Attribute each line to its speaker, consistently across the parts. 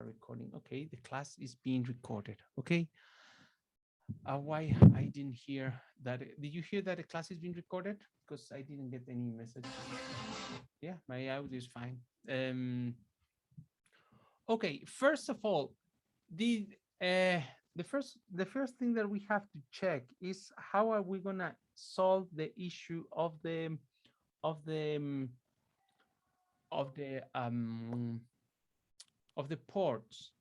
Speaker 1: recording. Okay, the class is being recorded. Okay. Why I didn't hear that? Did you hear that the class is being recorded? Because I didn't get any message. Yeah, my audio is fine. Okay, first of all, the first thing that we have to check is how are we gonna solve the issue of the of the um, of the um, of the ports.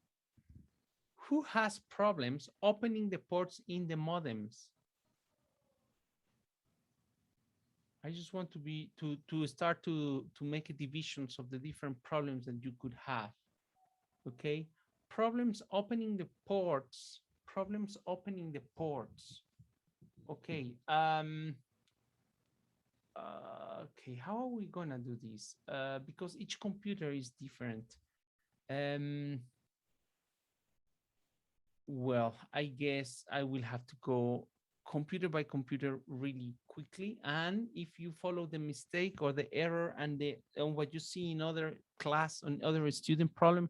Speaker 1: Who has problems opening the ports in the modems? I just want to be to start to make a divisions of the different problems that you could have. Okay, problems opening the ports. Problems opening the ports. Okay. Okay. How are we gonna do this? Because each computer is different. Well, I guess I will have to go computer by computer really quickly. And if you follow the mistake or the error and what you see in other class on other student problem,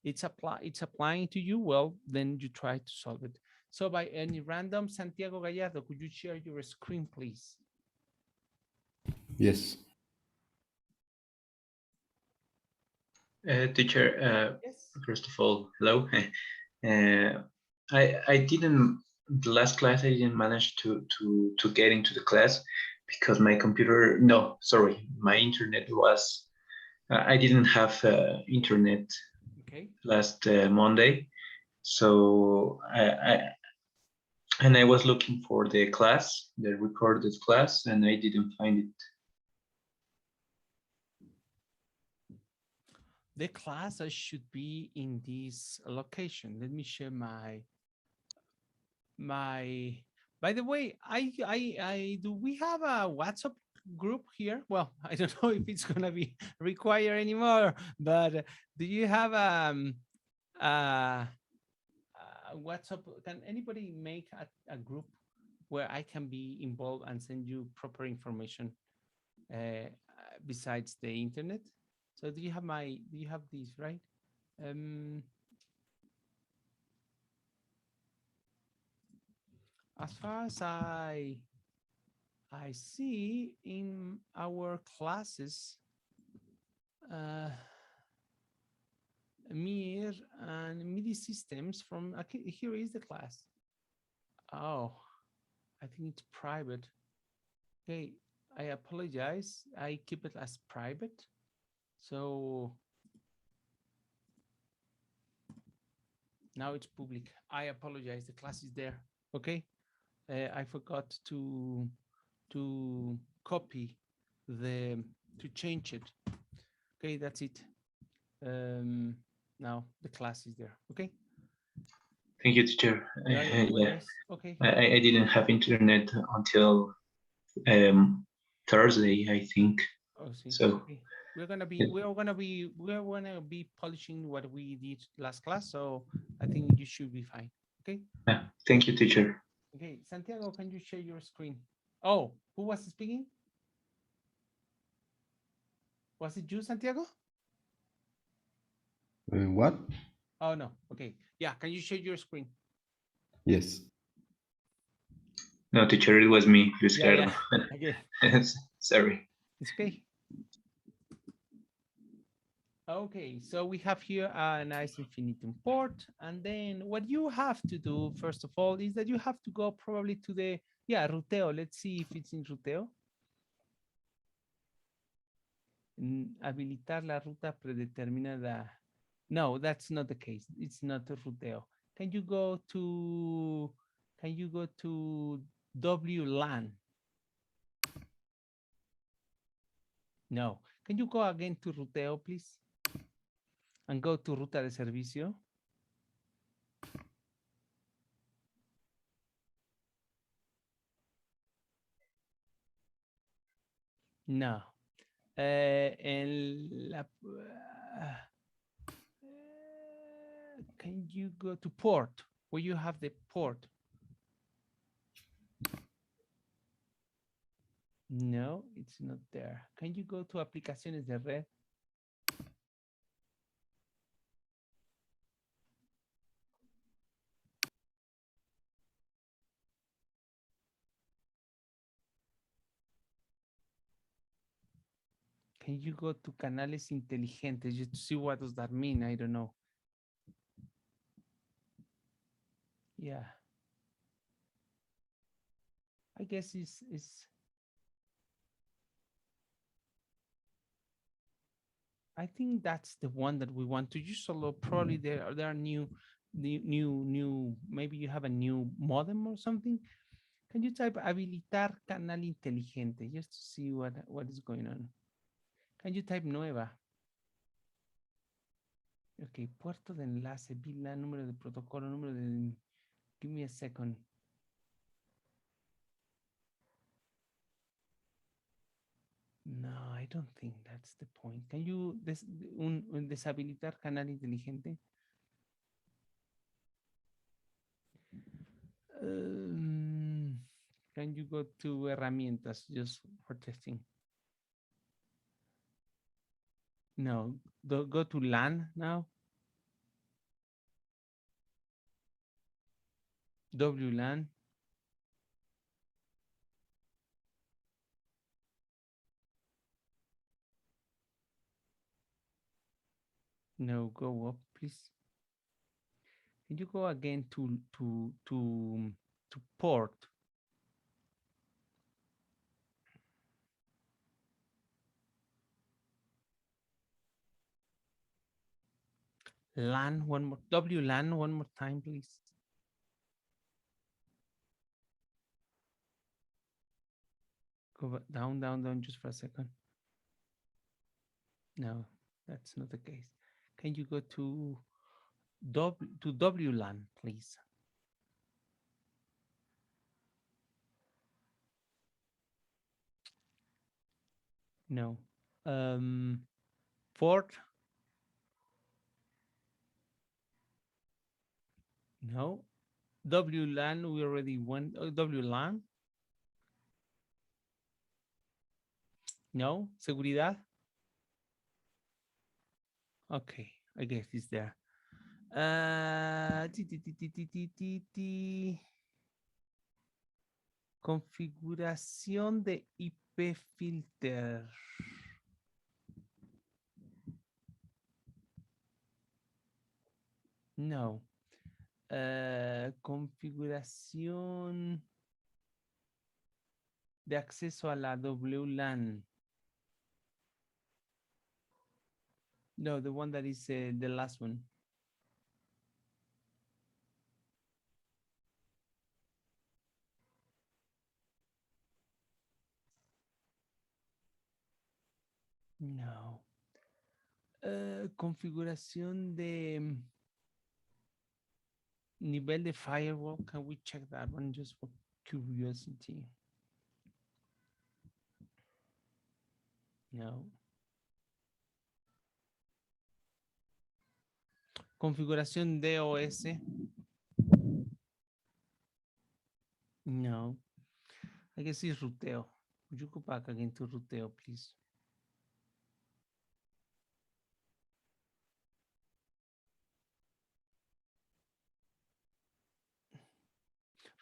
Speaker 1: it's applying to you, well, then you try to solve it. So by any random, Santiago Gallardo, could you share your screen, please?
Speaker 2: Yes.
Speaker 3: Teacher,
Speaker 1: Yes.
Speaker 3: first of all, hello. I didn't the last class I didn't manage to get into the class because my computer my internet was I didn't have internet
Speaker 1: Okay.
Speaker 3: last Monday, so I was looking for the class, the recorded class, and I didn't find it.
Speaker 1: The class should be in this location. Let me share my. By the way, do we have a WhatsApp group here? Well, I don't know if it's gonna be required anymore, but do you have WhatsApp? Can anybody make a group where I can be involved and send you proper information besides the internet? So do you have these, right? As far as I see in our classes, Mir and MIDI Systems from, okay, here is the class. Oh, I think it's private. Okay, I apologize. I keep it as private. So now it's public. I apologize. The class is there. Okay. I forgot to copy to change it. Okay, that's it. Now the class is there. Okay.
Speaker 3: Thank you, teacher.
Speaker 1: Yeah. Okay.
Speaker 3: I didn't have internet until Thursday, I think.
Speaker 1: Oh, see.
Speaker 3: So
Speaker 1: okay. We're gonna be polishing what we did last class. So I think you should be fine. Okay.
Speaker 3: thank you, teacher.
Speaker 1: Okay, Santiago, can you share your screen? Oh, who was speaking? Was it you, Santiago?
Speaker 2: What?
Speaker 1: Oh, no. Okay. Yeah, can you share your screen?
Speaker 2: Yes.
Speaker 3: No, teacher, it was me, Luis
Speaker 1: Yeah. Okay.
Speaker 3: Sorry.
Speaker 1: It's okay. Okay, so we have here a nice infinitum port. And then what you have to do, first of all, is that you have to go probably to the, ruteo. Let's see if it's in ruteo. Habilitar la ruta predeterminada. No, that's not the case. It's not a ruteo. Can you go to WLAN? No. Can you go again to ruteo, please? And go to ruta de servicio. No. Can you go to port where you have the port? No, it's not there. Can you go to aplicaciones de red? Can you go to canales inteligentes just to see what does that mean? I don't know. Yeah. I guess it's I think that's the one that we want to use. Although probably there are new. Maybe you have a new modem or something. Can you type habilitar canal inteligente just to see what is going on? Can you type nueva? Ok, puerto de enlace, VLAN, número de protocolo, número de. Give me a second. No, I don't think that's the point. Can you deshabilitar canal inteligente? Um, can you go to herramientas just for testing? No, go to LAN now. WLAN. No, go up, please. Can you go again to port? LAN one more. WLAN one more time, please. Go down, down, down, just for a second. No, that's not the case. Can you go to WLAN, please? No. Port? No. WLAN, we already went. WLAN? No. Seguridad? Okay, I guess it's there. Configuración de IP filter. No. Configuración de acceso a la WLAN. No, the one that is the last one. No. Configuración de nivel de firewall. Can we check that one just for curiosity? No. Configuración DOS. No. I guess it's ruteo. Would you go back again to ruteo, please?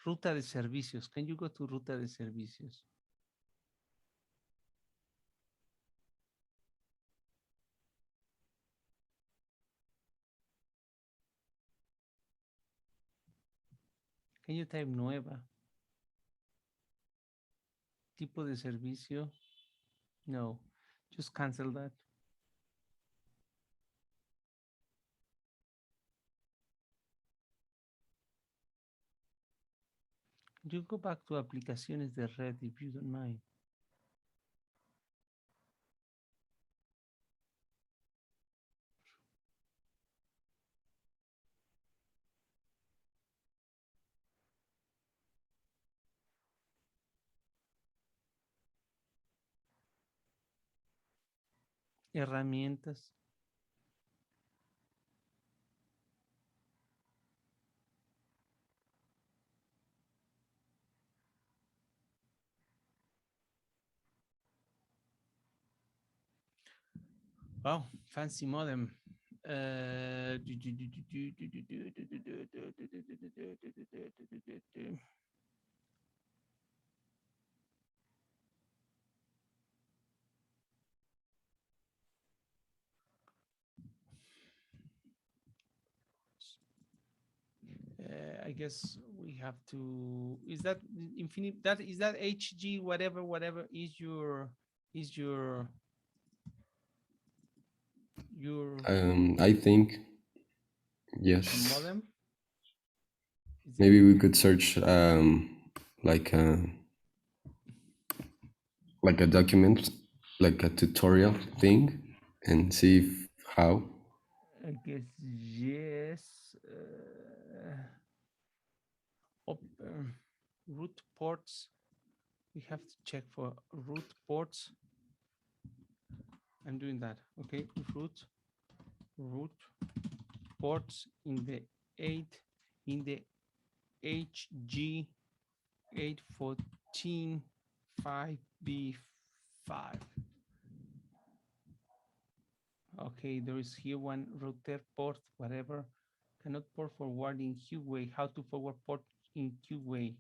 Speaker 1: Ruta de servicios. Can you go to ruta de servicios? Can you type nueva? Tipo de servicio? No. Just cancel that. You go back to aplicaciones de red if you don't mind. Herramientas. Wow, fancy modem. I guess we have to, is that infinite, that is that HG, whatever is your
Speaker 2: I think yes.
Speaker 1: modem? Is it
Speaker 2: Maybe we could search like a like a document, like a tutorial thing, and see if how.
Speaker 1: I guess yes. Root ports. We have to check for root ports. I'm doing that. Okay, root ports in the 8 in the HG 814 5B5. Okay, there is here one router port, whatever. Cannot port forward in QA. How to forward port in QA?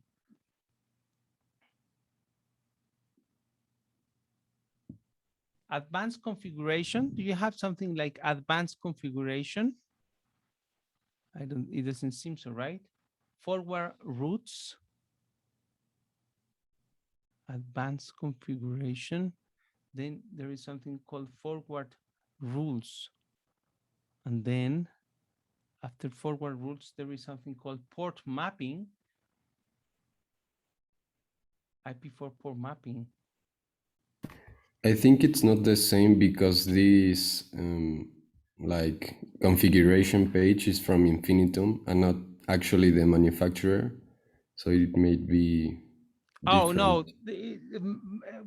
Speaker 1: Advanced configuration. Do you have something like advanced configuration? I don't, it doesn't seem so, right? Forward routes. Advanced configuration. Then there is something called forward rules. And then after forward rules, there is something called port mapping. IP4 port mapping.
Speaker 2: I think it's not the same because this like configuration page is from Infinitum and not actually the manufacturer, so it may be
Speaker 1: Oh
Speaker 2: different.
Speaker 1: no,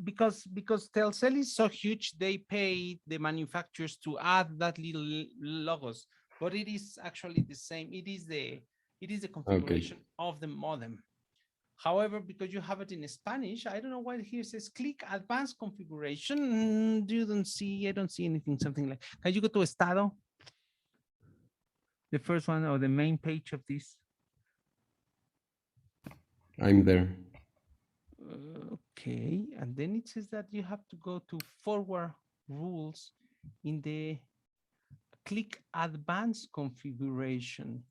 Speaker 1: because Telcel is so huge, they pay the manufacturers to add that little logos, but it is actually the same. It is the
Speaker 2: Okay.
Speaker 1: configuration of the modem. However, because you have it in Spanish, I don't know why here says click advanced configuration. You don't see, I don't see anything, something like, can you go to Estado? The first one or the main page of this.
Speaker 2: I'm there.
Speaker 1: Okay, and then it says that you have to go to forward rules in the click advanced configuration.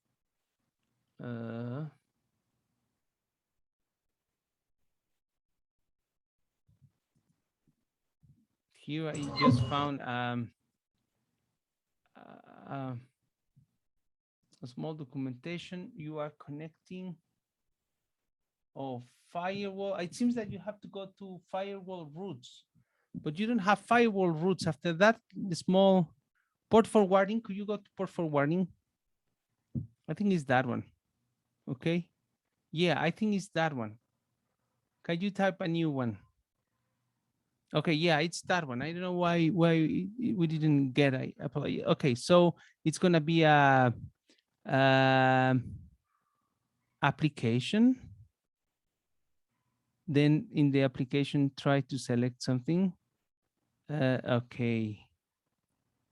Speaker 1: Here I just found a small documentation. You are connecting firewall. It seems that you have to go to firewall routes, but you don't have firewall routes. After that, the small port forwarding. Could you go to port forwarding? I think it's that one. Okay. Yeah, I think it's that one. Can you type a new one? Okay, yeah, it's that one. I don't know why we didn't get it. Okay, so it's gonna be a application. Then in the application, try to select something. Okay.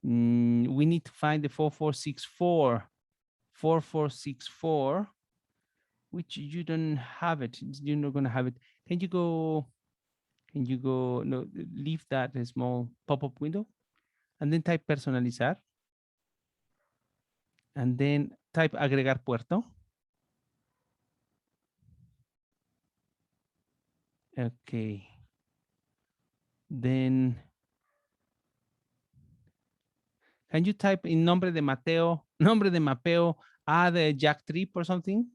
Speaker 1: We need to find the 4464, which you don't have it. You're not gonna have it. Can you go? No, leave that small pop-up window and then type personalizar and then type agregar puerto. Okay. Then can you type in nombre de mapeo, add a jack trip or something?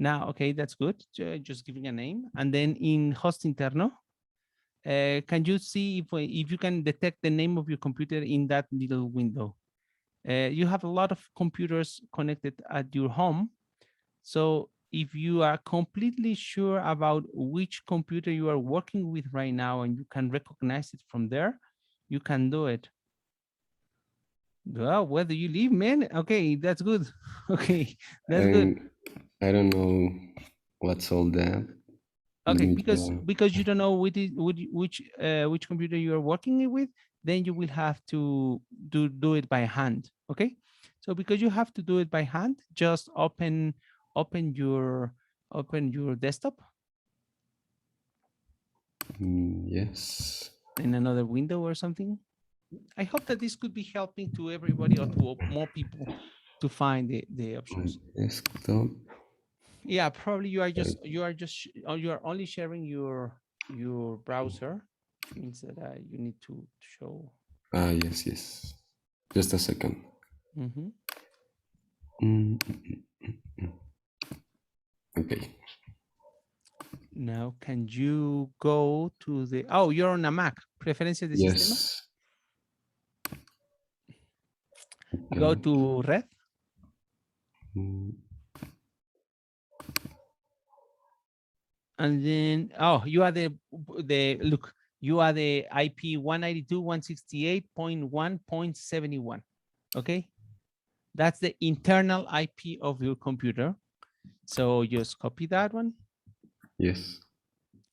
Speaker 1: Now, okay, that's good. Just giving a name. And then in host interno, can you see if you can detect the name of your computer in that little window? You have a lot of computers connected at your home. So if you are completely sure about which computer you are working with right now and you can recognize it from there, you can do it. Well, where do you live, man? Okay, that's good. Okay, that's good.
Speaker 2: I don't know what's all that. Let
Speaker 1: Okay,
Speaker 2: me
Speaker 1: because you don't know which computer you are working with, then you will have to do it by hand. Okay, so because you have to do it by hand, just open your desktop.
Speaker 2: yes.
Speaker 1: in another window or something. I hope that this could be helping to everybody or to more people to find the options.
Speaker 2: Desktop.
Speaker 1: Yeah, probably you are just you are only sharing your browser, which means that you need to show.
Speaker 2: Ah, yes, yes. Just a second.
Speaker 1: Mm-hmm.
Speaker 2: Okay.
Speaker 1: Now, can you go to the? Oh, you're on a Mac. Preferencias de sistema.
Speaker 2: Yes.
Speaker 1: Go
Speaker 2: Okay.
Speaker 1: to Red. And then, oh, you are the look. You are the IP 192.168.1.71. Okay, that's the internal IP of your computer. So just copy that one.
Speaker 2: Yes.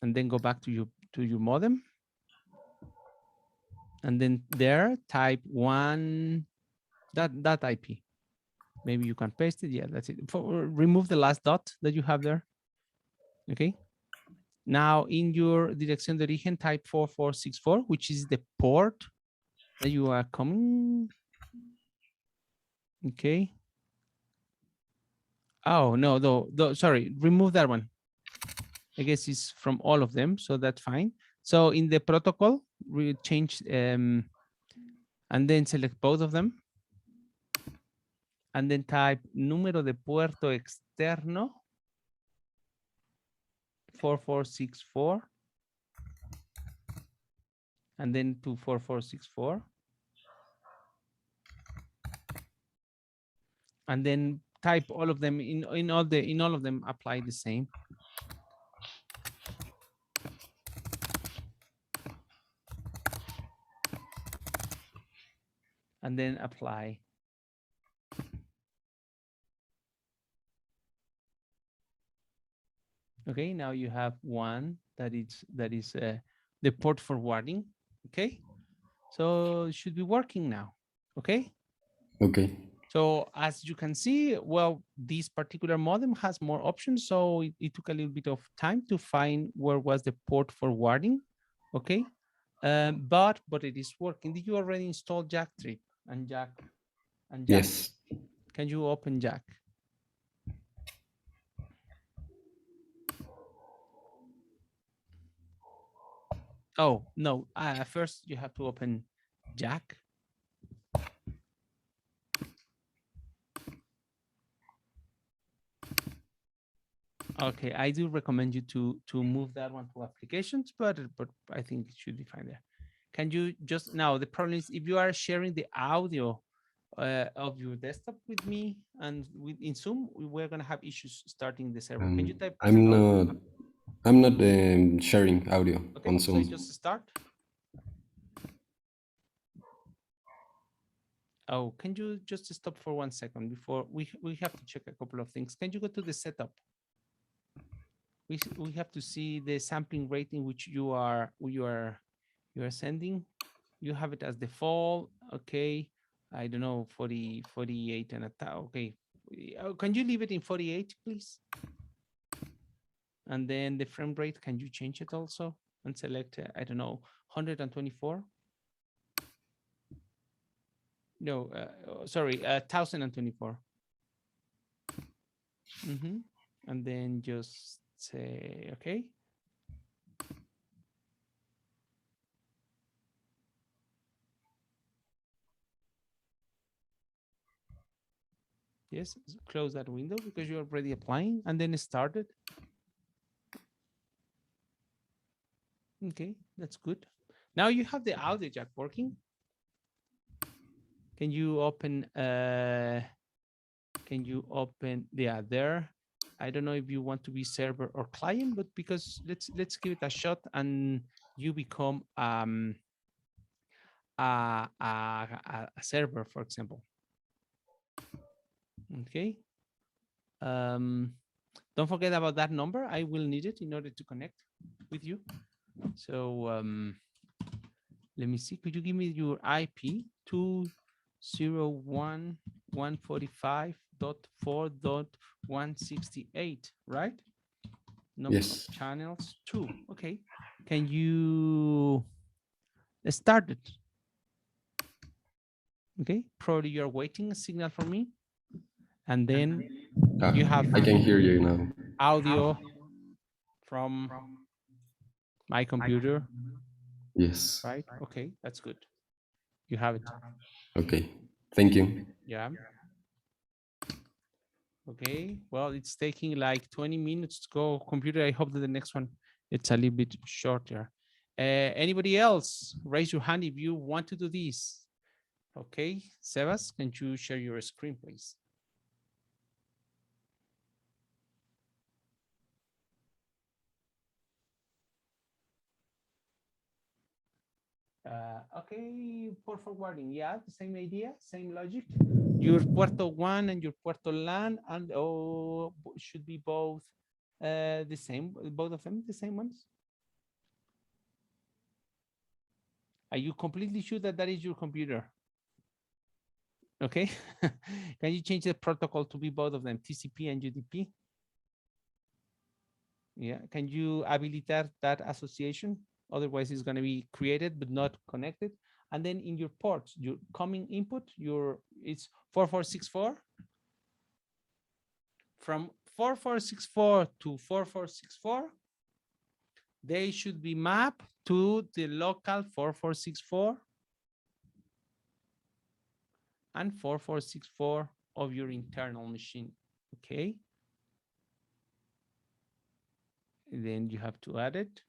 Speaker 1: And then go back to your modem. And then there type that IP. Maybe you can paste it. Yeah, that's it. Remove the last dot that you have there. Okay. Now in your dirección de origen, type 4464, which is the port that you are coming. Okay. Oh, no, sorry, remove that one. I guess it's from all of them, so that's fine. So in the protocol, we change and then select both of them. And then type número de puerto externo 4464. And then to 4464. And then type all of them in all of them apply the same. And then apply. Okay, now you have one that is the port forwarding. Okay, so it should be working now. Okay.
Speaker 2: Okay.
Speaker 1: So as you can see, well, this particular modem has more options. So it took a little bit of time to find where was the port forwarding. Okay, but it is working. Did you already install Jack Trip and Jack?
Speaker 2: Yes.
Speaker 1: Can you open Jack? Oh no! First you have to open Jack. Okay, I do recommend you to move that one to applications, but I think it should be fine there. Can you just now? The problem is if you are sharing the audio of your desktop with me and in Zoom, we're gonna have issues starting the server. Can you type?
Speaker 2: I'm not sharing audio on Zoom.
Speaker 1: So just start. Oh, can you just stop for 1 second before we have to check a couple of things? Can you go to the setup? We have to see the sampling rate in which you are sending. You have it as default. Okay, I don't know, 40, 48 and okay. Can you leave it in 48, please? And then the frame rate, can you change it also and select, I don't know, 124? No, sorry, 1024. And then just say, okay. Yes, close that window because you're already applying and then start it. Okay, that's good. Now you have the audio jack working. Can you open there? I don't know if you want to be server or client, but because let's give it a shot and you become a server, for example. Okay. Don't forget about that number. I will need it in order to connect with you. So let me see. Could you give me your IP 201.145.4.168, right? Number of channels 2. Okay. Can you started. Okay, probably you're waiting a signal from me. And then you have
Speaker 2: I can hear you now.
Speaker 1: audio from my computer,
Speaker 2: Yes.
Speaker 1: right? Okay, that's good. You have it.
Speaker 2: Okay. Thank you.
Speaker 1: Yeah. Okay, well, it's taking like 20 minutes to go. Computer, I hope that the next one, it's a little bit shorter. Anybody else? Raise your hand if you want to do this. Okay, Sebas, can you share your screen, please? Okay, for forwarding, yeah, the same idea, same logic. Your Puerto 1 and your Puerto LAN, and should be both the same, both of them the same ones? Are you completely sure that that is your computer? Okay, can you change the protocol to be both of them, TCP and UDP? Yeah, can you habilitar that association? Otherwise, it's going to be created but not connected. And then in your ports, your coming input, it's 4464. From 4464 to 4464, they should be mapped to the local 4464 and 4464 of your internal machine. Okay. And then you have to add it.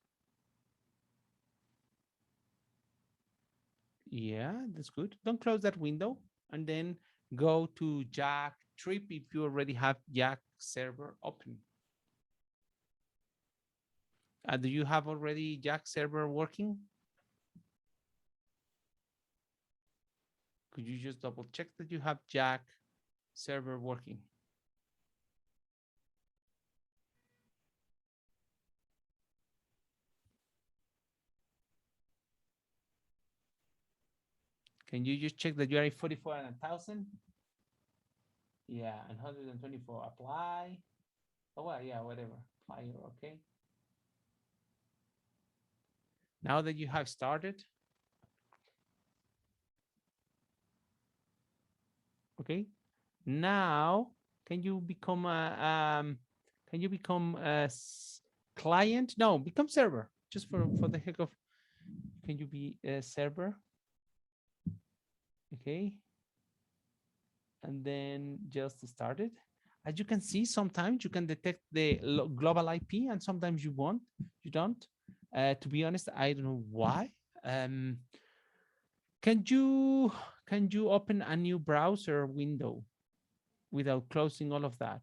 Speaker 1: Yeah, that's good. Don't close that window, and then go to Jack Trip if you already have Jack server open. Do you have already Jack server working? Could you just double check that you have Jack server working? Can you just check that you are at 44 and 1,000? Yeah, and 124 apply. Oh, well, yeah, whatever. Apply, okay. Now that you have started, okay. Now, can you become a client? No, become server. Just for the heck of, can you be a server? Okay. And then just start it. As you can see, sometimes you can detect the global IP and sometimes you won't, you don't. To be honest, I don't know why. Can you open a new browser window without closing all of that?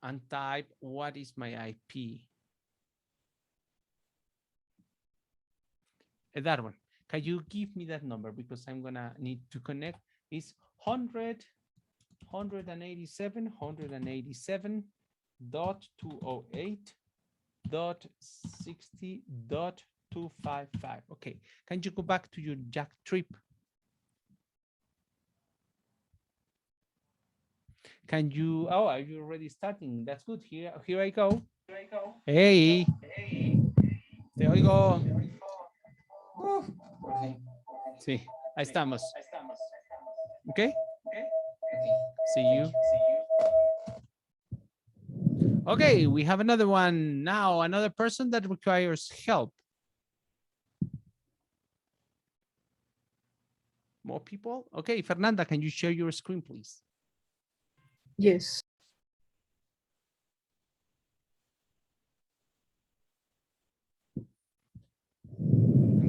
Speaker 1: And type, what is my IP? That one. Can you give me that number? Because I'm gonna need to connect. It's 100, 187, 187.208.60.255. Okay, can you go back to your Jack Trip? Can you, oh, are you already starting? That's good. Here I go. Hey. Te oigo. Sí, ahí estamos. Okay. See you. Okay, we have another one now, another person that requires help. More people? Okay, Fernanda, can you share your screen, please?
Speaker 4: Yes.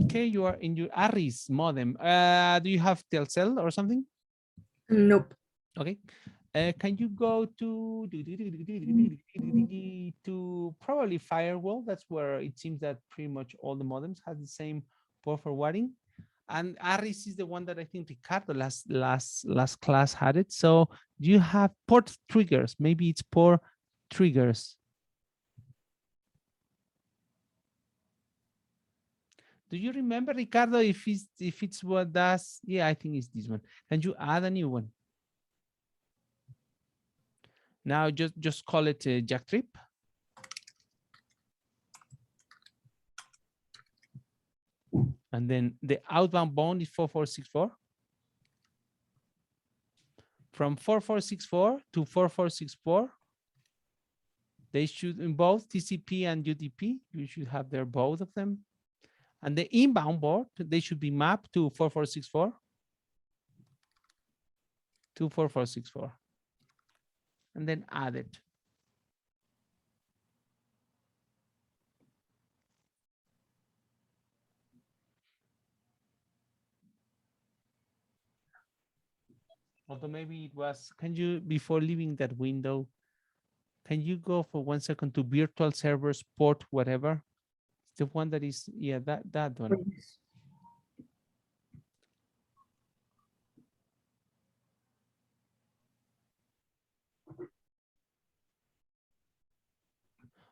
Speaker 1: Okay, you are in your Aris modem. Do you have Telcel or something?
Speaker 4: Nope.
Speaker 1: Okay. Can you go to probably firewall? That's where it seems that pretty much all the modems have the same port forwarding. And Aris is the one that I think Ricardo last class had it. So do you have port triggers? Maybe it's port triggers. Do you remember, Ricardo, if it's what does? Yeah, I think it's this one. Can you add a new one? Now just call it Jack Trip. And then the outbound bound is 4464. From 4464 to 4464, they should, in both TCP and UDP, you should have there both of them. And the inbound board, they should be mapped to 4464 to 4464, and then added. Although maybe it was, can you, before leaving that window, can you go for 1 second to virtual servers port whatever? The one that is, yeah, that one.
Speaker 4: Yes.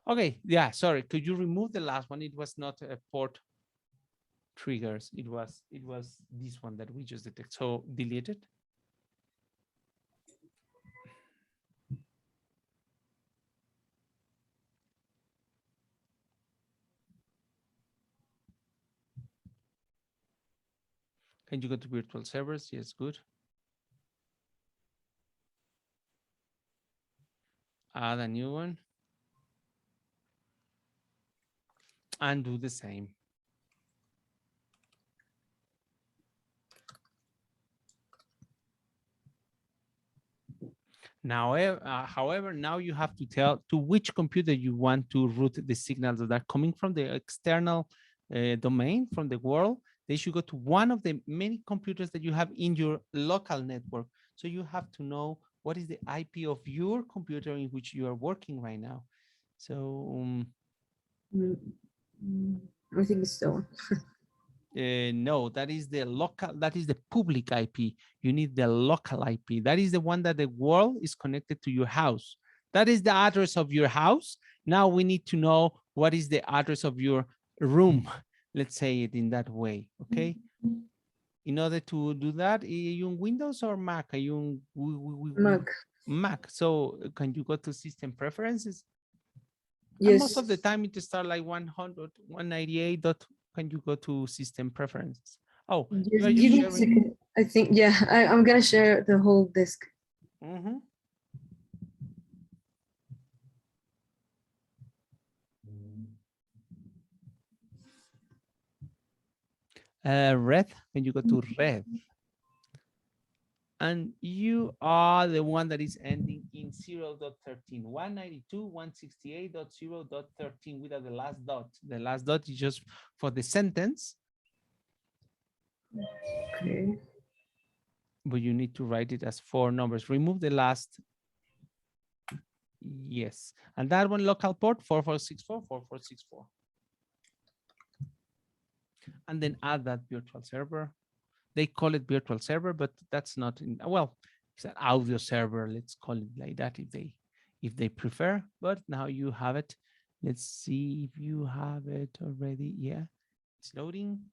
Speaker 1: Okay, yeah, sorry. Could you remove the last one? It was not a port triggers. It was this one that we just detected. So delete it. Can you go to virtual servers? Yes, good. Add a new one. And do the same. Now, however, now you have to tell to which computer you want to route the signals that are coming from the external domain, from the world. They should go to one of the many computers that you have in your local network. So you have to know what is the IP of your computer in which you are working right now. So
Speaker 4: I think so.
Speaker 1: no, that is the local, that is the public IP. You need the local IP. That is the one that the world is connected to your house. That is the address of your house. Now we need to know what is the address of your room. Let's say it in that way, okay? In order to do that, are you on Windows or Mac? Are you on
Speaker 4: Mac.
Speaker 1: Mac? So can you go to System Preferences?
Speaker 4: Yes.
Speaker 1: And most of the time it start like 100, 198. Can you go to System Preferences? Oh,
Speaker 4: Yes,
Speaker 1: you are
Speaker 4: give
Speaker 1: just
Speaker 4: me a second. I think, yeah, I'm gonna share the whole disk.
Speaker 1: Mm-hmm. Red, when you go to red, and you are the one that is ending in 0.13, 192.168.0.13 without the last dot. The last dot is just for the sentence,
Speaker 4: Okay.
Speaker 1: but you need to write it as 4 numbers. Remove the last. Yes, and that one local port 4464, 4464. And then add that virtual server. They call it virtual server, but that's not in, well, it's an audio server. Let's call it like that if they prefer. But now you have it. Let's see if you have it already. Yeah, it's loading.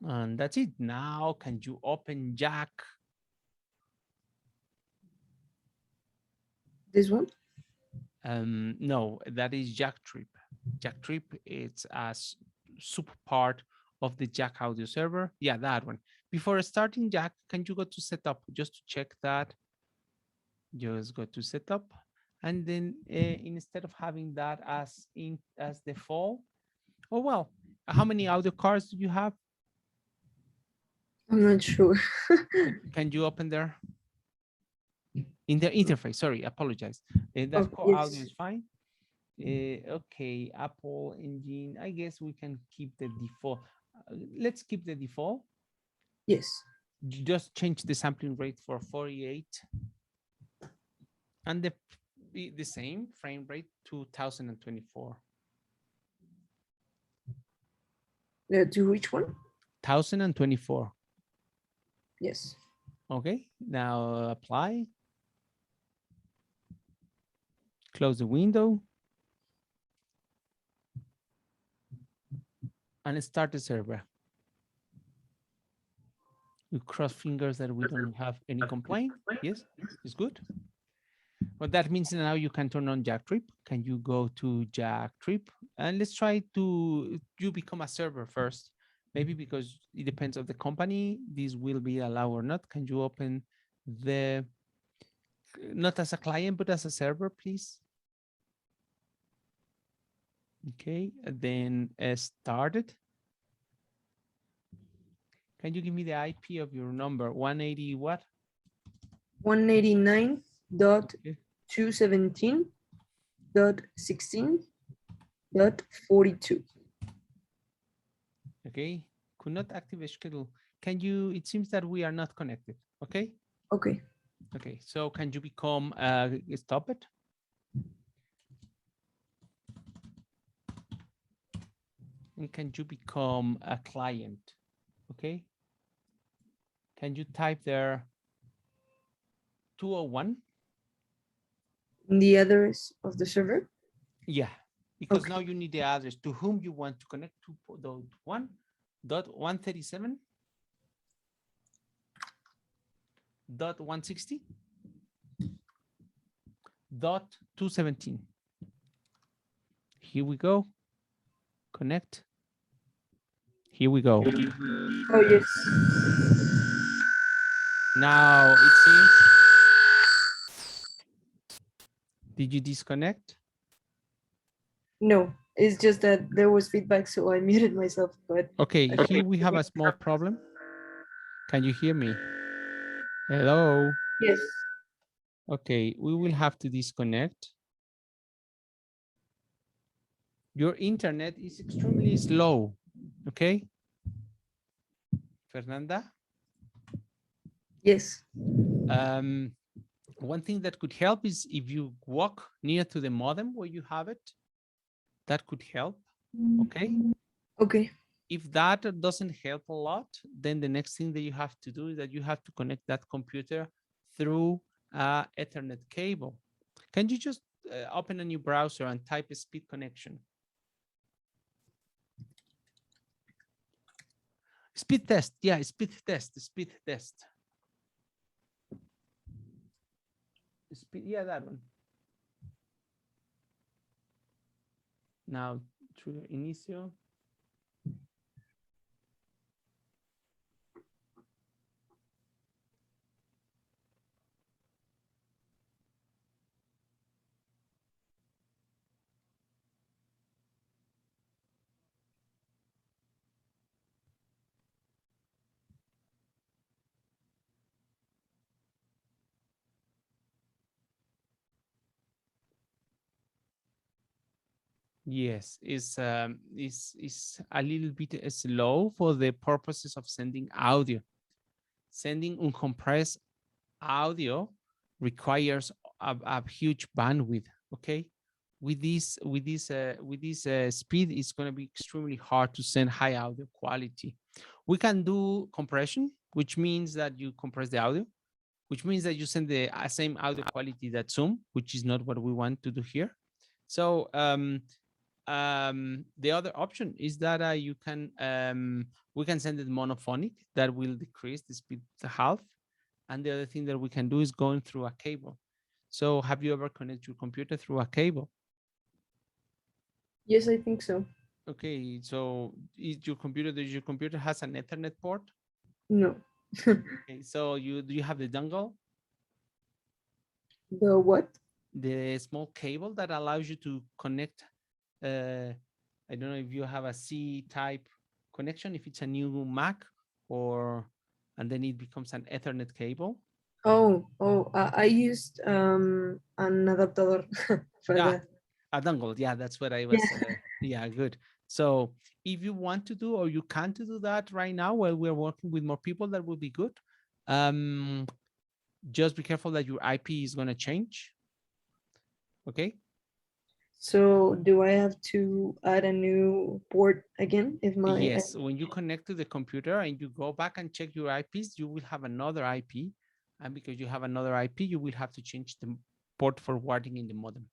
Speaker 1: And that's it. Now, can you open Jack?
Speaker 4: This one?
Speaker 1: No, that is Jack Trip. Jack Trip, it's a sub part of the Jack audio server. Yeah, that one. Before starting Jack, can you go to setup just to check that? Just go to setup, and then instead of having that as default, oh well, how many audio cards do you have?
Speaker 4: I'm not sure.
Speaker 1: Can you open there? In the interface, sorry, apologize. That core
Speaker 4: yes.
Speaker 1: audio is fine. Okay, Apple Engine, I guess we can keep the default. Let's keep the default.
Speaker 4: Yes.
Speaker 1: Just change the sampling rate for 48. And the same frame rate, 2024.
Speaker 4: To which one?
Speaker 1: 1024.
Speaker 4: Yes.
Speaker 1: Okay, now apply. Close the window. And start the server. We cross fingers that we don't have any complaint. Yes, it's good. Well, that means now you can turn on Jack Trip. Can you go to Jack Trip? And let's try to you become a server first. Maybe because it depends on the company, this will be allowed or not. Can you open the, not as a client, but as a server, please? Okay, and then started. Can you give me the IP of your number? 180 what?
Speaker 4: 189.217.16.42.
Speaker 1: Okay, could not activate schedule. Can you, it seems that we are not connected. Okay.
Speaker 4: Okay.
Speaker 1: Okay, so can you become, stop it? And can you become a client? Okay. Can you type there 201?
Speaker 4: The address of the server?
Speaker 1: Yeah, because
Speaker 4: Okay.
Speaker 1: now you need the address to whom you want to connect to the 1.137.160.217. Here we go. Connect. Here we go.
Speaker 4: Oh, yes.
Speaker 1: Now it seems. Did you disconnect?
Speaker 4: No, it's just that there was feedback, so I muted myself. But
Speaker 1: Okay, here we have a small problem. Can you hear me? Hello.
Speaker 4: yes.
Speaker 1: Okay, we will have to disconnect. Your internet is extremely slow. Okay. Fernanda?
Speaker 4: Yes.
Speaker 1: One thing that could help is if you walk near to the modem where you have it, that could help. Okay.
Speaker 4: Okay.
Speaker 1: If that doesn't help a lot, then the next thing that you have to do is that you have to connect that computer through a Ethernet cable. Can you just open a new browser and type a speed connection? Speed test. Yeah, speed test. Speed test. Speed, yeah, that one. Now trigger inicio. Yes, is a little bit slow for the purposes of sending audio. Sending uncompressed audio requires a huge bandwidth. Okay, with this speed, it's going to be extremely hard to send high audio quality. We can do compression, which means that you compress the audio, which means that you send the same audio quality that Zoom, which is not what we want to do here. So the other option is that we can send it monophonic. That will decrease the speed to half. And the other thing that we can do is going through a cable. So have you ever connected your computer through a cable?
Speaker 4: Yes, I think so.
Speaker 1: Okay, so does your computer has an Ethernet port?
Speaker 4: No.
Speaker 1: Okay, so do you have the dongle?
Speaker 4: The what?
Speaker 1: The small cable that allows you to connect. I don't know if you have a C-type connection, if it's a new Mac, and then it becomes an Ethernet cable.
Speaker 4: I used an adaptador for that.
Speaker 1: A dongle, yeah, that's what I was. Yeah, good. So if you want to do or you can to do that right now while we're working with more people, that will be good. Just be careful that your IP is going to change. Okay.
Speaker 4: So do I have to add a new port again if my
Speaker 1: Yes, when you connect to the computer and you go back and check your IPs, you will have another IP. And because you have another IP, you will have to change the port forwarding in the modem.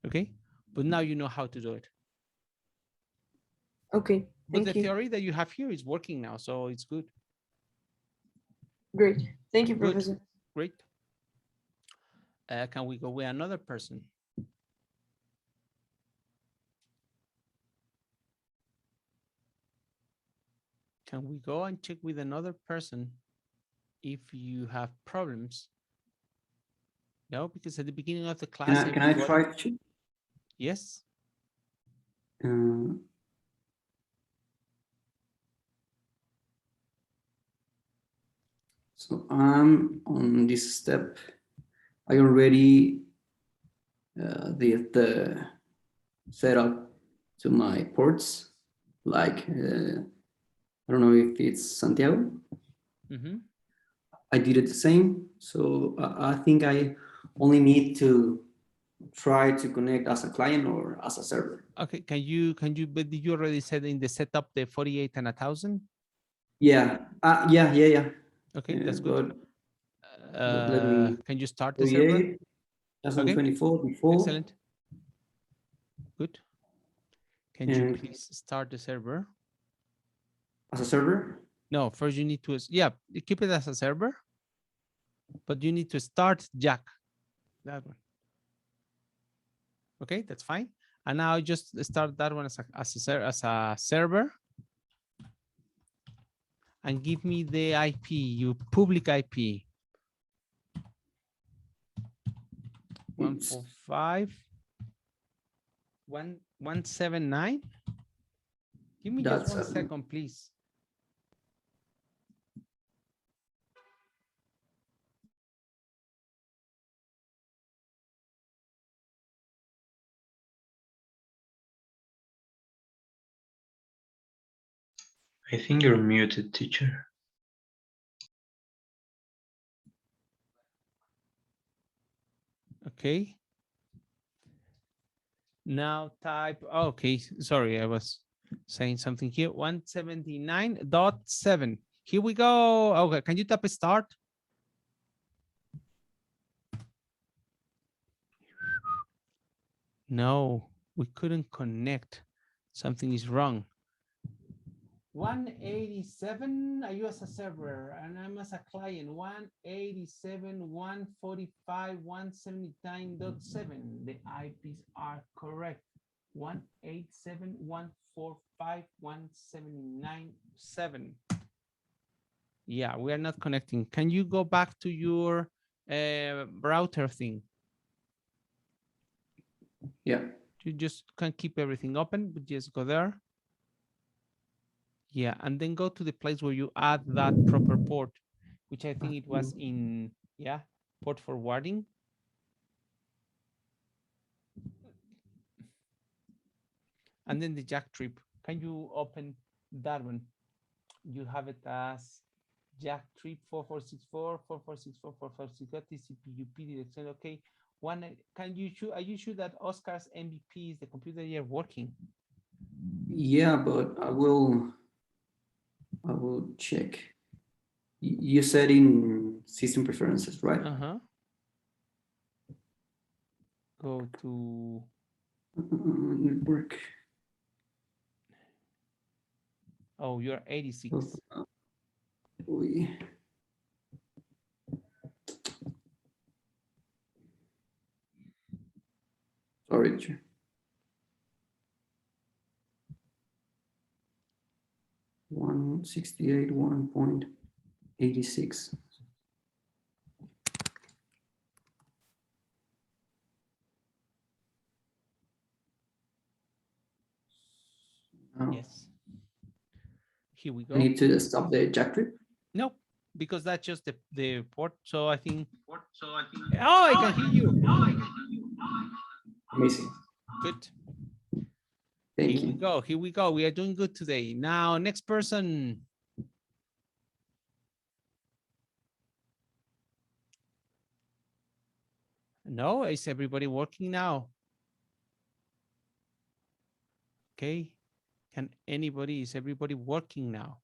Speaker 1: Okay. But now you know how to do it.
Speaker 4: Okay,
Speaker 1: But the
Speaker 4: thank you.
Speaker 1: theory that you have here is working now, so it's good.
Speaker 4: Great. Thank you,
Speaker 1: Good.
Speaker 4: Professor.
Speaker 1: Great. Can we go with another person? Can we go and check with another person if you have problems? No, because at the beginning of the class,
Speaker 5: Can I try to?
Speaker 1: Yes.
Speaker 5: So I'm on this step. I already did the setup to my ports. Like, I don't know if it's Santiago. I did it the same. So I think I only need to try to connect as a client or as a server.
Speaker 1: Okay, but did you already set in the setup the 48 and 1000?
Speaker 5: Yeah. Yeah.
Speaker 1: Okay, that's good.
Speaker 5: Let me.
Speaker 1: Can you start the server?
Speaker 5: 2024
Speaker 1: okay.
Speaker 5: before.
Speaker 1: Excellent. Good. Can you please start the server?
Speaker 5: As a server?
Speaker 1: No, first you need to, yeah, keep it as a server, but you need to start Jack. That one. Okay, that's fine. And now just start that one as a server. And give me the IP, your public IP. 145.179. Give me just 1 second, please.
Speaker 3: I think you're muted, teacher.
Speaker 1: Okay. Now type, okay, sorry, I was saying something here. 179.7. Here we go. Okay, can you tap start? No, we couldn't connect. Something is wrong. 187, are you as a server and I'm as a client? 187.145.179.7. The IPs are correct. 187.145.179.7. Yeah, we are not connecting. Can you go back to your router thing?
Speaker 5: Yeah.
Speaker 1: You just can keep everything open, but just go there. Yeah, and then go to the place where you add that proper port, which I think it was in, yeah, port forwarding. And then the jack trip. Can you open that one? You have it as jack trip 4464, 4464, 4464, TCP, UP direction. Okay. Can you show, are you sure that Oscar's MVP is the computer you're working?
Speaker 5: Yeah, but I will check. You said in system preferences, right?
Speaker 1: Go to
Speaker 5: network.
Speaker 1: Oh, you're 86.
Speaker 5: Sorry. 168, 1.86.
Speaker 1: Yes. Here we go.
Speaker 5: I need to stop the jack trip?
Speaker 1: No, because that's just the port. So I think. Oh, I can hear you.
Speaker 5: Amazing.
Speaker 1: Good.
Speaker 5: Thank
Speaker 1: Here we go. Here we go. We are doing good today. Now, next person. No, is everybody working now? Okay. Is everybody working now?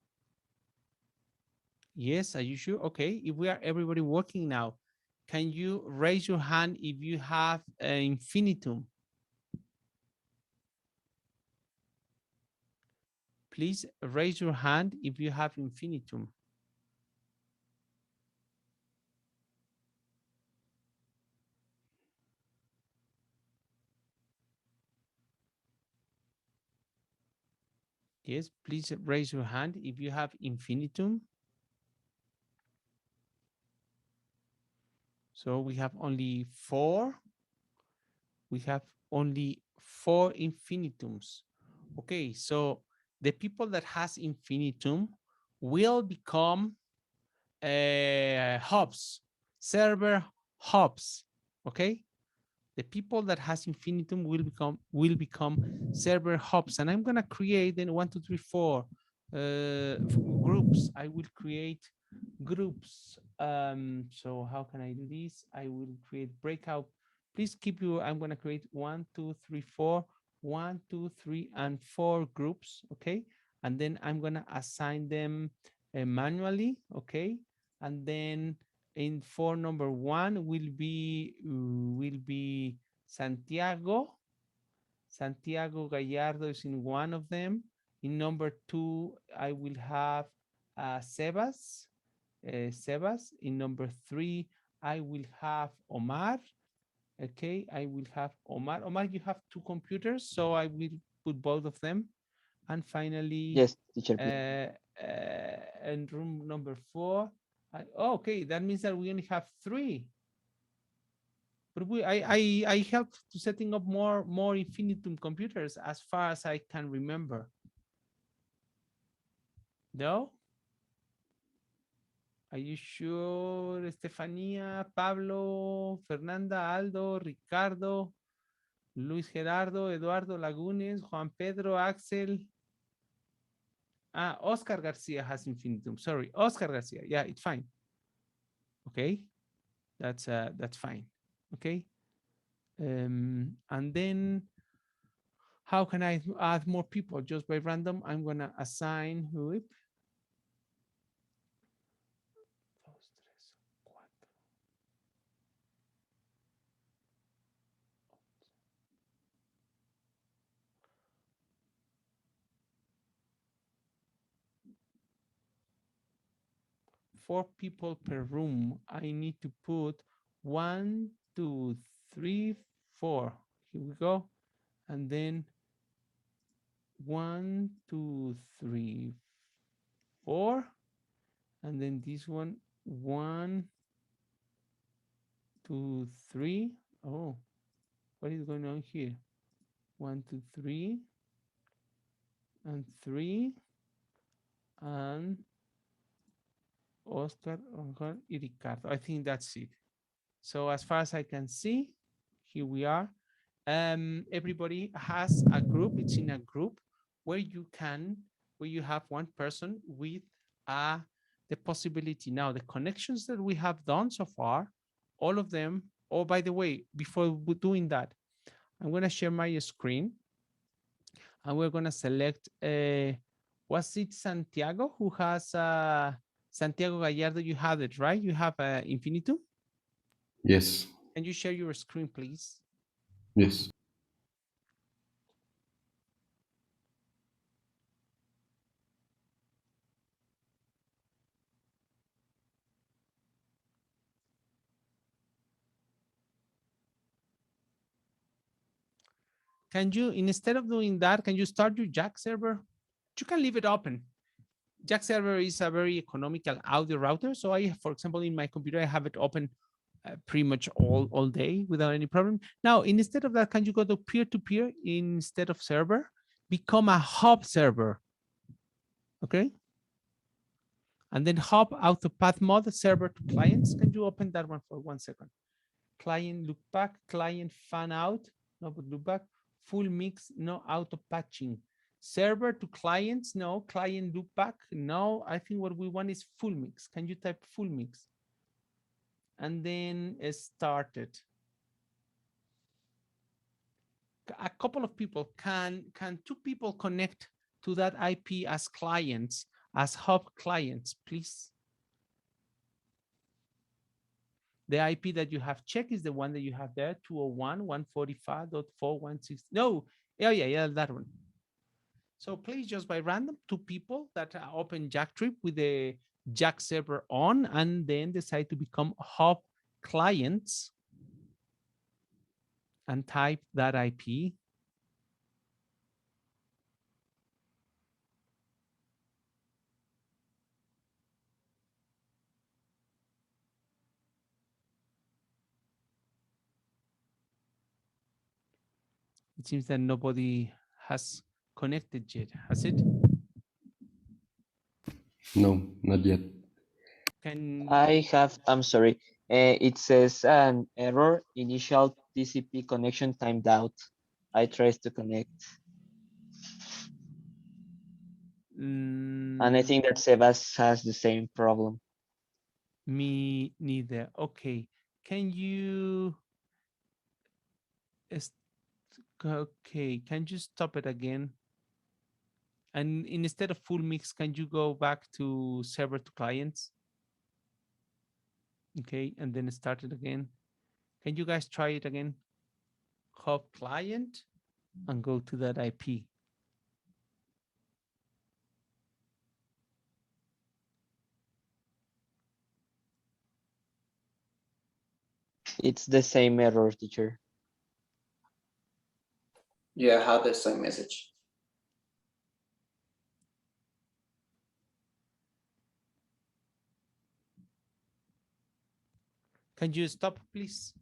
Speaker 1: Yes, are you sure? Okay, if we are everybody working now, can you raise your hand if you have an infinitum? Please raise your hand if you have infinitum. Yes, please raise your hand if you have infinitum. So we have only 4. We have only 4 infinitums. Okay, so the people that has infinitum will become hubs, server hubs. Okay, the people that has infinitum will become server hubs, and I'm gonna create then 1, 2, 3, 4 groups. I will create groups. So how can I do this? I will create breakout. Please keep you. I'm gonna create 1, 2, 3, 4, 1, 2, 3, and 4 groups. Okay, and then I'm gonna assign them manually. Okay, and then in for number 1 will be Santiago. Santiago Gallardo is in one of them. In number 2, I will have Sebas. Sebas. In number 3, I will have Omar. Okay, I will have Omar. Omar, you have 2 computers, so I will put both of them. And finally,
Speaker 6: Yes, teacher, please.
Speaker 1: in room number 4, okay, that means that we only have 3. But I helped to setting up more infinitum computers as far as I can remember. No? Are you sure, Estefania, Pablo, Fernanda, Aldo, Ricardo, Luis Gerardo, Eduardo Lagunes, Juan Pedro, Axel? Oscar Garcia has infinitum. Sorry, Oscar Garcia. Yeah, it's fine. Okay, that's fine. Okay, and then how can I add more people? Just by random, I'm gonna assign whoop. 4 people per room. I need to put 1, 2, 3, 4. Here we go. And then 1, 2, 3, 4. And then this one, 1, 2, 3. Oh, what is going on here? 1, 2, 3, and 3, and Oscar, and Ricardo. I think that's it. So as far as I can see, here we are. Everybody has a group. It's in a group where you have one person with the possibility. Now, the connections that we have done so far, all of them. Oh, by the way, before doing that, I'm going to share my screen, and we're going to select, was it Santiago who has, Santiago Gallardo, you have it, right? You have Infinitum?
Speaker 2: Yes.
Speaker 1: Can you share your screen, please?
Speaker 2: Yes.
Speaker 1: Can you, instead of doing that, can you start your Jack server? You can leave it open. Jack server is a very economical audio router. So I, for example, in my computer, I have it open pretty much all day without any problem. Now, instead of that, can you go to peer-to-peer instead of server? Become a hub server, okay? And then hub autopath mode server to clients. Can you open that one for 1 second? Client loop back, client fan out, no, but loop back, full mix, no auto patching. Server to clients, no. Client loop back, no. I think what we want is full mix. Can you type full mix? And then start it. A couple of people, can 2 people connect to that IP as clients, as hub clients, please? The IP that you have checked is the one that you have there, 201.145.416. No, yeah, that one. So please, just by random, 2 people that open Jacktrip with the Jack server on, and then decide to become hub clients and type that IP. It seems that nobody has connected yet, has it?
Speaker 2: No, not yet.
Speaker 6: I'm sorry. It says an error, initial TCP connection timed out. I tried to connect. And I think that Sebas has the same problem.
Speaker 1: Me neither. Okay. Can you okay, can you stop it again? And instead of full mix, can you go back to server to clients? Okay, and then start it again. Can you guys try it again? Hub client and go to that IP.
Speaker 6: It's the same error, teacher.
Speaker 5: Yeah, I had the same message.
Speaker 1: Can you stop, please?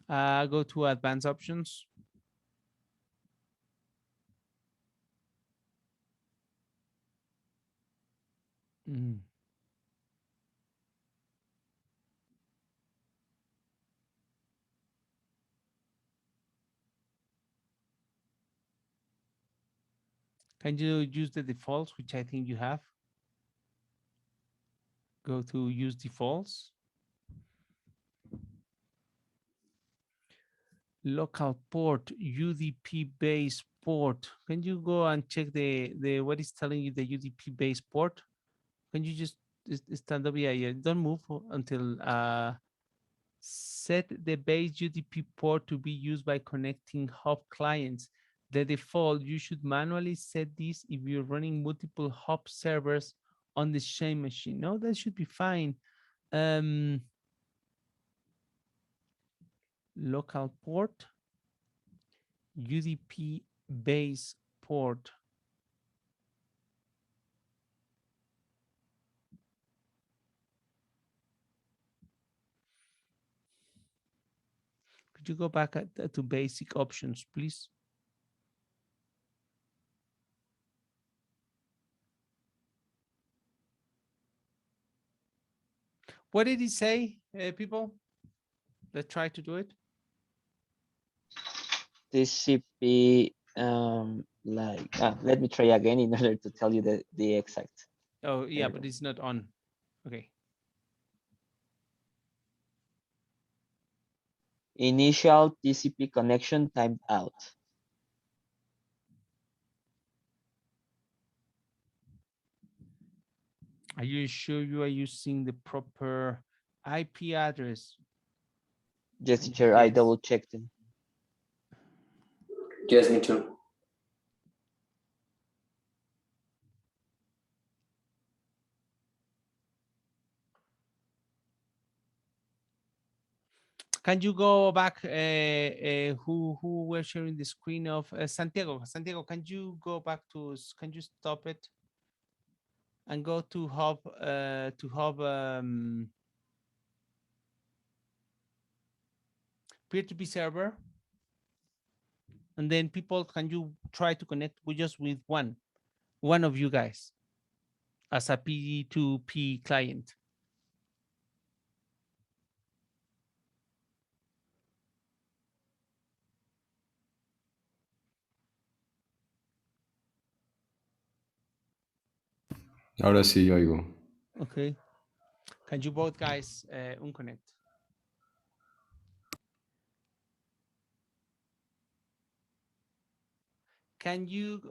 Speaker 1: Go to advanced options. Mm. Can you use the defaults, which I think you have? Go to use defaults. Local port, UDP base port. Can you go and check the what is telling you the UDP base port? Can you just stand up? Yeah. Don't move until set the base UDP port to be used by connecting hub clients. The default, you should manually set this if you're running multiple hub servers on the same machine. No, that should be fine. Local port, UDP base port. Could you go back to basic options, please? What did he say, people? Let's try to do it.
Speaker 6: TCP, let me try again in order to tell you the exact.
Speaker 1: Oh, yeah, but it's not on. Okay.
Speaker 6: Initial TCP connection timed out.
Speaker 1: Are you sure you are using the proper IP address?
Speaker 6: Yes, teacher, I double checked them.
Speaker 5: Yes, me too.
Speaker 1: Can you go back? Who were sharing the screen of Santiago? Santiago, can you go back to? Can you stop it and go to hub peer-to-peer server? And then people, can you try to connect with just with one of you guys as a P2P client?
Speaker 2: Ahora sí oigo.
Speaker 1: Okay. Can you both guys unconnect? Can you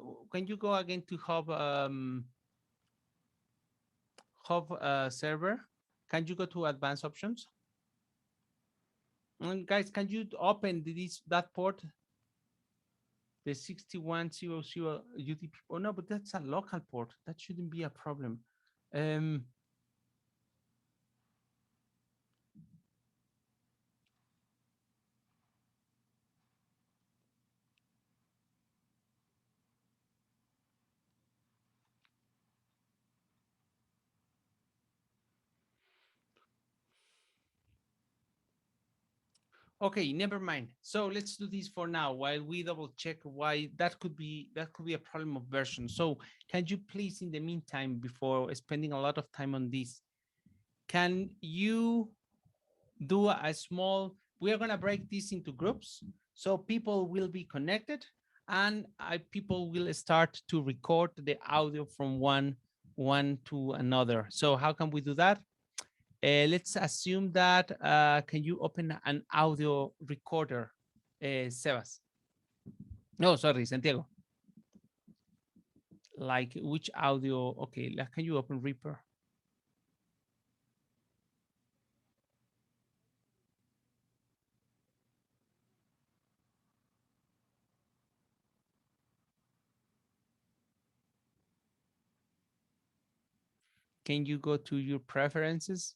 Speaker 1: go again to hub server? Can you go to advanced options? And guys, can you open that port? The 6100 UDP. Oh no, but that's a local port. That shouldn't be a problem. Okay, never mind. So let's do this for now while we double check why that could be a problem of version. So can you please, in the meantime, before spending a lot of time on this, can you do a small, we are going to break this into groups. So people will be connected and people will start to record the audio from one to another. So how can we do that? Let's assume that, can you open an audio recorder, Sebas? No, sorry, Santiago. Like which audio? Okay, can you open Reaper? Can you go to your preferences?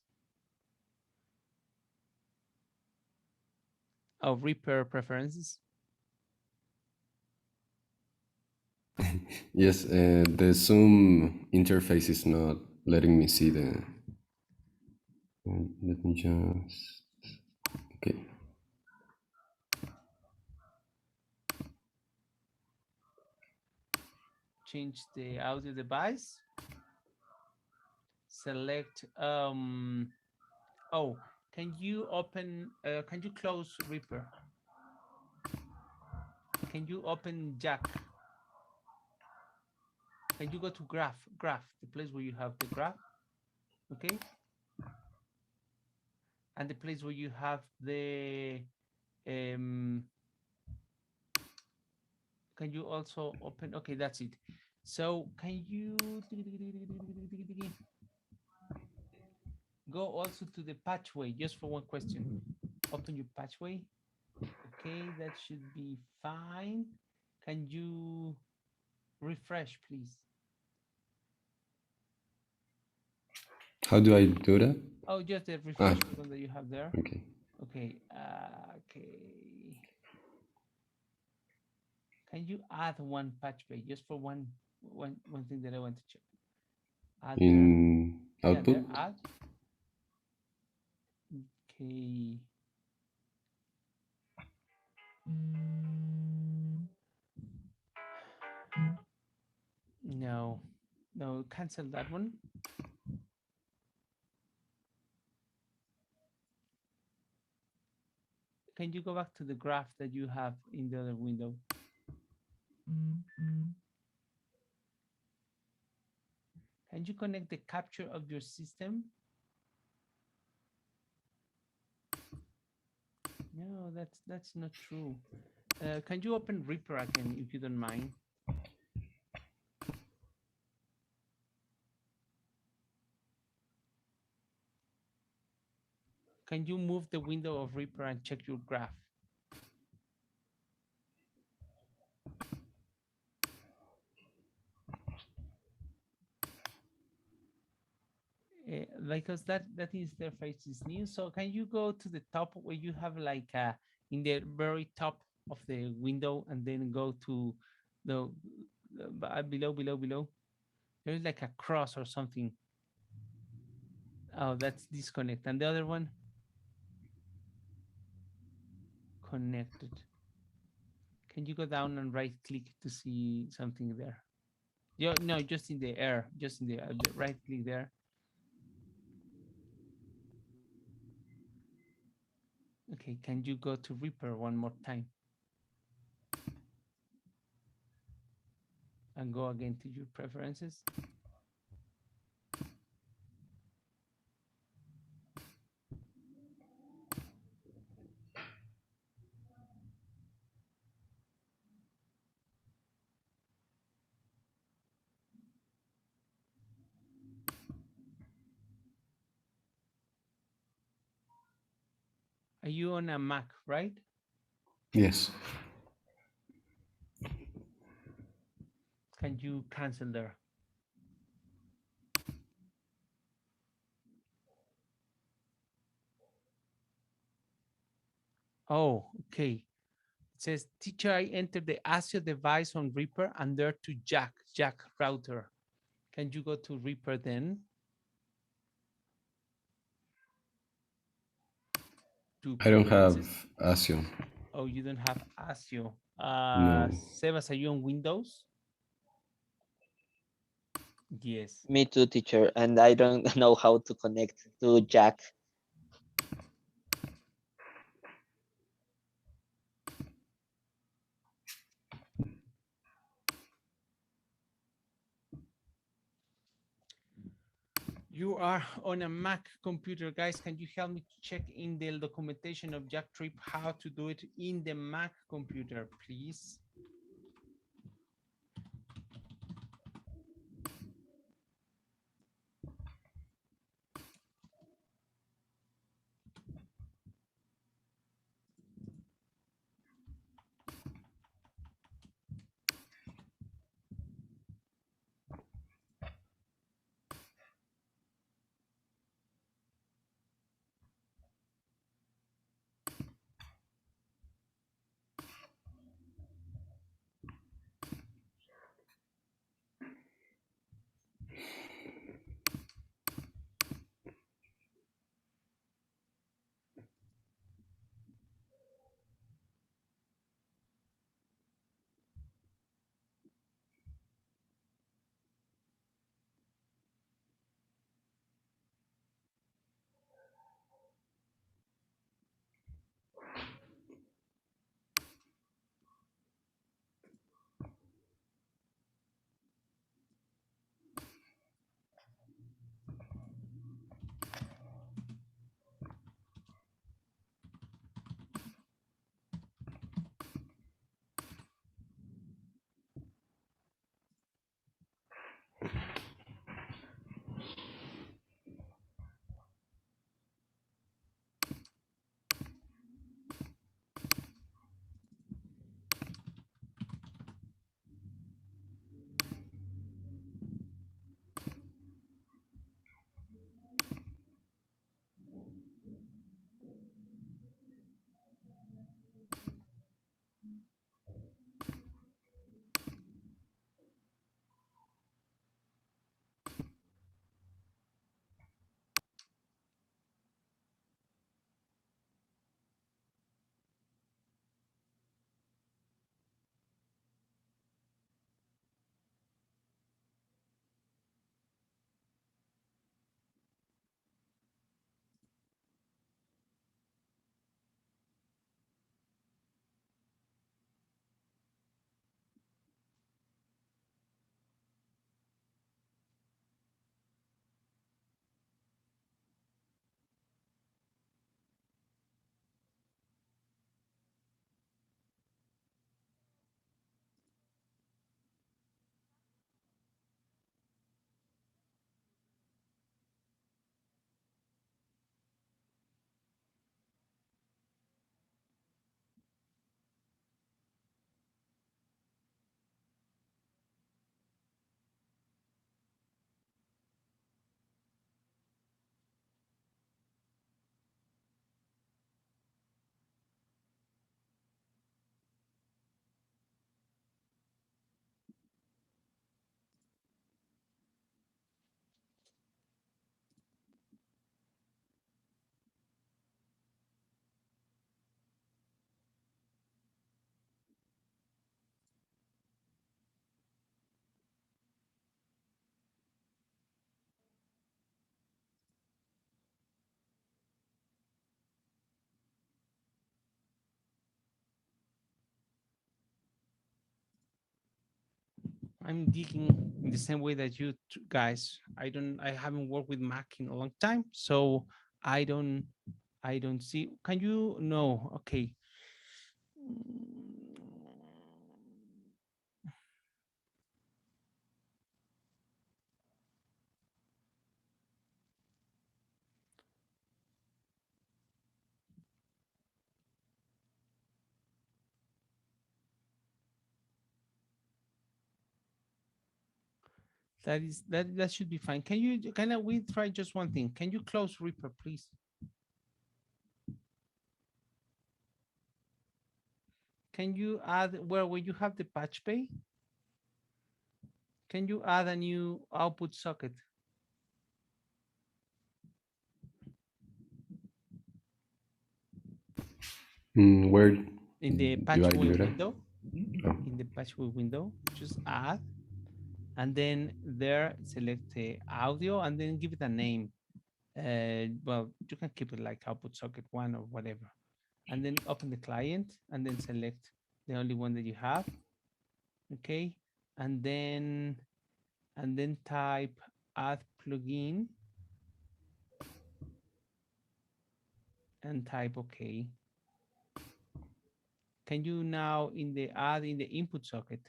Speaker 1: Of Reaper preferences?
Speaker 2: Yes, the Zoom interface is not letting me see the. Let me just. Okay.
Speaker 1: Change the audio device. Select. Oh, can you open? Can you close Reaper? Can you open Jack? Can you go to graph, the place where you have the graph, okay? And the place where you have the, can you also open, okay, that's it. So can you go also to the patchway, just for one question. Open your patchway. Okay, that should be fine. Can you refresh, please?
Speaker 2: How do I do that?
Speaker 1: Oh, just the refresh button that you have there.
Speaker 2: Okay.
Speaker 1: Okay. Okay. Can you add one patch bay just for one thing that I want to check? Add
Speaker 2: in
Speaker 1: there.
Speaker 2: output?
Speaker 1: Yeah, there, add. Okay. No, cancel that one. Can you go back to the graph that you have in the other window? Can you connect the capture of your system? No, that's not true. Can you open Reaper again, if you don't mind? Can you move the window of Reaper and check your graph? Because that interface is new. So can you go to the top where you have like in the very top of the window, and then go to the below. There's like a cross or something. Oh, that's disconnect. And the other one, connected. Can you go down and right click to see something there? No, just in the air, just in the right click there. Okay, can you go to Reaper one more time? And go again to your preferences. Are you on a Mac, right?
Speaker 2: Yes.
Speaker 1: Can you cancel there? Oh, okay. It says, teacher, I entered the ASIO device on Reaper and there to Jack router. Can you go to Reaper then? two
Speaker 2: I don't have
Speaker 1: preferences.
Speaker 2: ASIO.
Speaker 1: Oh, you don't have ASIO.
Speaker 2: No.
Speaker 1: Sebas, are you on Windows? Yes.
Speaker 6: Me too, teacher, and I don't know how to connect to Jack.
Speaker 1: You are on a Mac computer, guys. Can you help me to check in the documentation of Jack Trip how to do it in the Mac computer, please? I'm digging in the same way that you guys. I haven't worked with Mac in a long time, so I don't, I don't see. Can you? No. Okay. That should be fine. Can we try just one thing? Can you close Reaper, please? Can you add where you have the patch bay? Can you add a new output socket?
Speaker 2: Where
Speaker 1: In the
Speaker 2: do I
Speaker 1: patchway
Speaker 2: do that?
Speaker 1: window,
Speaker 2: Oh.
Speaker 1: in the patchway window, just add, and then there select the audio and then give it a name. Well, you can keep it like output socket 1 or whatever. And then open the client and then select the only one that you have. Okay. And then type add plugin and type OK. Can you now in the input socket?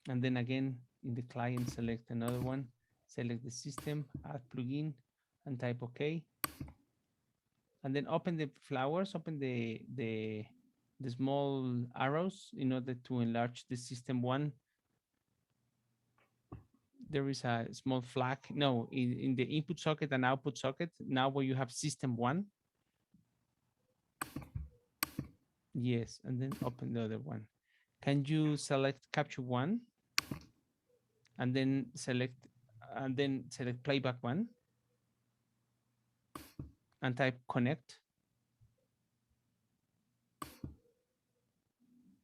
Speaker 1: And then again in the client select another one, select the system, add plugin and type OK. And then open the flowers, open the small arrows in order to enlarge the system one. There is a small flag. No, in the input socket and output socket, now where you have system one. Yes, and then open the other one. Can you select capture one? And then select playback one and type connect.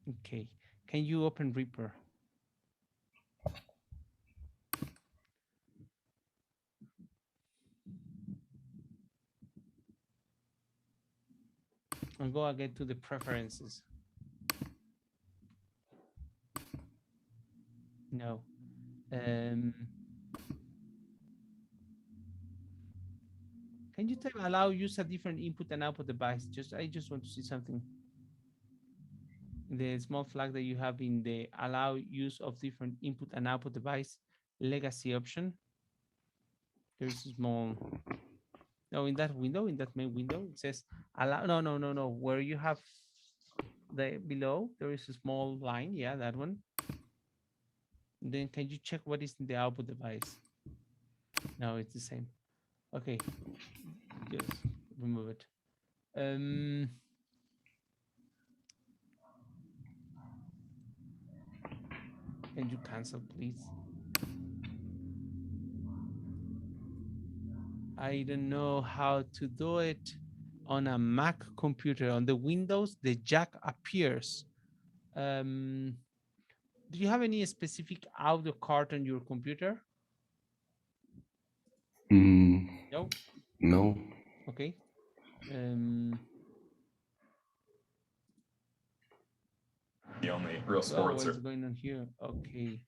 Speaker 1: Okay. Can you open Reaper? And go again to the preferences. No. Can you type allow use a different input and output device? I just want to see something. The small flag that you have in the allow use of different input and output device legacy option. There's a small, no, in that window, in that main window, it says allow, no. Where you have the below, there is a small line. Yeah, that one. Then can you check what is in the output device? No, it's the same. Okay, just remove it. Can you cancel, please? I don't know how to do it on a Mac computer. On the Windows, the jack appears. Do you have any specific audio card on your computer? No.
Speaker 2: No.
Speaker 1: Okay.
Speaker 7: The only real sports
Speaker 1: what's going on here? Okay.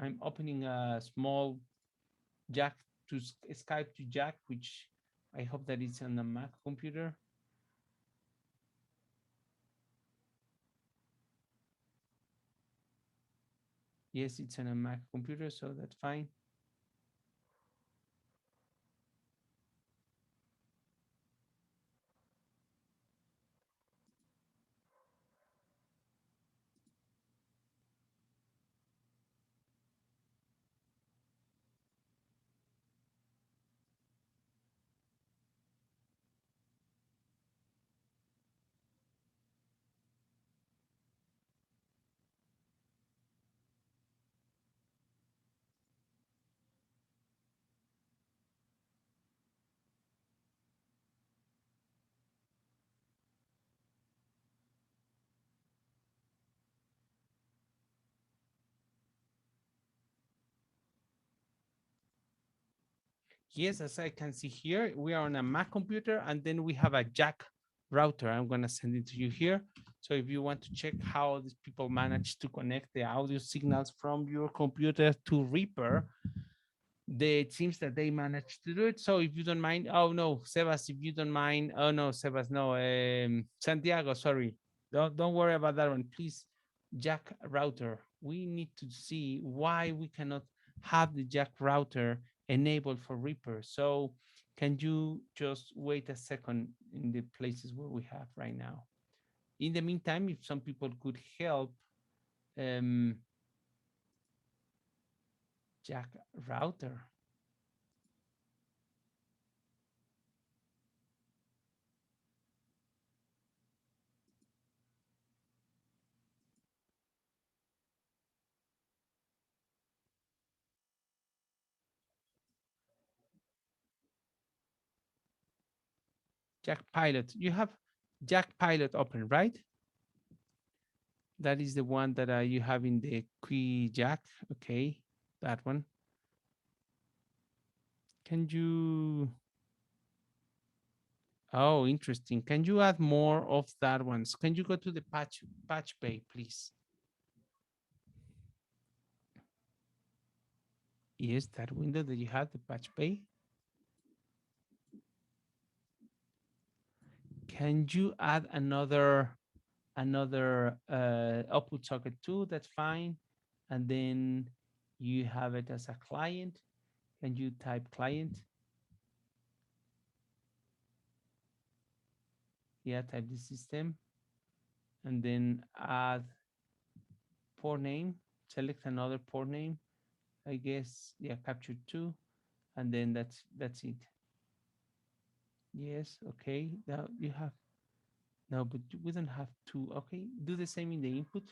Speaker 1: I'm opening a small jack to Skype to jack, which I hope that it's on a Mac computer. Yes, it's on a Mac computer, so that's fine. Yes, as I can see here, we are on a Mac computer and then we have a jack router. I'm going to send it to you here. So if you want to check how these people manage to connect the audio signals from your computer to Reaper, it seems that they managed to do it. So if you don't mind, oh no, Sebas, if you don't mind, oh no, Sebas, no, Santiago, sorry. Don't worry about that one. Please, jack router. We need to see why we cannot have the jack router enabled for Reaper. So can you just wait a second in the places where we have right now? In the meantime, if some people could help, jack router. Jack Pilot. You have Jack Pilot open, right? That is the one that you have in the key jack. Okay, that one. Can you? Oh, interesting. Can you add more of that ones? Can you go to the patch bay, please? Yes, that window that you have, the patch bay. Can you add another output socket too? That's fine. And then you have it as a client. Can you type client? Yeah, type the system. And then add port name. Select another port name. I guess, yeah, capture 2. And then that's it. Yes, okay. Now you have, no, but we don't have 2. Okay, do the same in the input.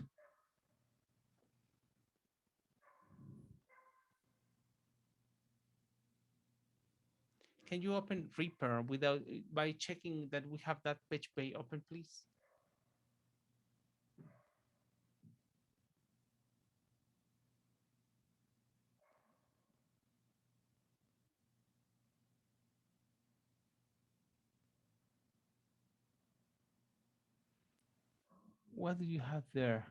Speaker 1: Can you open Reaper without by checking that we have that page bay open, please? What do you have there?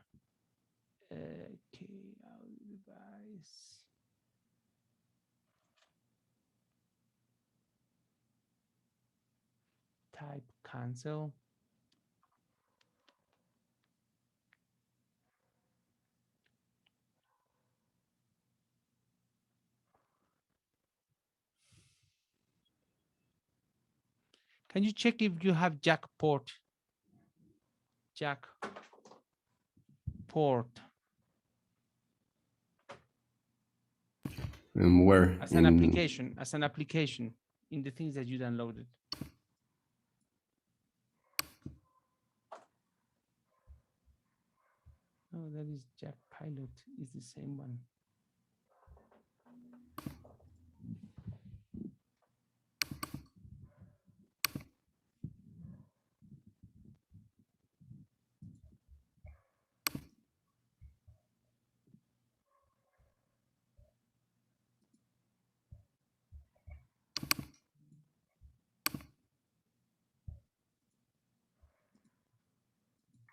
Speaker 1: Okay, audio device. Type cancel. Can you check if you have jack port? Jack port
Speaker 2: Where?
Speaker 1: as an application in the things that you downloaded. Oh, that is Jack Pilot. Is the same one.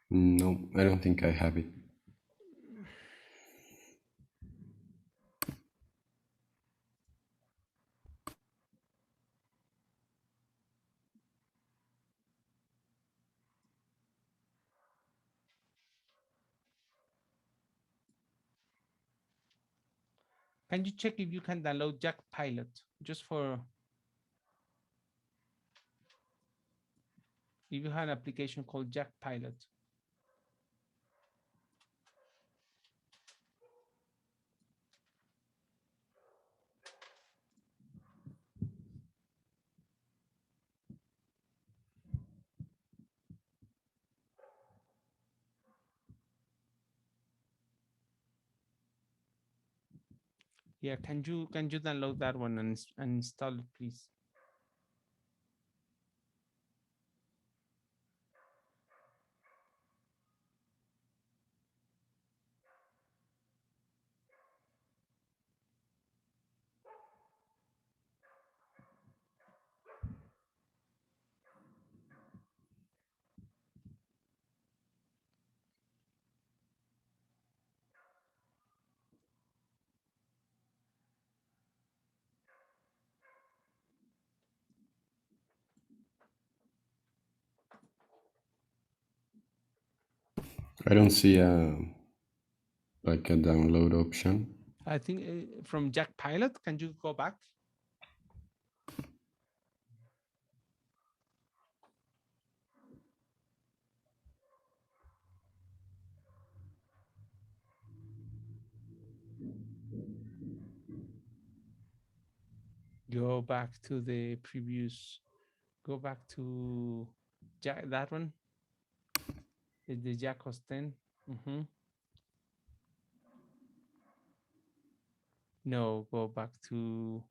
Speaker 2: No, I don't think I have it.
Speaker 1: Can you check if you can download Jack Pilot just for if you have an application called Jack Pilot? Yeah, can you download that one and install it, please?
Speaker 2: I don't see like a download option.
Speaker 1: I think from Jack Pilot, can you go back? Go back to the previous, go back to Jack, that one, the Jack OS 10. No, go back to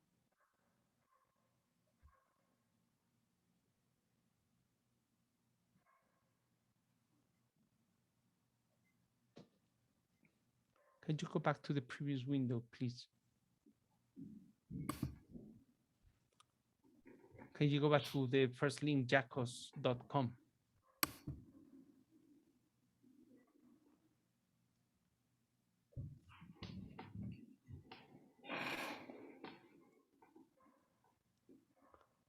Speaker 1: Can you go back to the previous window, please? Can you go back to the first link, jacos.com?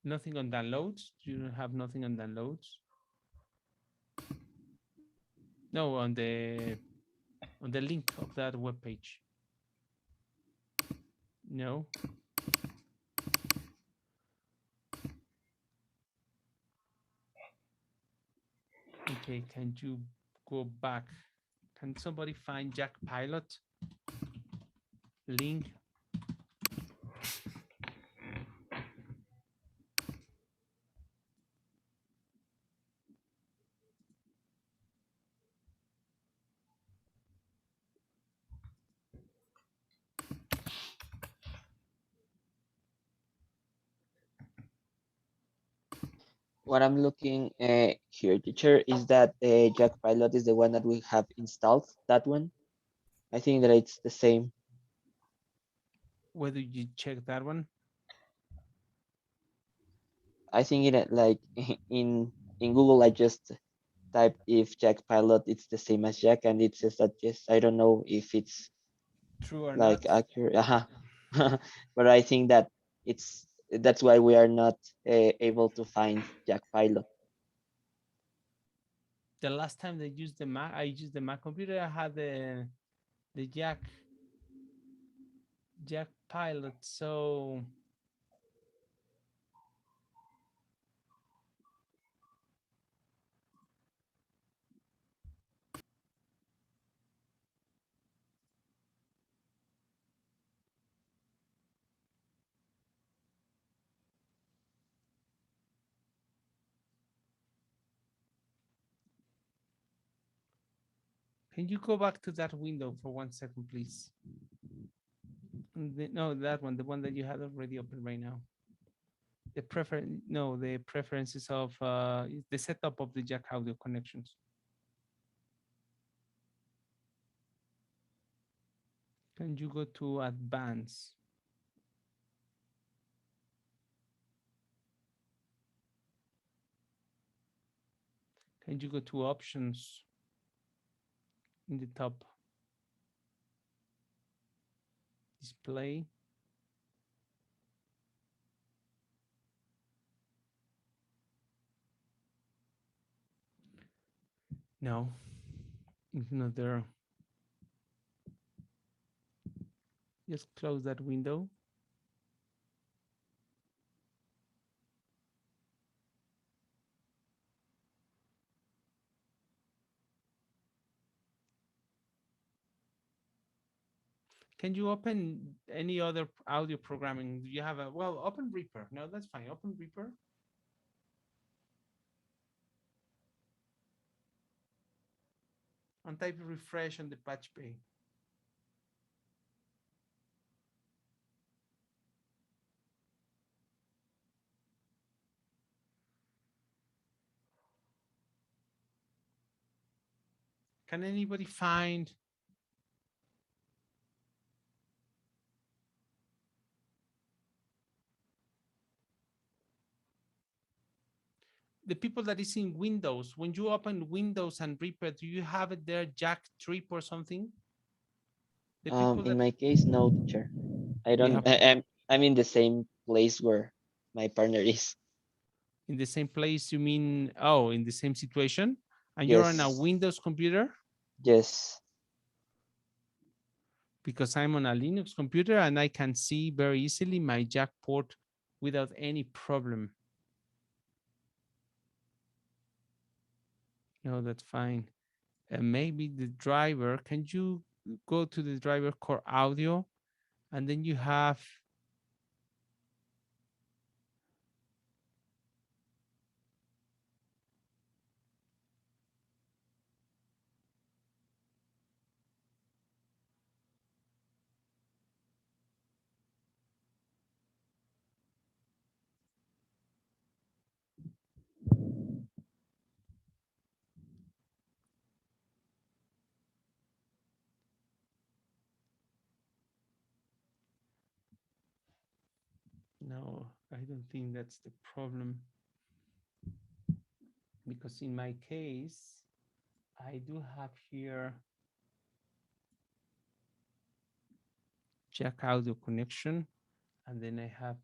Speaker 1: Nothing on downloads? You have nothing on downloads? No, on the link of that web page. No. Okay, can you go back? Can somebody find Jack Pilot link?
Speaker 6: What I'm looking here, teacher, is that Jack Pilot is the one that we have installed, that one. I think that it's the same.
Speaker 1: Whether you check that one?
Speaker 6: I think it like in Google, I just typed if Jack Pilot, it's the same as Jack, and it says that yes. I don't know if it's
Speaker 1: True or
Speaker 6: like
Speaker 1: not?
Speaker 6: accurate. But I think that that's why we are not able to find Jack Pilot.
Speaker 1: The last time they used the Mac, I used the Mac computer. I had the Jack Pilot. So can you go back to that window for 1 second, please? No, that one, the one that you had already open right now. The preferences of the setup of the Jack audio connections. Can you go to advanced? Can you go to options in the top? Display. No, it's not there. Just close that window. Can you open any other audio programming? Do you have a, well, open Reaper. No, that's fine. Open Reaper. And type refresh on the patch bay. Can anybody find the people that is in Windows? When you open Windows and Reaper, do you have it there, Jack Trip or something? The people
Speaker 6: In
Speaker 1: that
Speaker 6: my case, no, teacher. I
Speaker 1: you
Speaker 6: don't.
Speaker 1: have
Speaker 6: I'm in the same place where my partner is.
Speaker 1: in the same place. You mean, oh, in the same situation, and you're on a
Speaker 6: Yes.
Speaker 1: Windows computer?
Speaker 6: Yes.
Speaker 1: Because I'm on a Linux computer and I can see very easily my Jack port without any problem. No, that's fine. And maybe the driver, can you go to the driver core audio and then you have No, I don't think that's the problem. Because in my case, I do have here jack audio connection, and then I have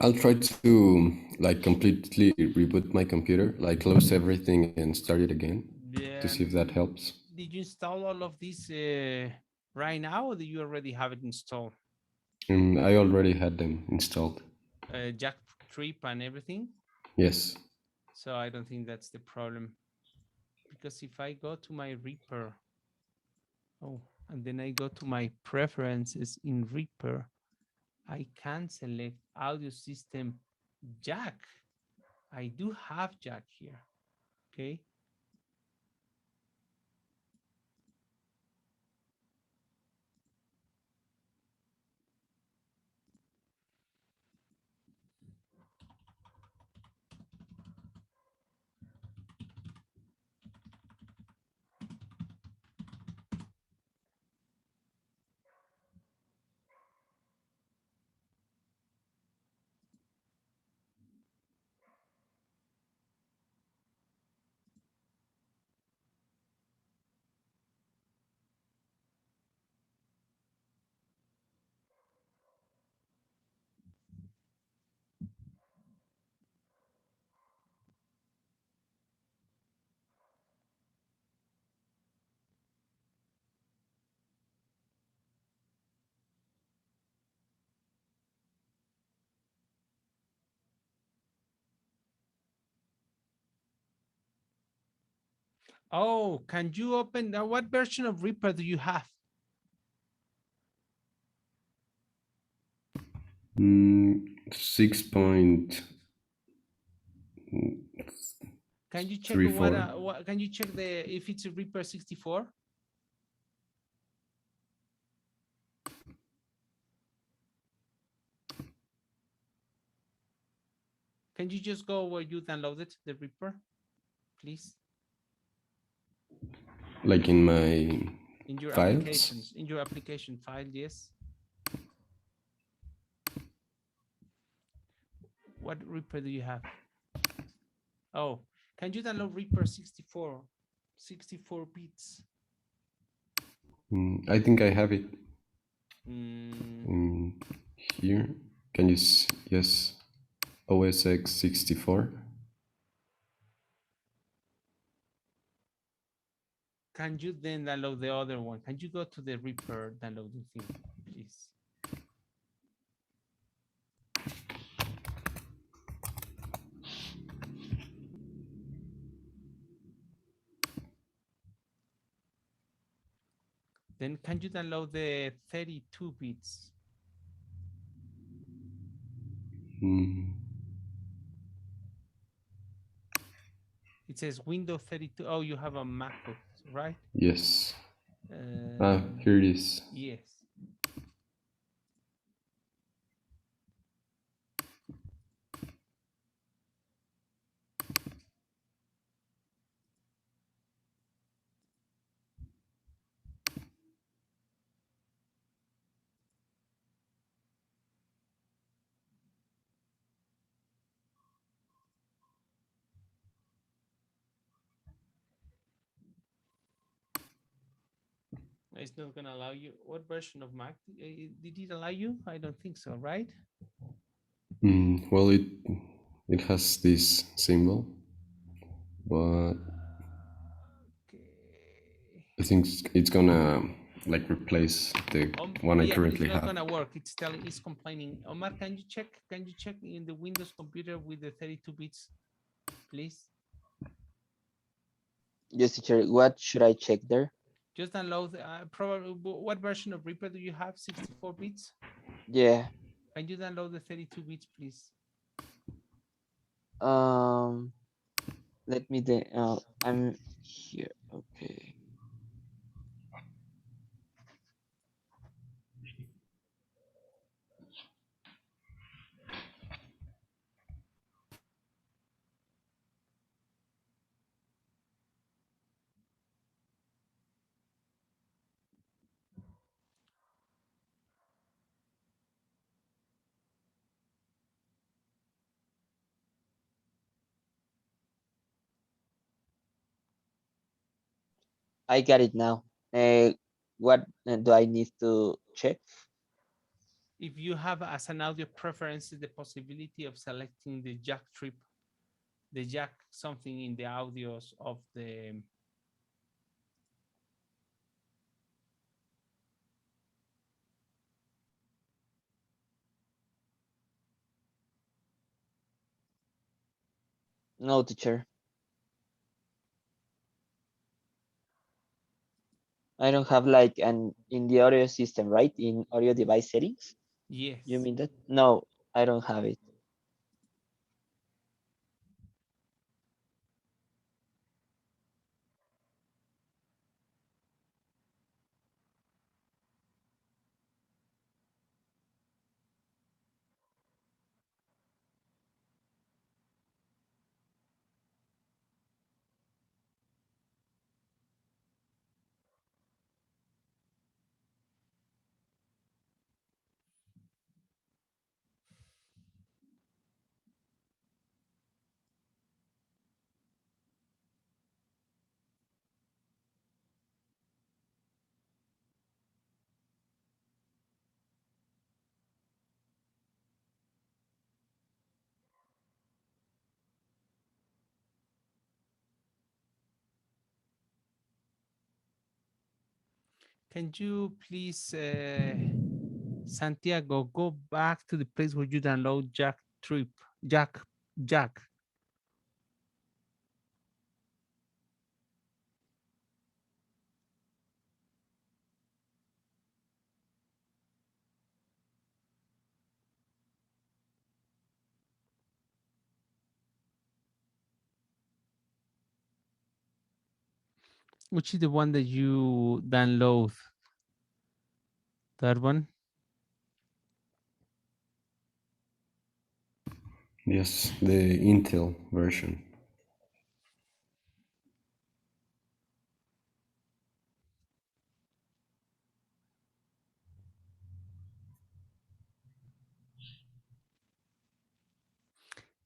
Speaker 2: I'll try to like completely reboot my computer, like close everything and start it again to see if that helps.
Speaker 1: Did you install all of this right now, or do you already have it installed?
Speaker 2: I already had them installed.
Speaker 1: Jack trip and everything?
Speaker 2: Yes.
Speaker 1: So I don't think that's the problem. Because if I go to my Reaper, and then I go to my preferences in Reaper, I can select audio system jack. I do have jack here, okay? Oh, can you open, what version of Reaper do you have?
Speaker 2: 6 point.
Speaker 1: Can you check
Speaker 2: 3.4.
Speaker 1: what can you check if it's a Reaper 64? Can you just go where you downloaded the Reaper, please?
Speaker 2: Like in my
Speaker 1: In your
Speaker 2: files?
Speaker 1: applications, in your application file, yes. What Reaper do you have? Oh, can you download Reaper 64 bits?
Speaker 2: I think I have it
Speaker 1: Mm,
Speaker 2: here. Can you see? Yes, OSX 64.
Speaker 1: can you then download the other one? Can you go to the Reaper downloading thing, please? Then can you download the 32 bits?
Speaker 2: Mm,
Speaker 1: It says Windows 32. Oh, you have a Mac OS, right?
Speaker 2: yes. Here it is.
Speaker 1: Yes. It's not going to allow you. What version of Mac did it allow you? I don't think so, right?
Speaker 2: Well, it has this symbol, but
Speaker 1: Okay.
Speaker 2: I think it's gonna like replace the one I currently
Speaker 1: it's not
Speaker 2: have.
Speaker 1: gonna work. It's complaining. Omar, can you check? Can you check in the Windows computer with the 32 bits, please?
Speaker 6: Yes, teacher. What should I check there?
Speaker 1: Just download. Probably. What version of Reaper do you have? 64 bits.
Speaker 6: Yeah.
Speaker 1: Can you download the 32 bits, please?
Speaker 6: Let me I'm here. Okay. I got it now. What do I need to check?
Speaker 1: If you have as an audio preference the possibility of selecting the jack trip, the jack something in the audios of the
Speaker 6: No, teacher. I don't have like an in the audio system, right? In audio device settings. You
Speaker 1: yes.
Speaker 6: mean that? No, I don't have it.
Speaker 1: Can you please, Santiago, go back to the place where you download Jack Trip, Jack, Jack. Which is the one that you download? That one?
Speaker 2: Yes, the Intel version.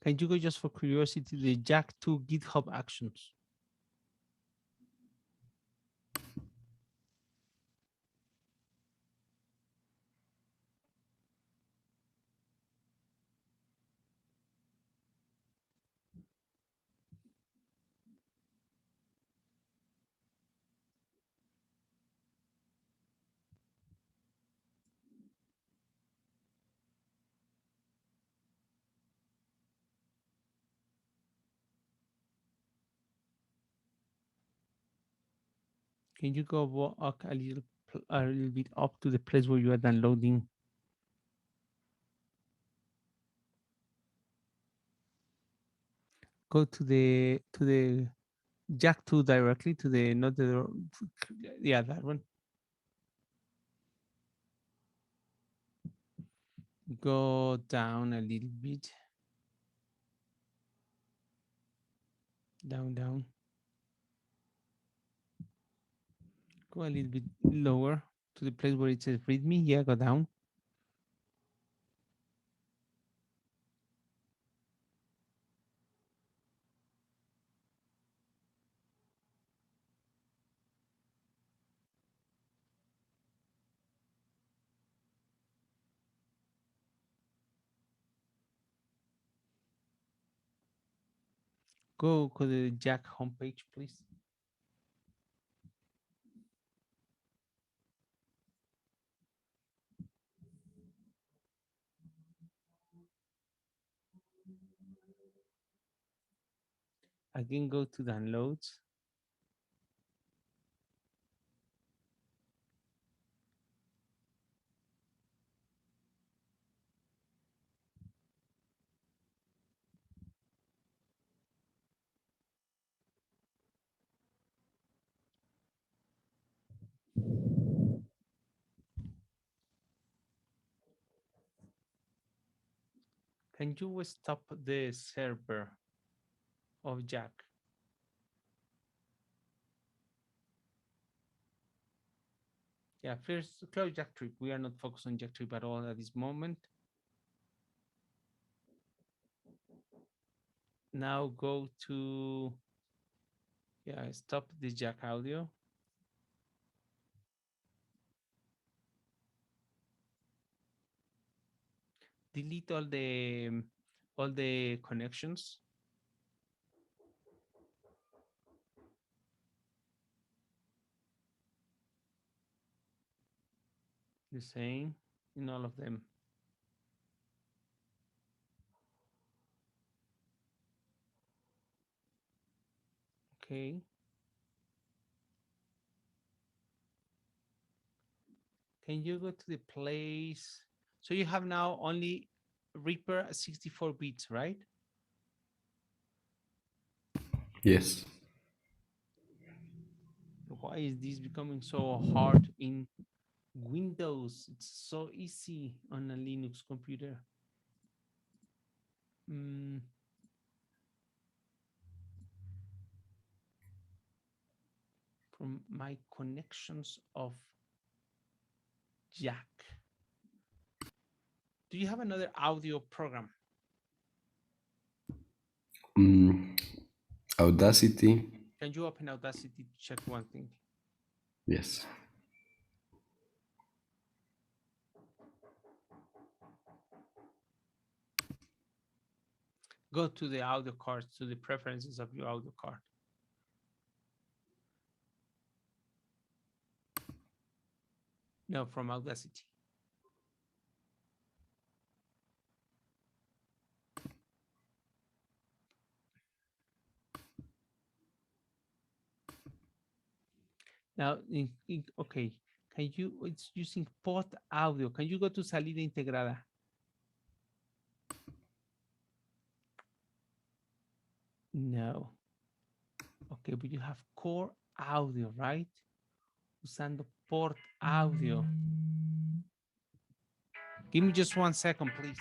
Speaker 1: Can you go just for curiosity the Jack 2 GitHub Actions? Can you go walk a little bit up to the place where you are downloading? Go to the Jack 2 directly to the not the yeah, that one. Go down a little bit. Down, down. Go a little bit lower to the place where it says readme. Yeah, go down. Go to the Jack homepage, please. Again, go to downloads. Can you stop the server of Jack? Yeah, first close Jack trip. We are not focused on Jack trip at all at this moment. Now go to, yeah, stop the Jack audio. delete all the connections. The same in all of them. Okay. Can you go to the place? So you have now only Reaper 64 bits, right?
Speaker 2: Yes.
Speaker 1: Why is this becoming so hard in Windows? It's so easy on a Linux computer. From my connections of Jack. Do you have another audio program?
Speaker 2: Audacity.
Speaker 1: Can you open Audacity to check one thing?
Speaker 2: Yes.
Speaker 1: Go to the audio card, to the preferences of your audio card. No, from Audacity. Now, okay, can you, it's using pod audio. Can you go to salida integrada? No. Okay, but you have core audio, right? Usando port audio. Give me just 1 second, please.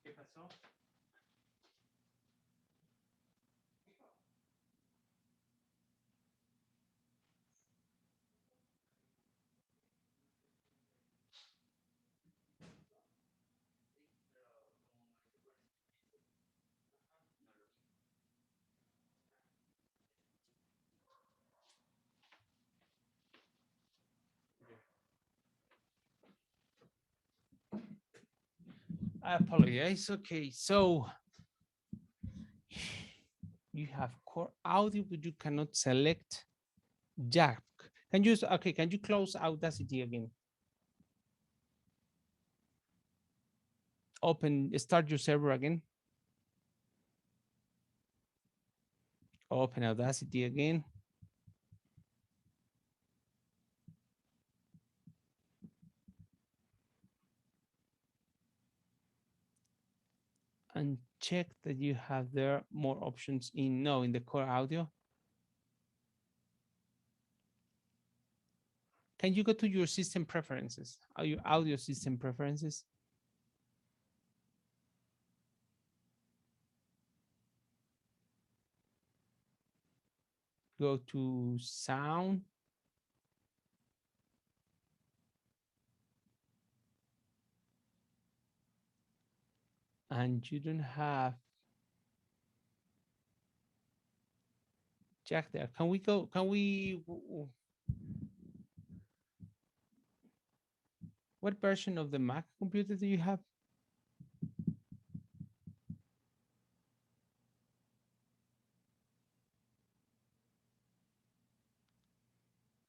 Speaker 1: ¿Qué pasó? I apologize. Okay, so you have core audio, but you cannot select Jack. Can you, okay, can you close Audacity again? Start your server again. Open Audacity again. And check that you have there more options in the core audio. Can you go to your system preferences, your audio system preferences? Go to sound. And you don't have Jack there. Can we, what version of the Mac computer do you have?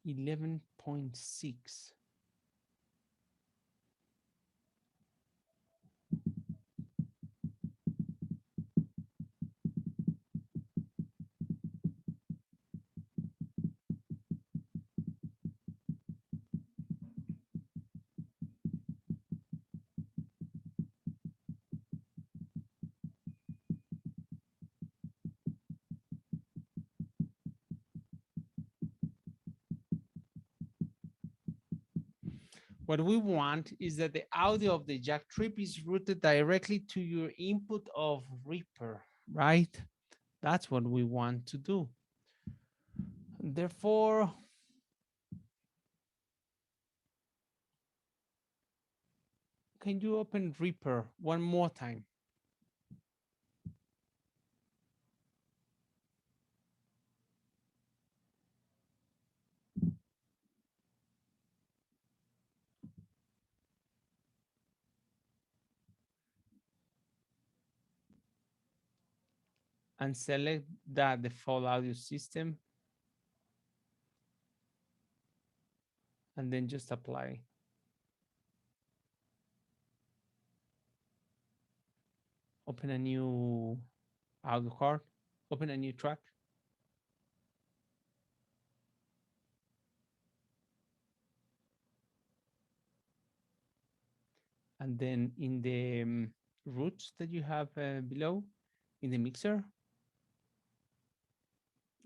Speaker 1: 11.6. What we want is that the audio of the Jack trip is routed directly to your input of Reaper, right? That's what we want to do. Therefore, can you open Reaper one more time? and select that default audio system, and then just apply. Open a new audio card, open a new track. And then in the roots that you have below in the mixer,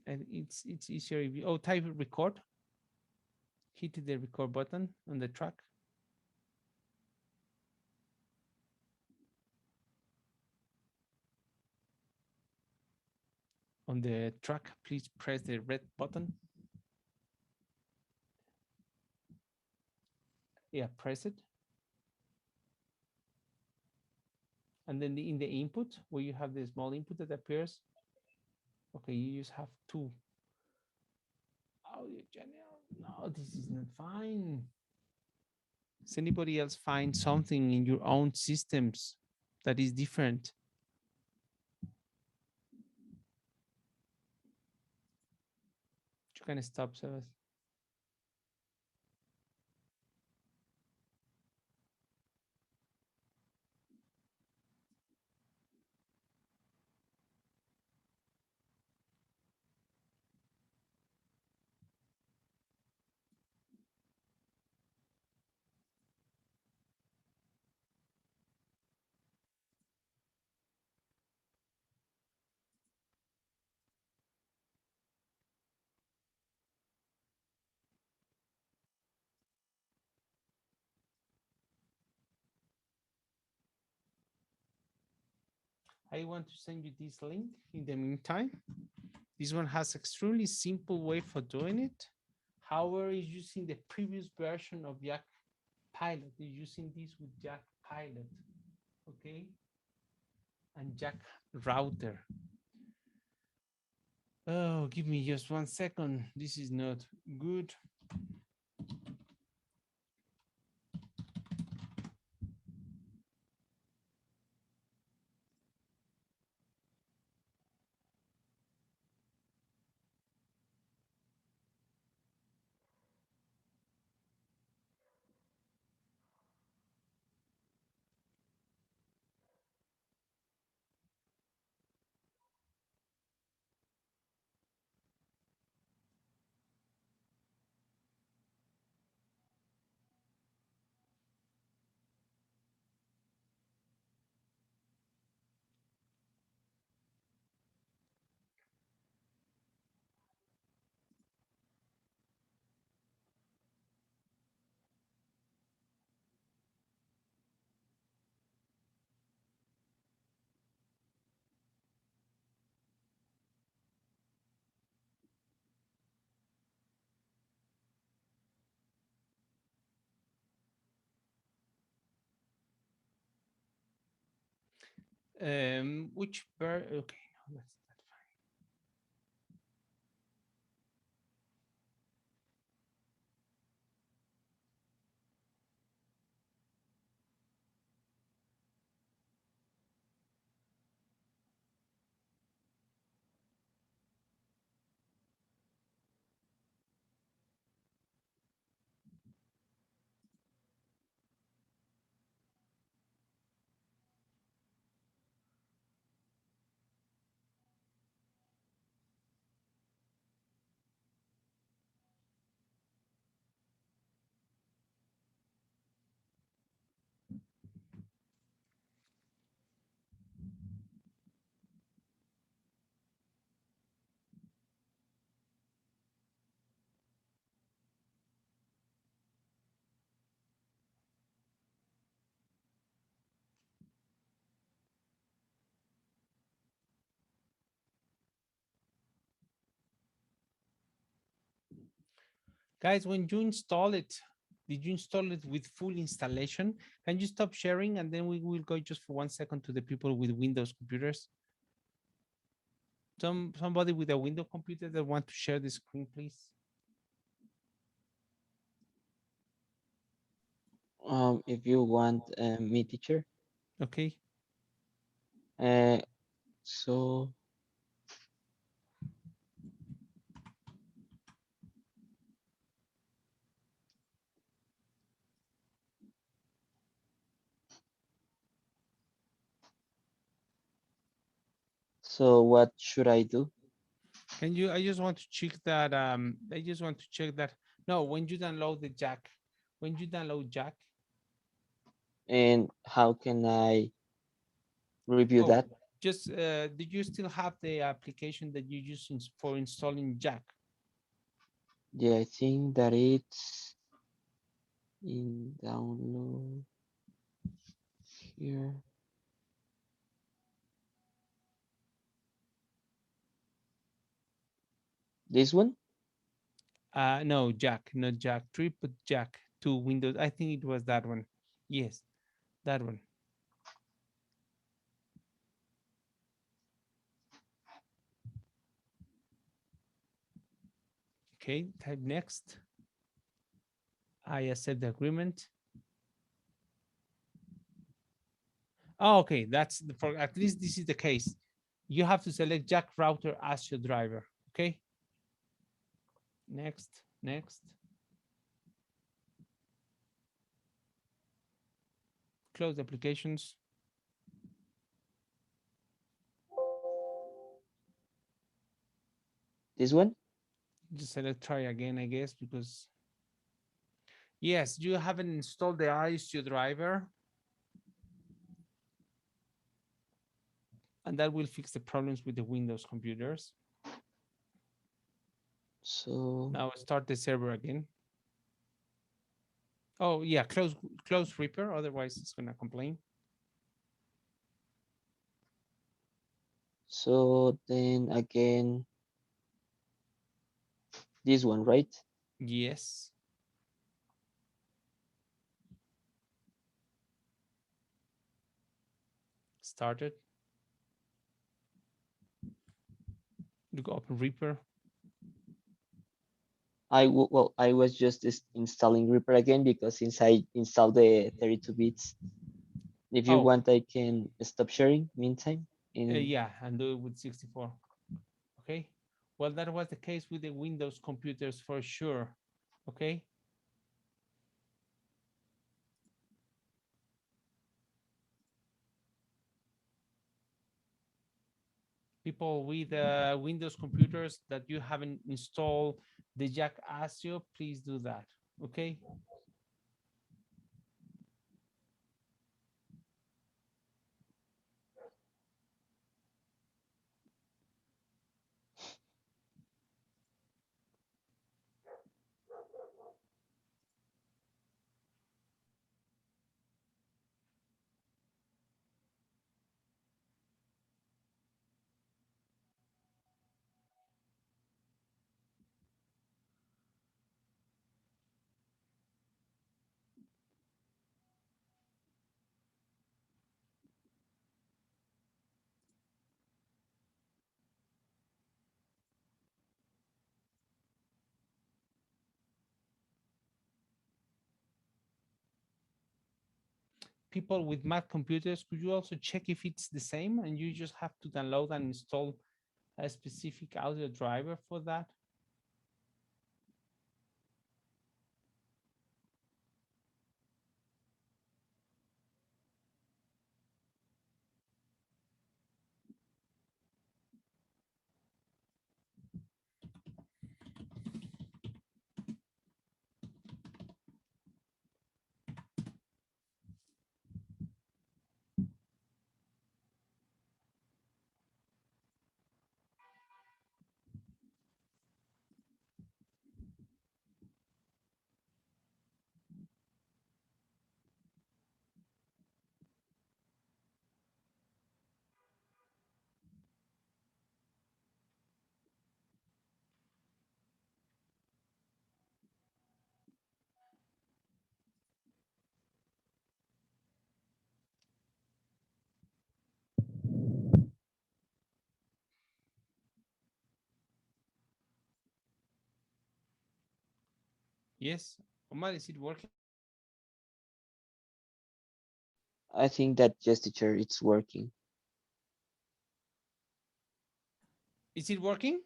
Speaker 1: and it's easier if you type record, hit the record button on the track. On the track, please press the red button. Yeah, press it. And then in the input, where you have the small input that appears, okay, you just have two audio channel. No, this is not fine. Does anybody else find something in your own systems that is different? You can stop, Sebas. I want to send you this link in the meantime. This one has extremely simple way for doing it. However, is using the previous version of Jack Pilot. Is using this with Jack Pilot, okay? And Jack Router. Oh, give me just 1 second. This is not good. Which okay, no, that's not fine. Guys, when you install it, did you install it with full installation? Can you stop sharing and then we will go just for 1 second to the people with Windows computers? Somebody with a Windows computer that want to share the screen, please.
Speaker 6: If you want me, teacher.
Speaker 1: Okay.
Speaker 6: So So what should I do?
Speaker 1: Can you, I just want to check that, I just want to check that. No, when you download the jack, when you download jack,
Speaker 6: And how can I review
Speaker 1: oh,
Speaker 6: that?
Speaker 1: just, do you still have the application that you use for installing jack?
Speaker 6: Yeah, I think that it's in download here. This one?
Speaker 1: No, jack, not jack 3, but jack 2 Windows. I think it was that one. Yes, that one. Okay, type next. I accept the agreement. Oh, okay, that's the, for at least this is the case. You have to select jack router as your driver. Okay. Next, next. Close applications.
Speaker 6: This one?
Speaker 1: Just select try again, I guess, because yes, you haven't installed the ISU driver, and that will fix the problems with the Windows computers.
Speaker 6: So
Speaker 1: Now start the server again. Oh yeah, close Reaper, otherwise it's gonna complain.
Speaker 6: so then again, this one, right?
Speaker 1: Yes. Started. You go open Reaper.
Speaker 6: Well, I was just installing Reaper again because since I installed the 32 bits, if you
Speaker 1: Oh,
Speaker 6: want, I can stop sharing meantime.
Speaker 1: yeah, and do it with 64. Okay. Well, that was the case with the Windows computers for sure. Okay. People with Windows computers that you haven't installed the Jack ASIO, please do that. Okay. People with Mac computers, could you also check if it's the same and you just have to download and install a specific audio driver for that? Yes. Omar, is it working?
Speaker 6: I think that gesture it's working.
Speaker 1: Is it working?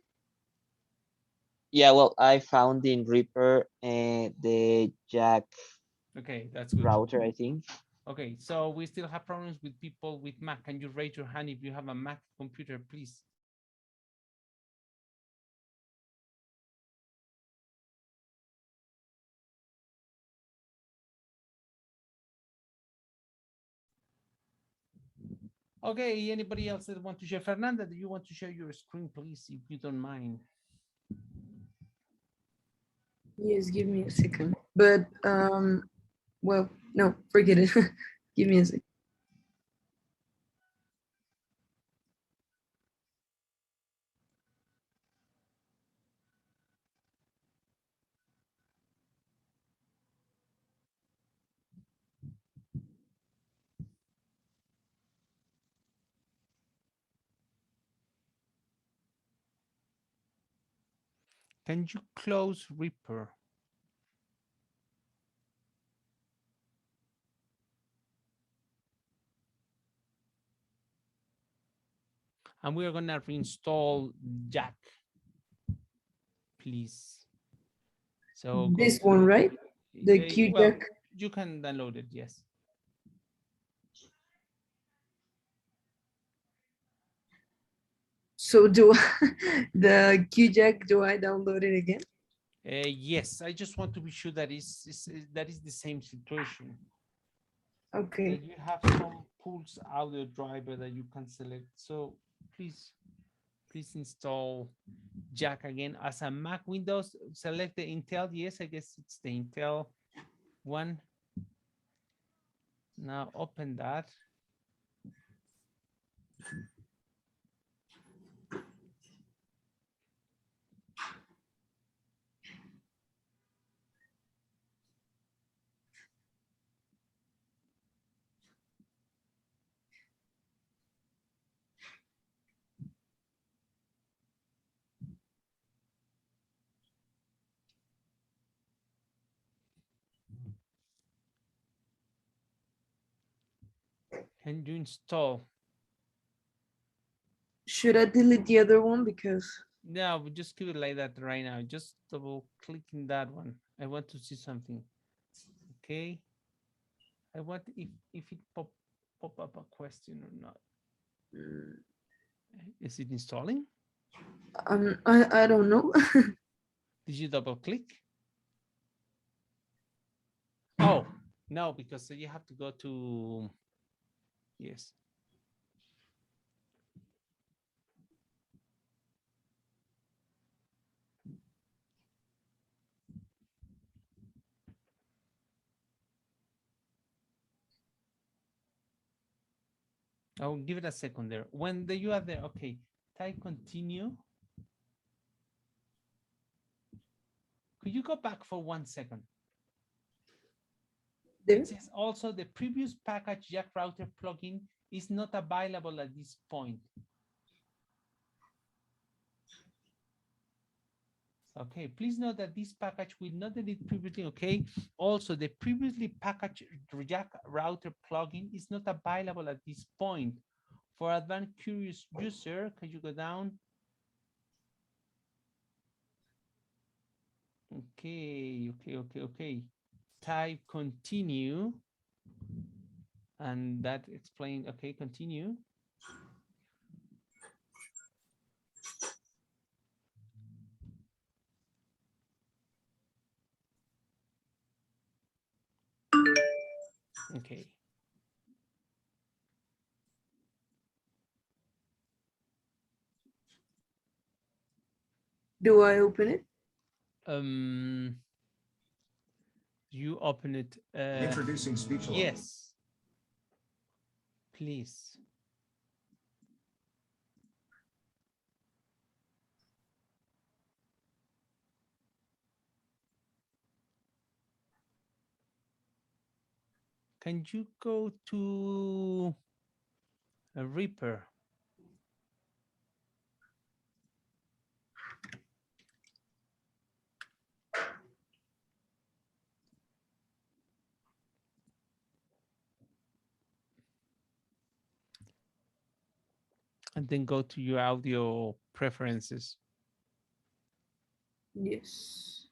Speaker 6: Yeah, well, I found in Reaper the Jack
Speaker 1: Okay, that's good.
Speaker 6: router, I think.
Speaker 1: Okay, so we still have problems with people with Mac. Can you raise your hand if you have a Mac computer, please? Okay, anybody else that want to share? Fernanda, do you want to share your screen, please, if you don't mind?
Speaker 4: Yes, give me a second. But well, no, forget it. Give me a second.
Speaker 1: Can you close Reaper? And we are gonna reinstall Jack, please. So
Speaker 4: This one, right? The
Speaker 1: well,
Speaker 4: QJack.
Speaker 1: you can download it, yes.
Speaker 4: So do the QJack, do I download it again?
Speaker 1: Yes, I just want to be sure that that is the same situation.
Speaker 4: Okay.
Speaker 1: That you have some Pulse audio driver that you can select. So please install Jack again as a Mac Windows. Select the Intel. Yes, I guess it's the Intel one. Now open that. Can you install?
Speaker 4: Should I delete the other one? Because
Speaker 1: No, we just keep it like that right now. Just double clicking that one. I want to see something. Okay. I want if it pop up a question or not. Is it installing?
Speaker 4: I don't know.
Speaker 1: Did you double click? Oh, no, because you have to go to, yes. I'll give it a second there. When you are there, okay, type continue. Could you go back for 1 second?
Speaker 4: There?
Speaker 1: It says also the previous package Jack router plugin is not available at this point. Okay, please note that this package will not delete previously, okay? Also, the previously packaged Jack router plugin is not available at this point. For advanced curious user, can you go down? Okay. Type continue. And that explained, okay, continue. Okay.
Speaker 4: Do I open it?
Speaker 1: You open it.
Speaker 8: Introducing speech alone.
Speaker 1: Yes. Please. Can you go to a Reaper? And then go to your audio preferences.
Speaker 4: Yes.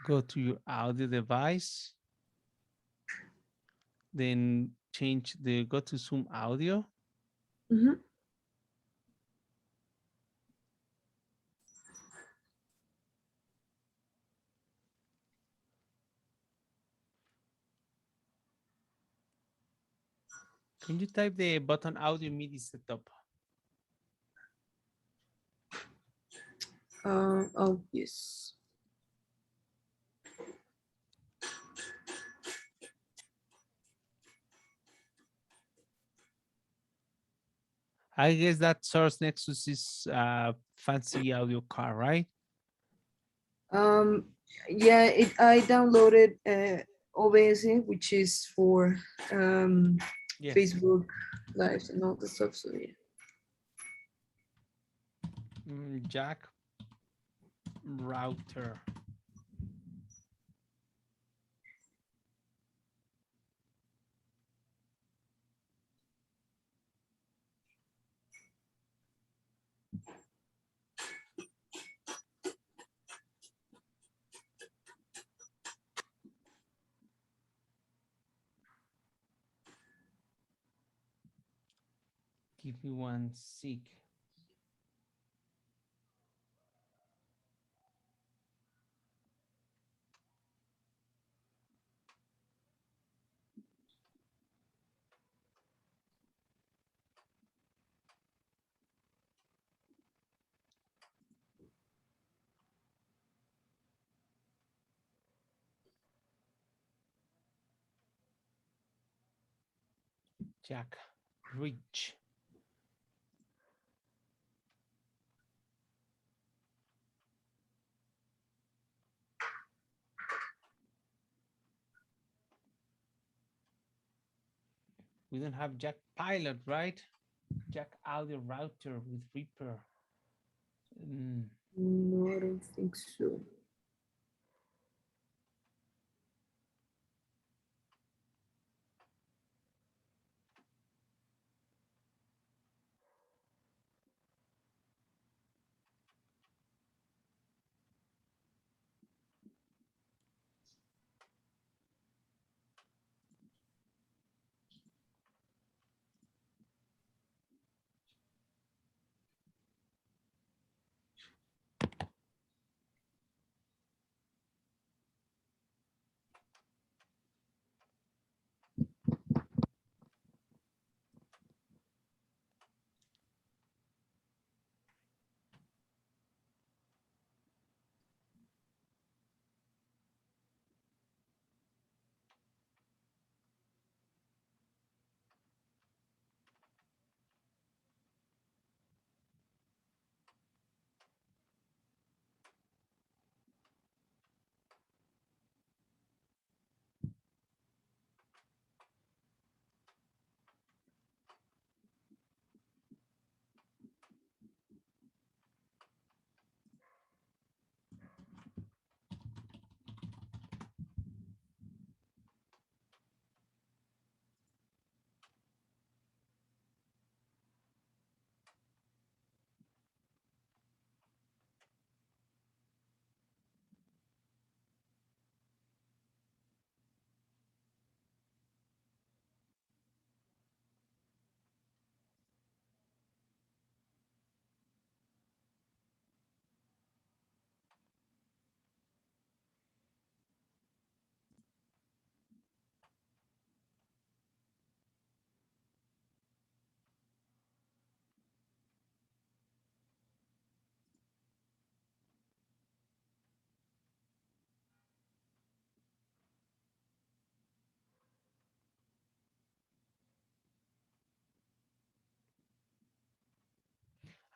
Speaker 1: Go to your audio device, then go to Zoom audio.
Speaker 4: Mm-hmm.
Speaker 1: Can you type the button audio MIDI setup?
Speaker 4: Oh, yes.
Speaker 1: I guess that Source Nexus is a fancy audio card, right?
Speaker 4: Yeah, I downloaded OBS, which is for
Speaker 1: Yes.
Speaker 4: Facebook Lives and all the stuff. So yeah.
Speaker 1: Jack router. Give me one sec. Jack reach. We don't have Jack pilot, right? Jack audio router with Reaper.
Speaker 4: No, I don't think so.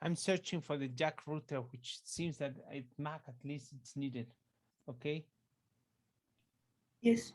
Speaker 1: I'm searching for the Jack router, which seems that at Mac at least it's needed. Okay.
Speaker 4: Yes.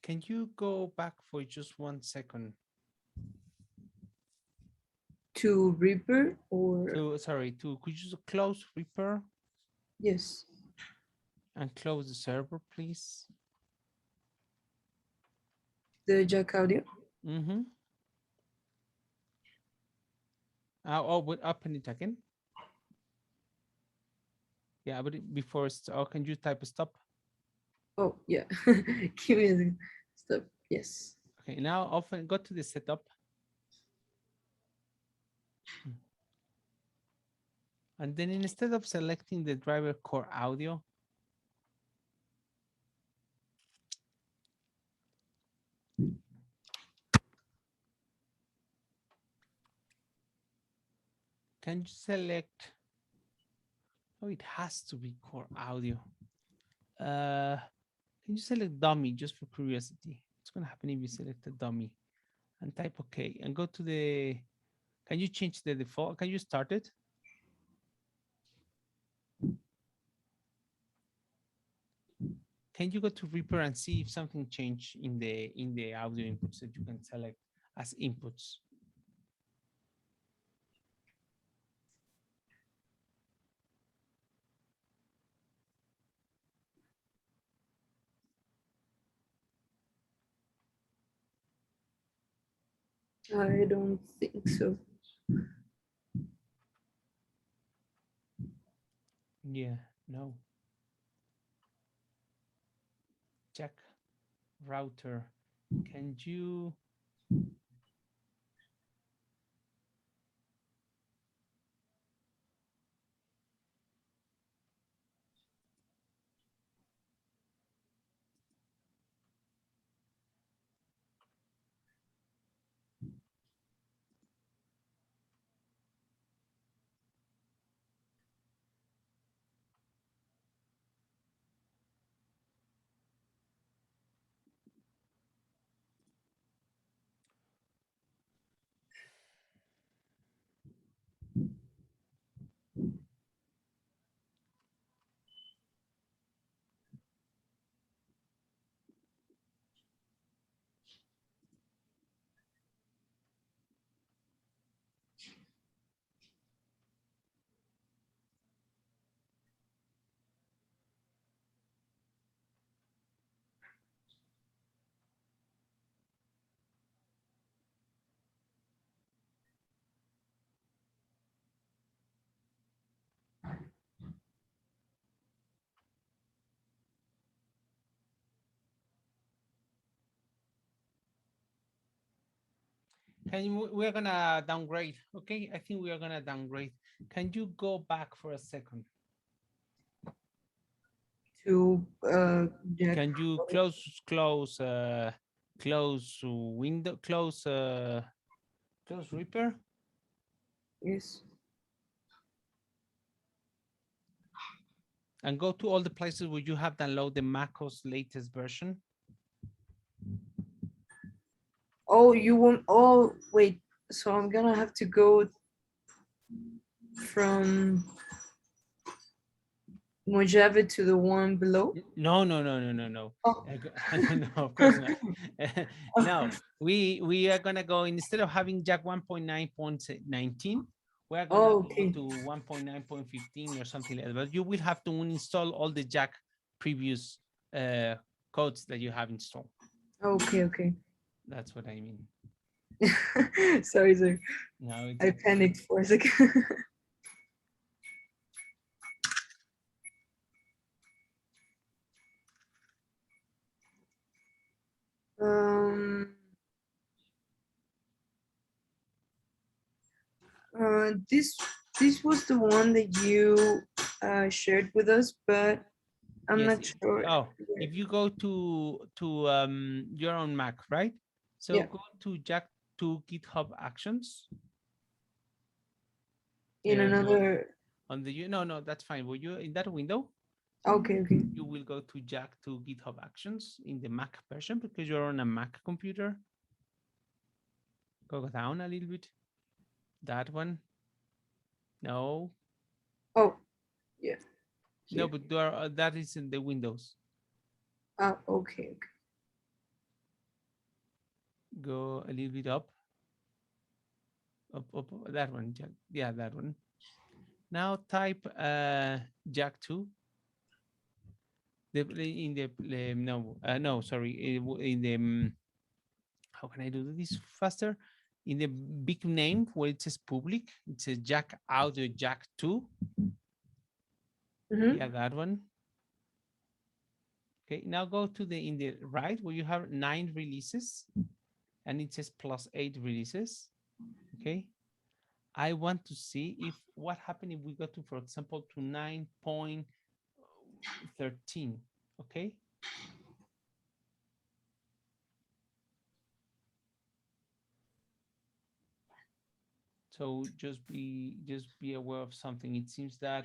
Speaker 1: Can you go back for just 1 second?
Speaker 4: To Reaper or
Speaker 1: Could you just close Reaper
Speaker 4: yes.
Speaker 1: and close the server, please?
Speaker 4: The jack audio.
Speaker 1: Mm-hmm. But open it again. Yeah, but before, can you type stop?
Speaker 4: Oh yeah. Give me a second. Stop. Yes.
Speaker 1: Okay, now go to the setup. And then instead of selecting the driver core audio, can you select, oh, it has to be core audio. Can you select dummy just for curiosity? What's gonna happen if you select a dummy and type OK and go to the, can you change the default? Can you start it? Can you go to Reaper and see if something changed in the audio inputs that you can select as inputs?
Speaker 4: I don't think so.
Speaker 1: Yeah, no. Jack router. Can you? We're gonna downgrade. Okay, I think we are gonna downgrade. Can you go back for a second?
Speaker 4: To jack.
Speaker 1: Can you close window, close Reaper?
Speaker 4: Yes.
Speaker 1: And go to all the places where you have downloaded the macOS latest version.
Speaker 4: Oh, you want? Oh, wait. So I'm gonna have to go from Mojave to the one below.
Speaker 1: No.
Speaker 4: Oh.
Speaker 1: No, of course not. No, we are gonna go, instead of having Jack 1.9.19, we're gonna
Speaker 4: Oh,
Speaker 1: go
Speaker 4: okay.
Speaker 1: to 1.9.15 or something like that. But you will have to uninstall all the Jack previous codes that you have installed.
Speaker 4: Okay. Okay.
Speaker 1: That's what I mean.
Speaker 4: Sorry, sir.
Speaker 1: No,
Speaker 4: I panicked for a second. um. This was the one that you shared with us, but I'm
Speaker 1: yes.
Speaker 4: not sure.
Speaker 1: Oh, if you go to your own Mac, right? So
Speaker 4: Yeah.
Speaker 1: go to Jack to GitHub Actions.
Speaker 4: In
Speaker 1: There you go.
Speaker 4: another.
Speaker 1: On the no, that's fine. Were you in that window?
Speaker 4: Okay. Okay.
Speaker 1: You will go to Jack to GitHub Actions in the Mac version because you're on a Mac computer. Go down a little bit. That one. No.
Speaker 4: Oh, yeah.
Speaker 1: No,
Speaker 4: Here.
Speaker 1: but there that is in the Windows.
Speaker 4: Okay. Okay.
Speaker 1: Go a little bit up, that one, Jack. Yeah, that one. Now type Jack 2. In the no, sorry, in the how can I do this faster? In the big name where it says public, it says Jack Audio Jack 2.
Speaker 4: Mhm.
Speaker 1: Yeah, that one. Okay, now go to the in the right where you have 9 releases and it says +8 releases. Okay. I want to see if what happened if we go to, for example, to 9.13. Okay. So just be aware of something. It seems that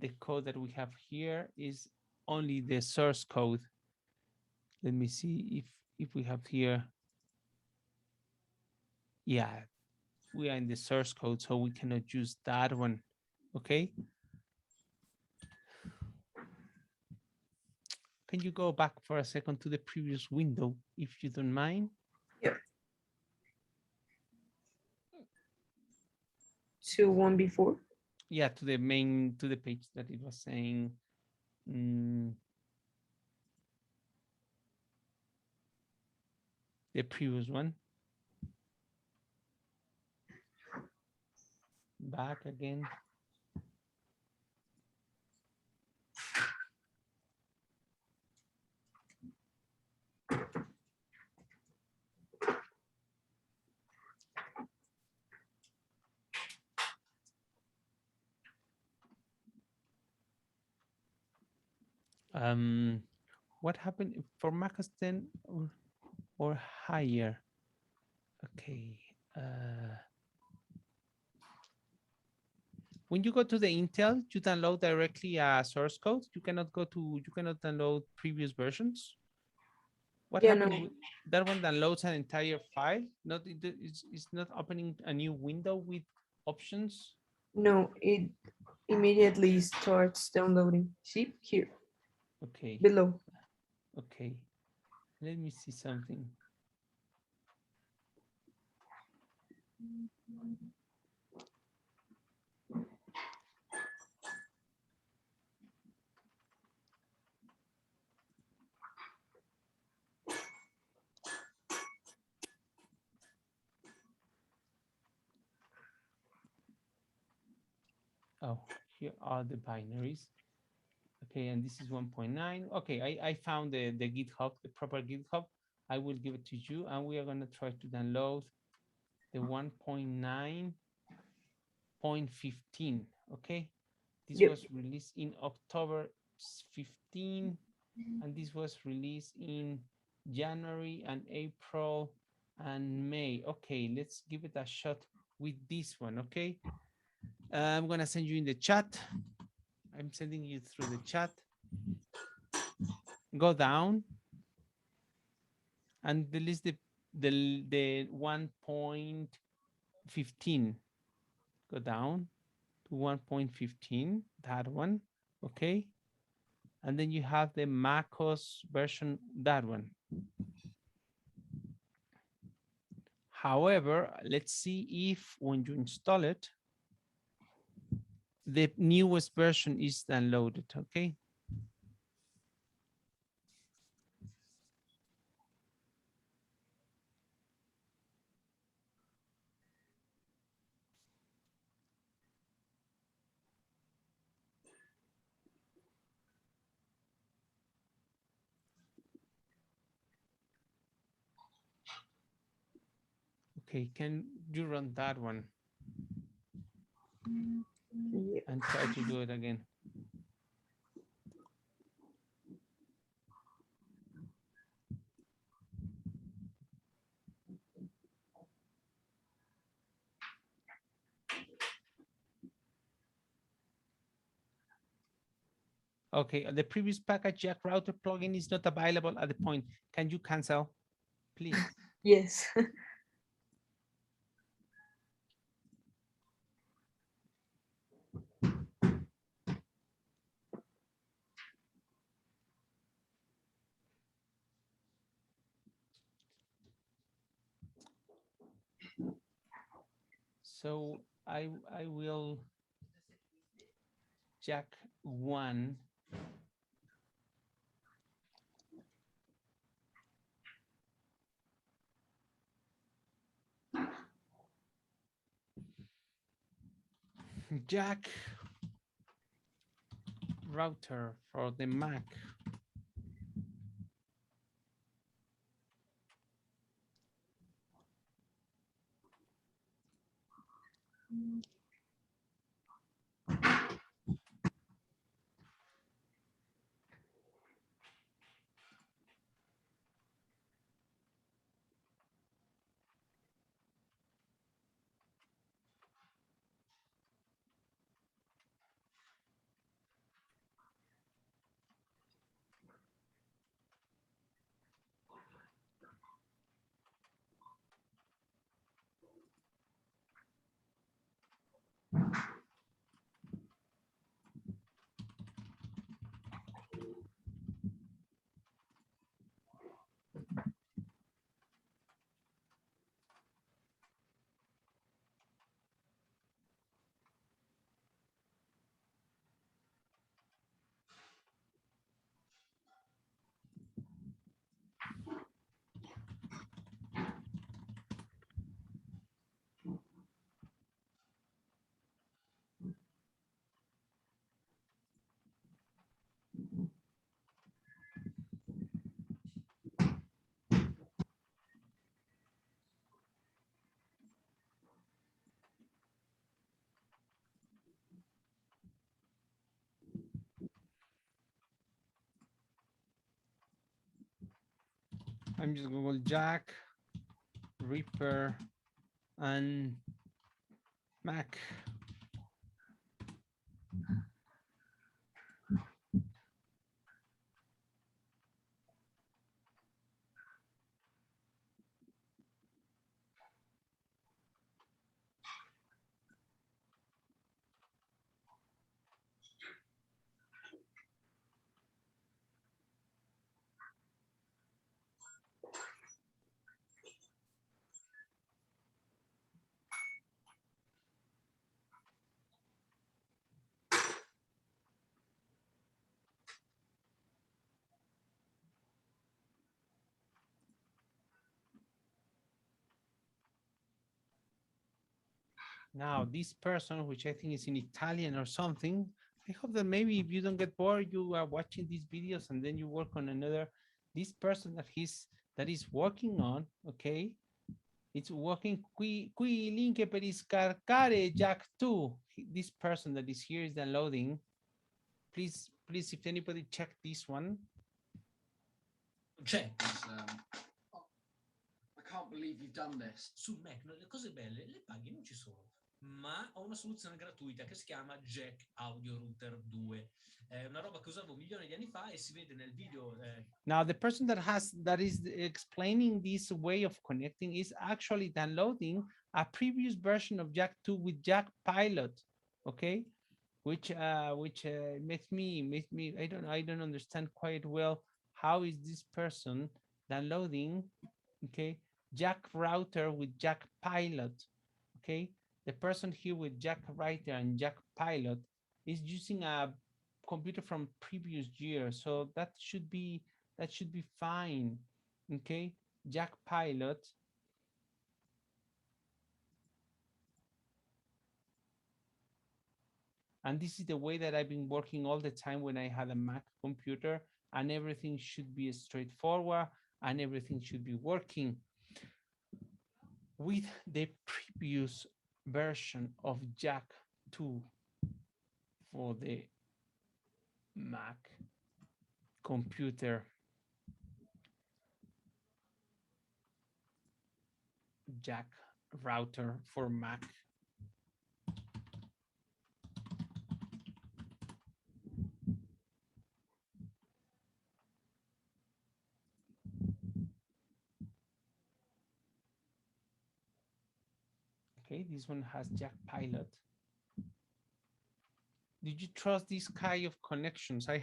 Speaker 1: the code that we have here is only the source code. Let me see if we have here. Yeah, we are in the source code, so we cannot use that one. Okay. Can you go back for a second to the previous window, if you don't mind?
Speaker 4: Yep. To one before.
Speaker 1: Yeah, to the page that it was saying. The previous one. Back again. What happened for Mac OS 10 or higher? Okay. When you go to the Intel, you download directly a source code. You cannot download previous versions. What happened?
Speaker 4: No.
Speaker 1: That one downloads an entire file. It's not opening a new window with options.
Speaker 4: No, it immediately starts downloading. See here.
Speaker 1: Okay.
Speaker 4: Below.
Speaker 1: Okay. Let me see something. Oh, here are the binaries. Okay, and this is 1.9. Okay, I found the GitHub, the proper GitHub. I will give it to you, and we are going to try to download the 1.9.15. Okay, this was released in October 15, and this was released in January and April and May. Okay, let's give it a shot with this one. Okay, I'm going to send you in the chat. I'm sending you through the chat. Go down and delete the 1.15. Go down to 1.15, that one, okay? And then you have the macOS version, that one. However, let's see if when you install it, the newest version is downloaded, okay? Okay, can you run that one? And try to do it again. Okay, the previous package Jack router plugin is not available at the point. Can you cancel, please?
Speaker 4: Yes.
Speaker 1: So I will jack 1. Jack router for the Mac. I'm just Google Jack, Reaper, and Mac. Now, this person, which I think is in Italian or something, I hope that maybe if you don't get bored, you are watching these videos and then you work on another. This person that is working on, okay, it's working qui link per scaricare Jack 2. This person that is here is downloading. Please, if anybody check this one.
Speaker 9: C'è. Oh, I can't believe you've done this. Sul Mac le cose belle, le paghi non ci sono, ma ho una soluzione gratuita che si chiama Jack Audio Router 2. È una roba che usavo milioni di anni fa e si vede nel video.
Speaker 1: Now the person that is explaining this way of connecting is actually downloading a previous version of Jack 2 with Jack Pilot, okay? Which makes me I don't understand quite well how is this person downloading, okay, Jack router with Jack Pilot, okay? The person here with Jack router and Jack Pilot is using a computer from previous year, so that should be fine, okay? Jack Pilot. And this is the way that I've been working all the time when I had a Mac computer, and everything should be straightforward and everything should be working. With the previous version of Jack 2 for the Mac computer, Jack router for Mac. Okay, this one has Jack Pilot. Did you trust this kind of connections? I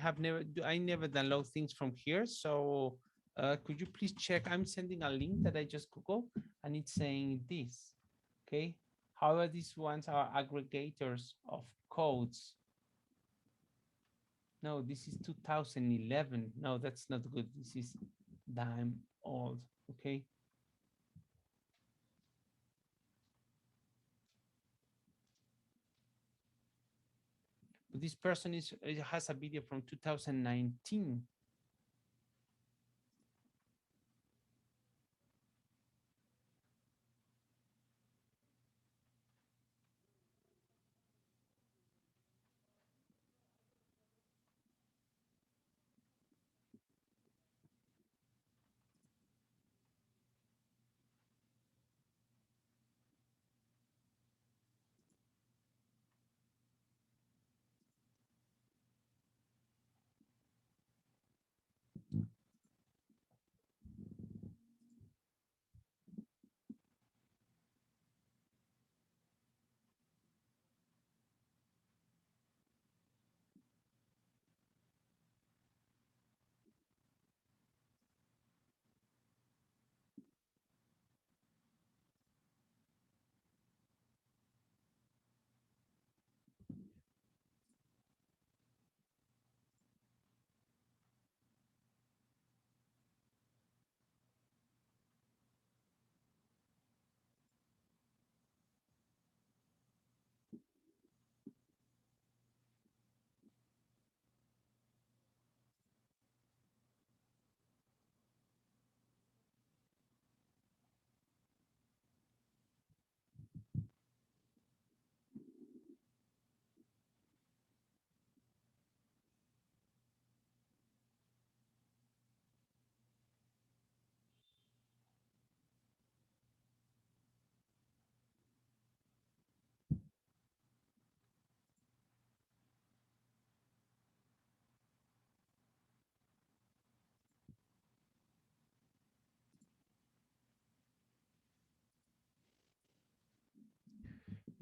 Speaker 1: never download things from here. So could you please check? I'm sending a link that I just Googled and it's saying this. Okay. However, these ones are aggregators of codes. No, this is 2011. No, that's not good. This is damn old. Okay. But this person has a video from 2019.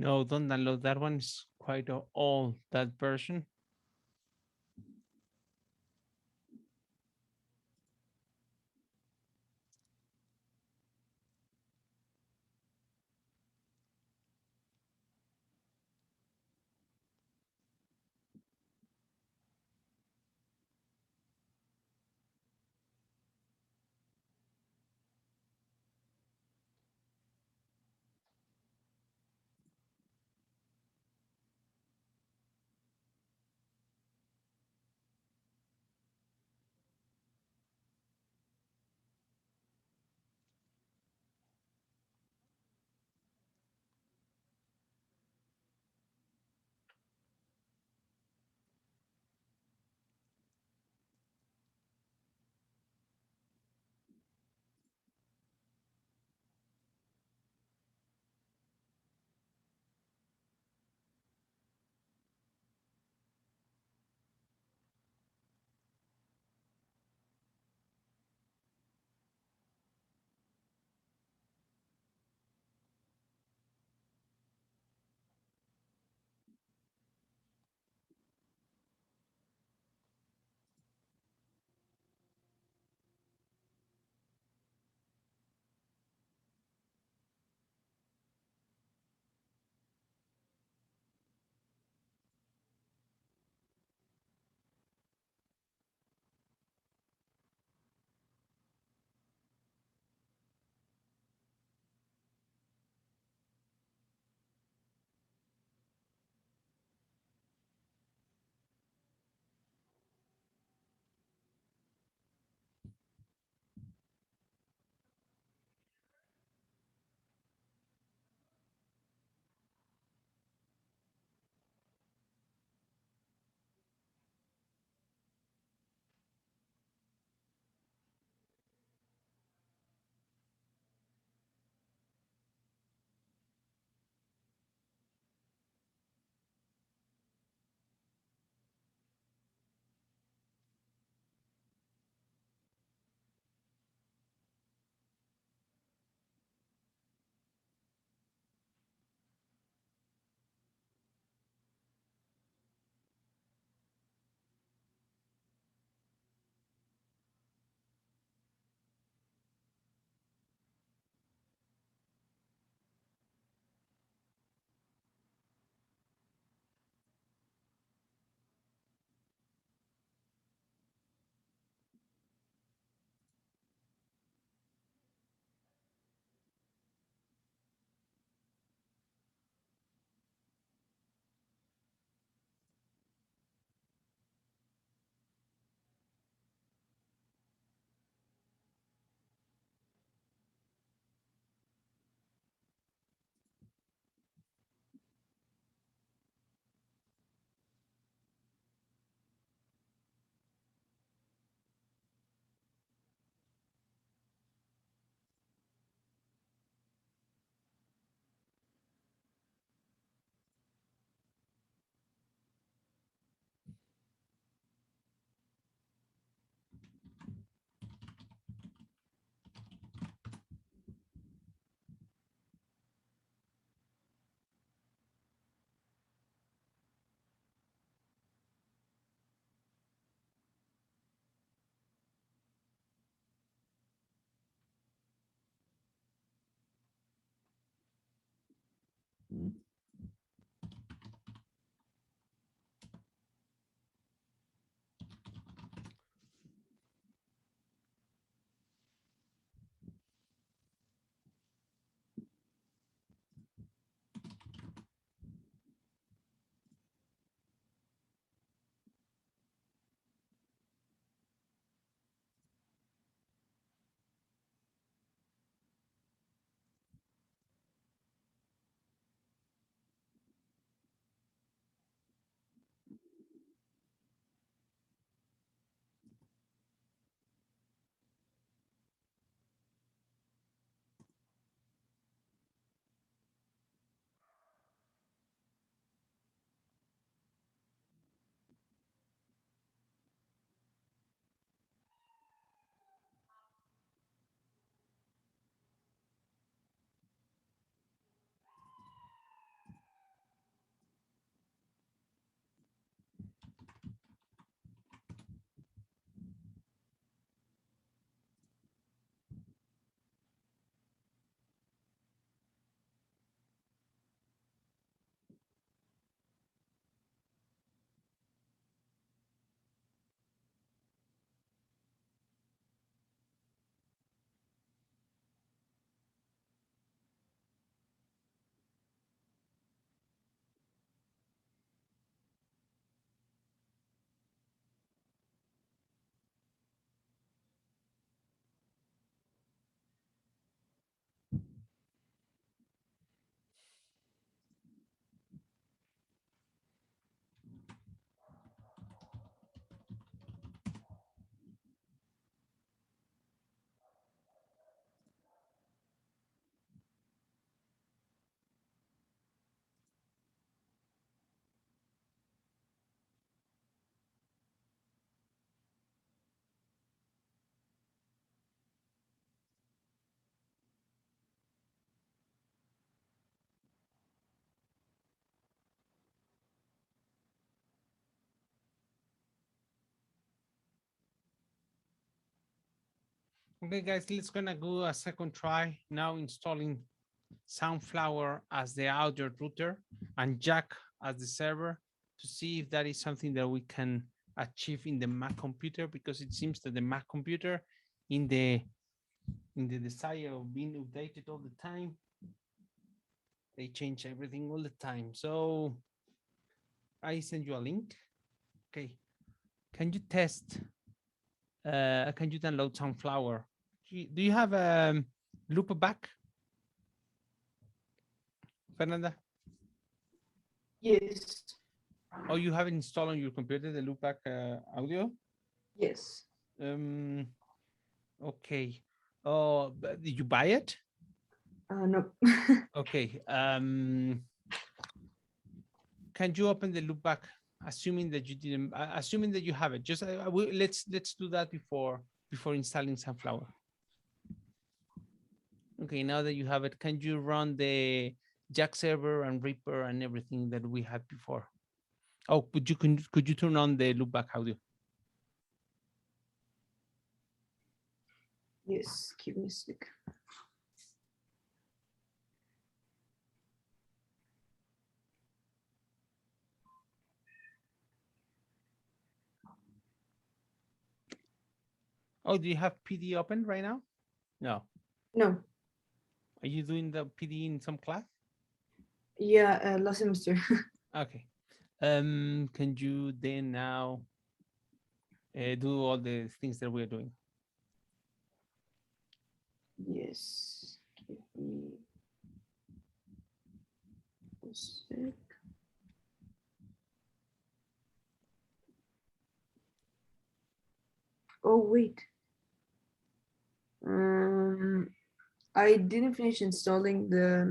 Speaker 1: No, don't download that one. It's quite old, that version. Okay, guys, let's gonna go a second try now installing Sunflower as the audio router and Jack as the server to see if that is something that we can achieve in the Mac computer, because it seems that the Mac computer in the desire of being updated all the time, they change everything all the time. So I send you a link. Okay, can you test? Can you download Sunflower? Do you have a loopback, Fernanda?
Speaker 4: Yes.
Speaker 1: Oh, you have it installed on your computer, the loopback audio?
Speaker 4: Yes.
Speaker 1: Okay. Oh, but did you buy it?
Speaker 4: No.
Speaker 1: Okay. Can you open the loopback, assuming that you didn't, assuming that you have it? Just let's do that before installing Sunflower. Okay, now that you have it, can you run the Jack server and Reaper and everything that we had before? Oh, could you turn on the loopback audio?
Speaker 4: Yes, give me a sec.
Speaker 1: Oh, do you have PD open right now? No.
Speaker 4: No.
Speaker 1: Are you doing the PD in some class?
Speaker 4: Yeah, last semester.
Speaker 1: Okay. Can you then now do all the things that we're doing?
Speaker 4: Yes. Give me a sec. Oh, wait. I didn't finish installing the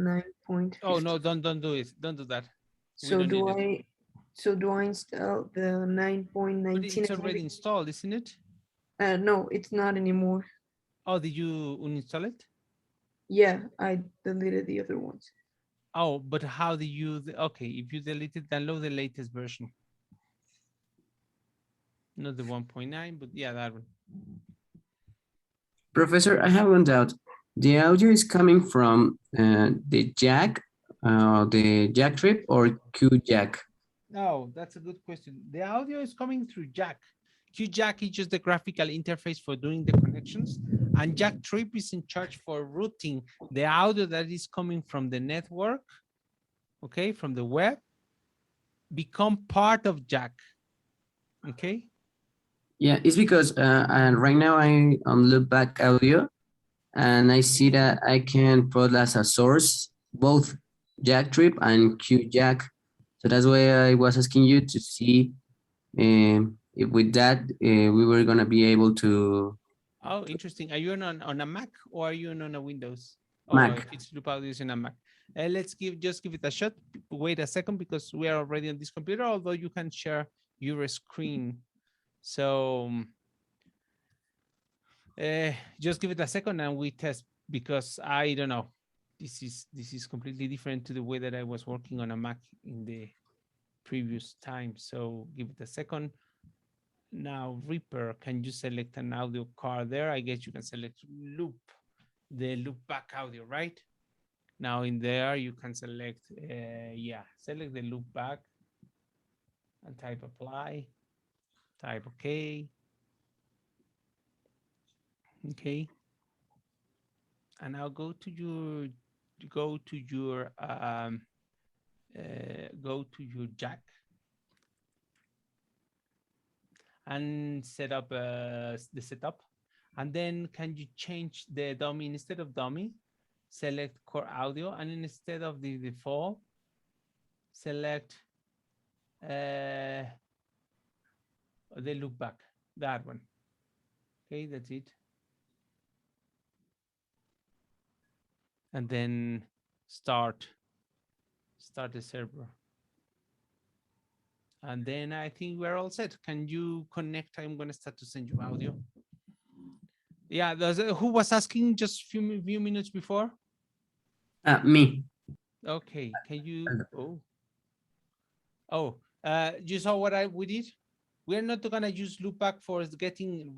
Speaker 4: 9.50.
Speaker 1: Oh no, don't do it. Don't do that. We
Speaker 4: So
Speaker 1: don't
Speaker 4: do
Speaker 1: need it.
Speaker 4: do I install the 9.19?
Speaker 1: But it's already installed, isn't it?
Speaker 4: No, it's not anymore.
Speaker 1: Oh, did you uninstall it?
Speaker 4: Yeah, I deleted the other ones.
Speaker 1: Oh, but how do you? Okay, if you delete it, download the latest version. Not the 1.9, but yeah, that one.
Speaker 5: Professor, I have one doubt. The audio is coming from the jack the jack trip or Q jack?
Speaker 1: No, that's a good question. The audio is coming through jack. Q jack is just the graphical interface for doing the connections, and jack trip is in charge for routing the audio that is coming from the network, okay, from the web, become part of jack. Okay.
Speaker 5: Yeah, it's because and right now I on loopback audio, and I see that I can put as a source both jack trip and Q jack. So that's why I was asking you to see if with that we were gonna be able to.
Speaker 1: Oh, interesting. Are you on a Mac or are you on a Windows? Oh,
Speaker 5: Mac.
Speaker 1: if it's loop audio is in a Mac. Let's just give it a shot. Wait a second because we are already on this computer, although you can share your screen. So just give it a second and we test, because I don't know. This is completely different to the way that I was working on a Mac in the previous time. So give it a second. Now, Reaper, can you select an audio card there? I guess you can select loop, the loop back audio, right? Now in there, you can select, select the loop back and type apply, type okay. Okay. And now go to your jack and set up the setup. And then can you change the dummy? Instead of dummy, select core audio, and instead of the default, select the loop back, that one. Okay, that's it. And then start the server. And then I think we're all set. Can you connect? I'm going to start to send you audio. Yeah, who was asking just few minutes before?
Speaker 5: Me.
Speaker 1: Okay, can you? You saw what we did? We're not gonna use loopback for getting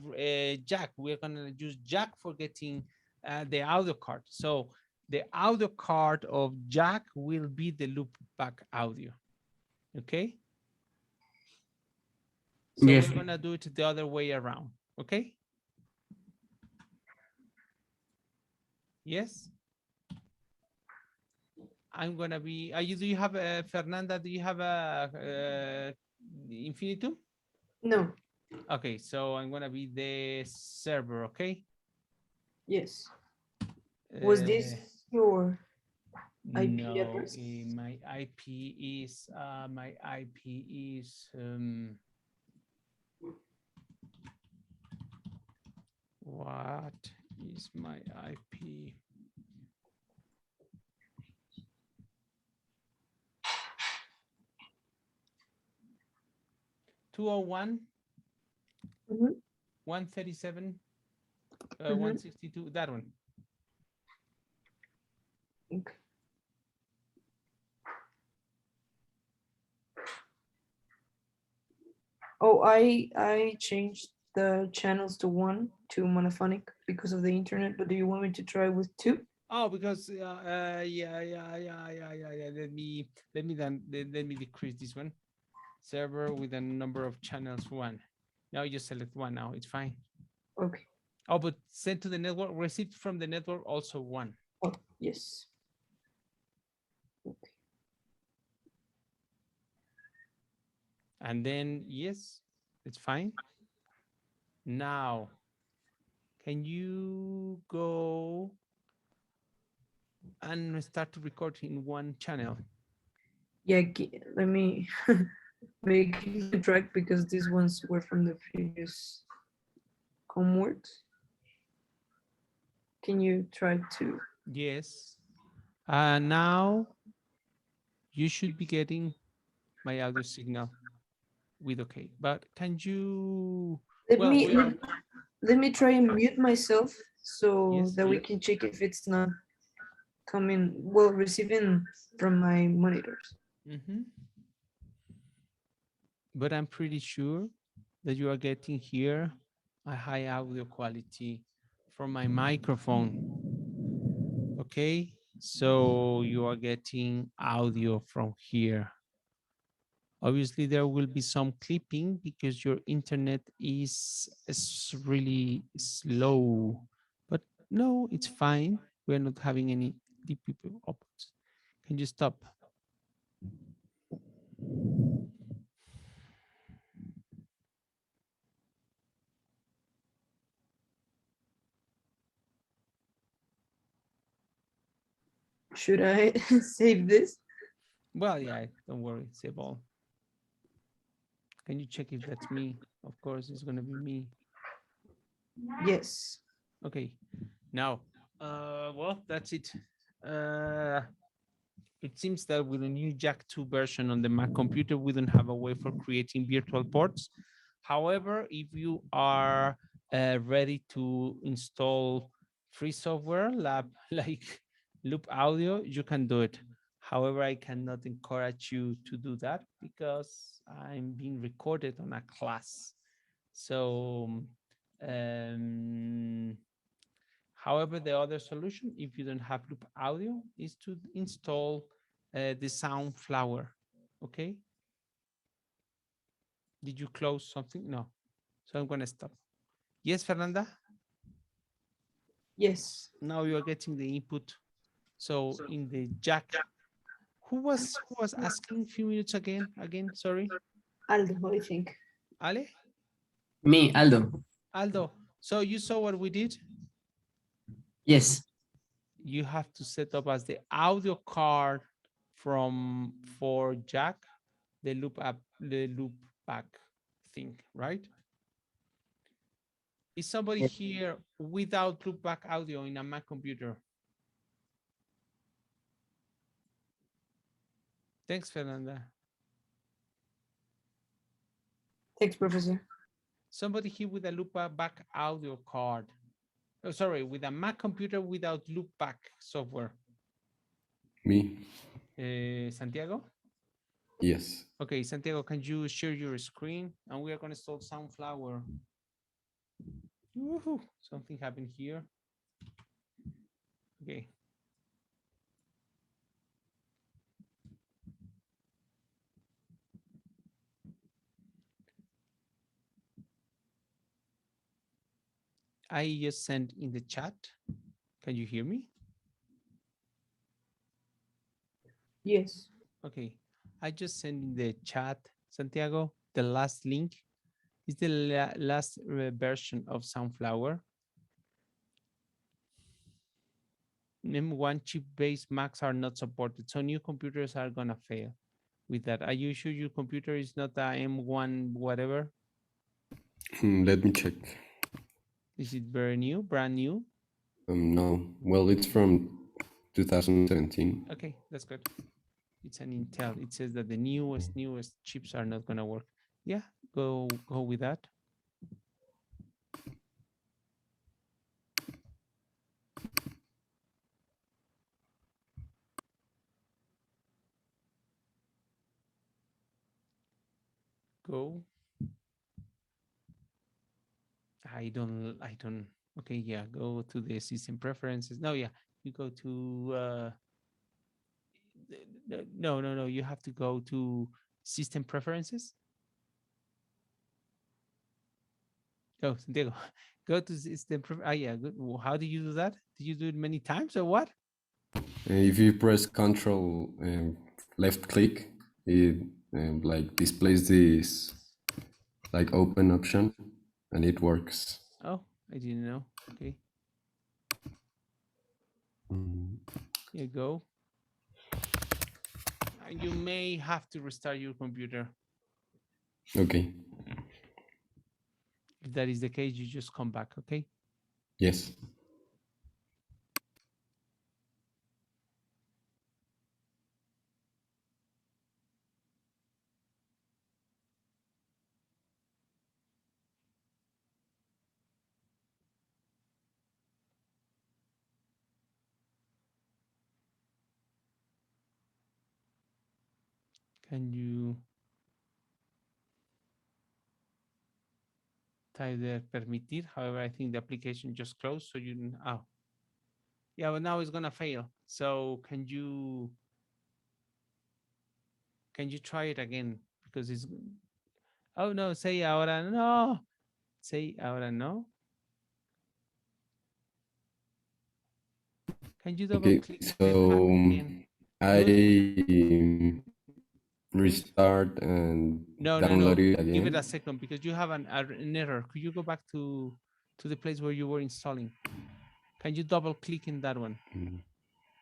Speaker 1: jack. We're gonna use jack for getting the audio card. So the audio card of jack will be the loopback audio. Okay. So
Speaker 5: yes.
Speaker 1: We're gonna do it the other way around. Okay. Yes. I'm gonna be. Do you have a Fernanda? Do you have a infinitum?
Speaker 4: No.
Speaker 1: Okay, so I'm gonna be the server. Okay.
Speaker 4: Yes. Was this your IP
Speaker 1: no,
Speaker 4: address?
Speaker 1: My IP is what is my IP? (201) 137 162, that one.
Speaker 4: Okay. Oh, I changed the channels to 1 to monophonic because of the internet, but do you want me to try with 2?
Speaker 1: Oh, because yeah. Let me decrease this one. Server with a number of channels 1. Now you just select 1 now, it's fine.
Speaker 4: Okay.
Speaker 1: Oh, but sent to the network, received from the network also 1.
Speaker 4: Oh, yes. Okay.
Speaker 1: And then, yes, it's fine. Now, can you go and start to record in 1 channel?
Speaker 4: Yeah, let me make the track because these ones were from the previous homework. Can you try to?
Speaker 1: Yes. Now you should be getting my audio signal with okay, but can you
Speaker 4: let me try and mute myself so
Speaker 1: yes,
Speaker 4: that we can check if it's not coming well receiving from my monitors.
Speaker 1: But I'm pretty sure that you are getting here a high audio quality from my microphone. Okay, So you are getting audio from here. Obviously, there will be some clipping because your internet is really slow. But no, it's fine. We're not having any DP outputs. Can you stop?
Speaker 4: Should I save this?
Speaker 1: Well, yeah, don't worry, save all. Can you check if that's me? Of course, it's gonna be me.
Speaker 4: Yes.
Speaker 1: Okay, now, well, that's it. Uh, it seems that with the new Jack 2 version on the Mac computer, we don't have a way for creating virtual ports. However, if you are ready to install free software like Loop Audio, you can do it. However, I cannot encourage you to do that because I'm being recorded on a class. So, however, the other solution, if you don't have Loop Audio, is to install the Soundflower. Okay. Did you close something? No. So I'm going to stop. Yes, Fernanda?
Speaker 4: Yes.
Speaker 1: Now you are getting the input. So in the jack, who was asking a few minutes again, sorry?
Speaker 4: Aldo, I think.
Speaker 1: Ale?
Speaker 5: Me, Aldo.
Speaker 1: Aldo. So you saw what we did?
Speaker 5: Yes.
Speaker 1: You have to set up as the audio card for jack, the loop back thing, right? Is somebody
Speaker 5: Yes.
Speaker 1: here without loop back audio in a Mac computer? Thanks, Fernanda.
Speaker 4: Thanks, Professor.
Speaker 1: Somebody here with a loop back audio card. Oh, sorry, with a Mac computer without loop back software.
Speaker 2: Me?
Speaker 1: Santiago?
Speaker 2: Yes.
Speaker 1: Okay, Santiago, can you share your screen? And we are going to install Soundflower. Woohoo! Something happened here. Okay. I just sent in the chat. Can you hear me?
Speaker 4: Yes.
Speaker 1: Okay. I just sent in the chat, Santiago, the last link is the last version of Soundflower. M1 chip-based Macs are not supported, so new computers are gonna fail with that. Are you sure your computer is not a M1 whatever?
Speaker 2: Let me check.
Speaker 1: Is it very new, brand new?
Speaker 2: No. Well, it's from 2017.
Speaker 1: Okay, that's good. It's an Intel. It says that the newest chips are not gonna work. Yeah, go with that. Go. I don't, okay, yeah, go to the system preferences. No, yeah, you go to, no, you have to go to system preferences. Go, Santiago, go to system, yeah, good. How do you do that? Did you do it many times or what?
Speaker 2: If you press Control left click, it like displays this like open option, and it works.
Speaker 1: Oh, I didn't know. Okay. Yeah, go. You may have to restart your computer.
Speaker 2: Okay.
Speaker 1: If that is the case, you just come back, okay?
Speaker 2: Yes.
Speaker 1: Can you type the permitir? However, I think the application just closed, so you, oh. Yeah, but now it's gonna fail. So can you try it again? Because it's, oh no, say ahora no. Say ahora no. Can you double
Speaker 2: Okay,
Speaker 1: click the pack
Speaker 2: so
Speaker 1: again?
Speaker 2: I
Speaker 1: Do it.
Speaker 2: restart and
Speaker 1: No, no,
Speaker 2: download
Speaker 1: no.
Speaker 2: it
Speaker 1: Give it a
Speaker 2: again.
Speaker 1: second because you have an error. Could you go back to the place where you were installing? Can you double click in that one?
Speaker 2: Mm.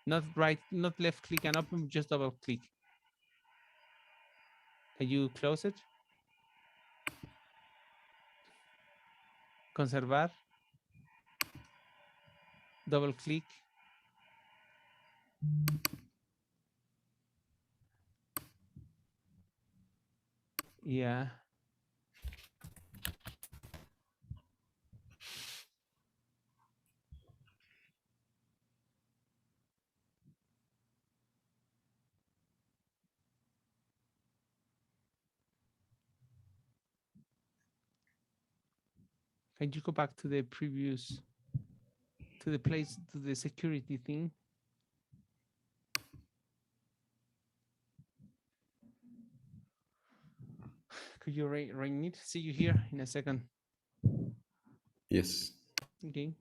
Speaker 1: Not right, not left click and open, just double click. Can you close it? Conservar. Double click. Yeah. Can you go back to the previous, to the place, to the security thing? Could you ring it? See you here in a second.
Speaker 2: Yes.
Speaker 1: Okay.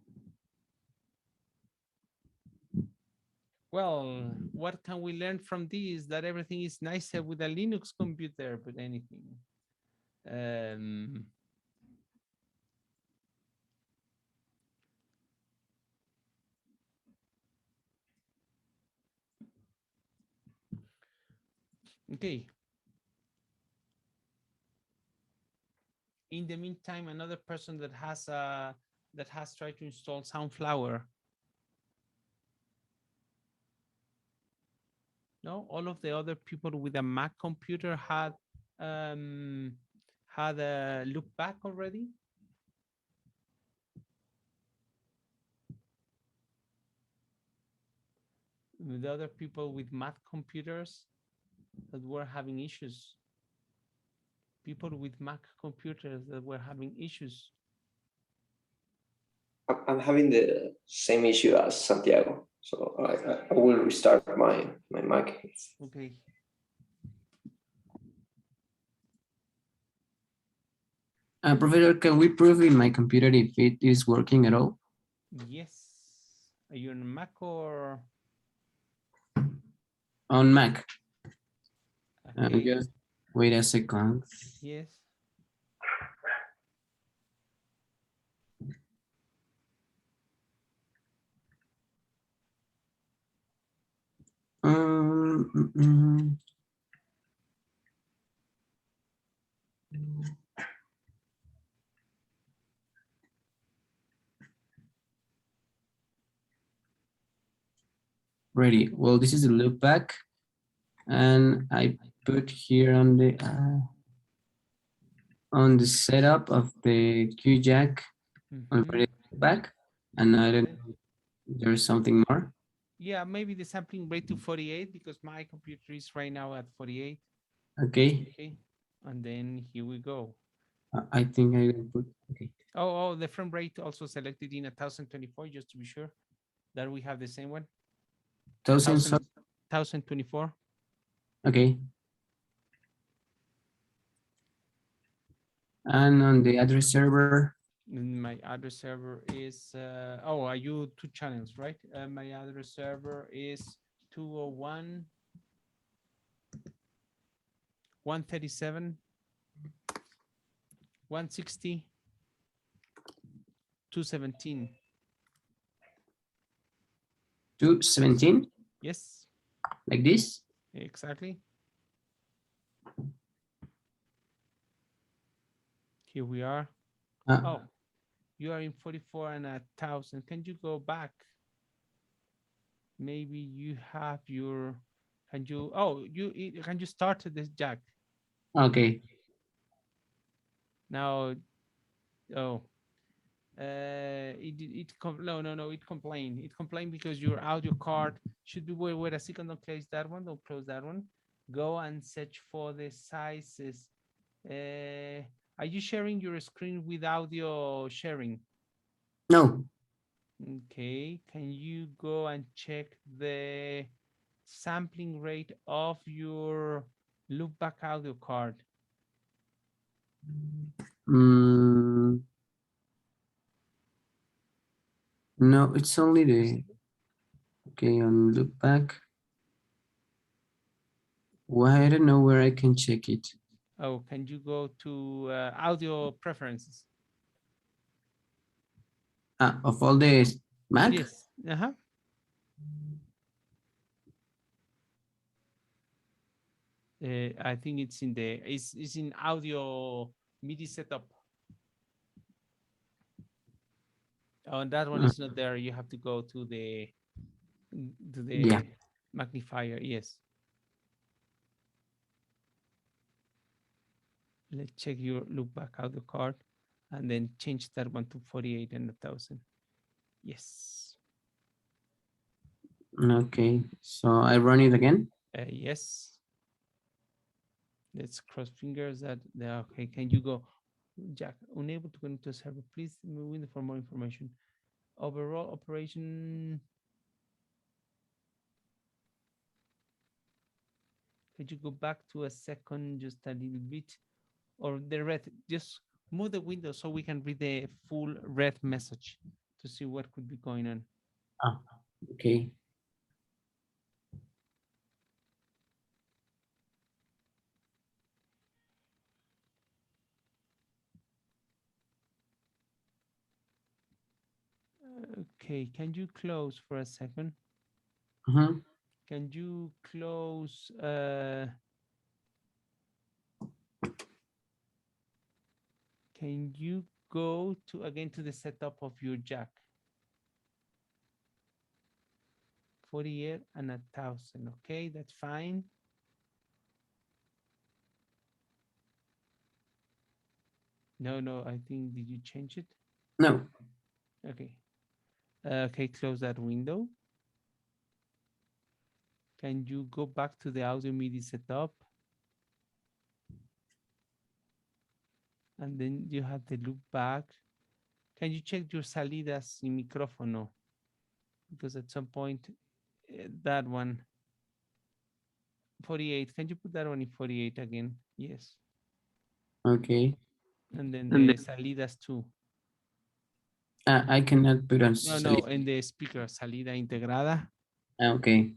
Speaker 1: Well, what can we learn from this? That everything is nicer with a Linux computer, but anything. Okay. In the meantime, another person that has tried to install Soundflower. No, all of the other people with a Mac computer had a look back already. The other people with Mac computers that were having issues. People with Mac computers that were having issues.
Speaker 10: I'm having the same issue as Santiago, so I will restart my Mac.
Speaker 1: Okay.
Speaker 5: Professor, can we prove in my computer if it is working at all?
Speaker 1: Yes. Are you on Mac or?
Speaker 5: On Mac.
Speaker 1: Okay.
Speaker 5: Just wait a second.
Speaker 1: Yes.
Speaker 5: Mm, mm, mm. Ready. Well, this is the loop back, and I put here on the setup of the Q jack already back, and I don't know if there's something more.
Speaker 1: Yeah, maybe the sampling rate to 48 because my computer is right now at 48.
Speaker 5: Okay.
Speaker 1: Okay. And then here we go.
Speaker 5: I think I will put, okay.
Speaker 1: Oh, the frame rate also selected in 1024, just to be sure that we have the same one. 1024.
Speaker 5: Okay. And on the address server?
Speaker 1: My address server is, are you 2 channels, right? My address server is 201, 137, 160, 217.
Speaker 5: 217?
Speaker 1: Yes.
Speaker 5: Like this?
Speaker 1: Exactly. Here we are. Oh, you are in 44 and 1,000. Can you go back? Maybe you have your, can you start this jack?
Speaker 5: Okay.
Speaker 1: Now, it complained. It complained because your audio card should be, wait a second, don't close that one, don't close that one. Go and search for the sizes. Are you sharing your screen with audio sharing?
Speaker 5: No.
Speaker 1: Okay, can you go and check the sampling rate of your loopback audio card?
Speaker 5: Mm, no, it's only the, okay, on look back. Why, I don't know where I can check it.
Speaker 1: Oh, can you go to audio preferences?
Speaker 5: Of all the Mac?
Speaker 1: Yes. Uh-huh. I think it's in the it's in audio MIDI setup. Oh, and that one is not there. You have to go to the
Speaker 5: Yeah.
Speaker 1: magnifier. Yes. Let's check your loopback audio card and then change that one to 48 and 1,000. Yes.
Speaker 5: Okay, so I run it again?
Speaker 1: Yes. Let's cross fingers that okay. Can you go, Jack? Unable to connect to a server. Please move in for more information. Overall operation. Could you go back to a second, just a little bit, or the red? Just move the window so we can read the full red message to see what could be going on.
Speaker 5: Okay.
Speaker 1: Okay, can you close for a second?
Speaker 5: Mm-hmm.
Speaker 1: Can you close? Can you go to again to the setup of your jack? 48 and 1,000. Okay, that's fine. No, I think, did you change it?
Speaker 5: No.
Speaker 1: Okay. Okay, close that window. Can you go back to the audio MIDI setup? And then you have the loop back. Can you check your salidas in micrófono? Because at some point, that one, 48, can you put that one in 48 again? Yes.
Speaker 5: Okay.
Speaker 1: And then the salidas too.
Speaker 5: I cannot put on
Speaker 1: No, in the speaker, salida integrada.
Speaker 5: Okay.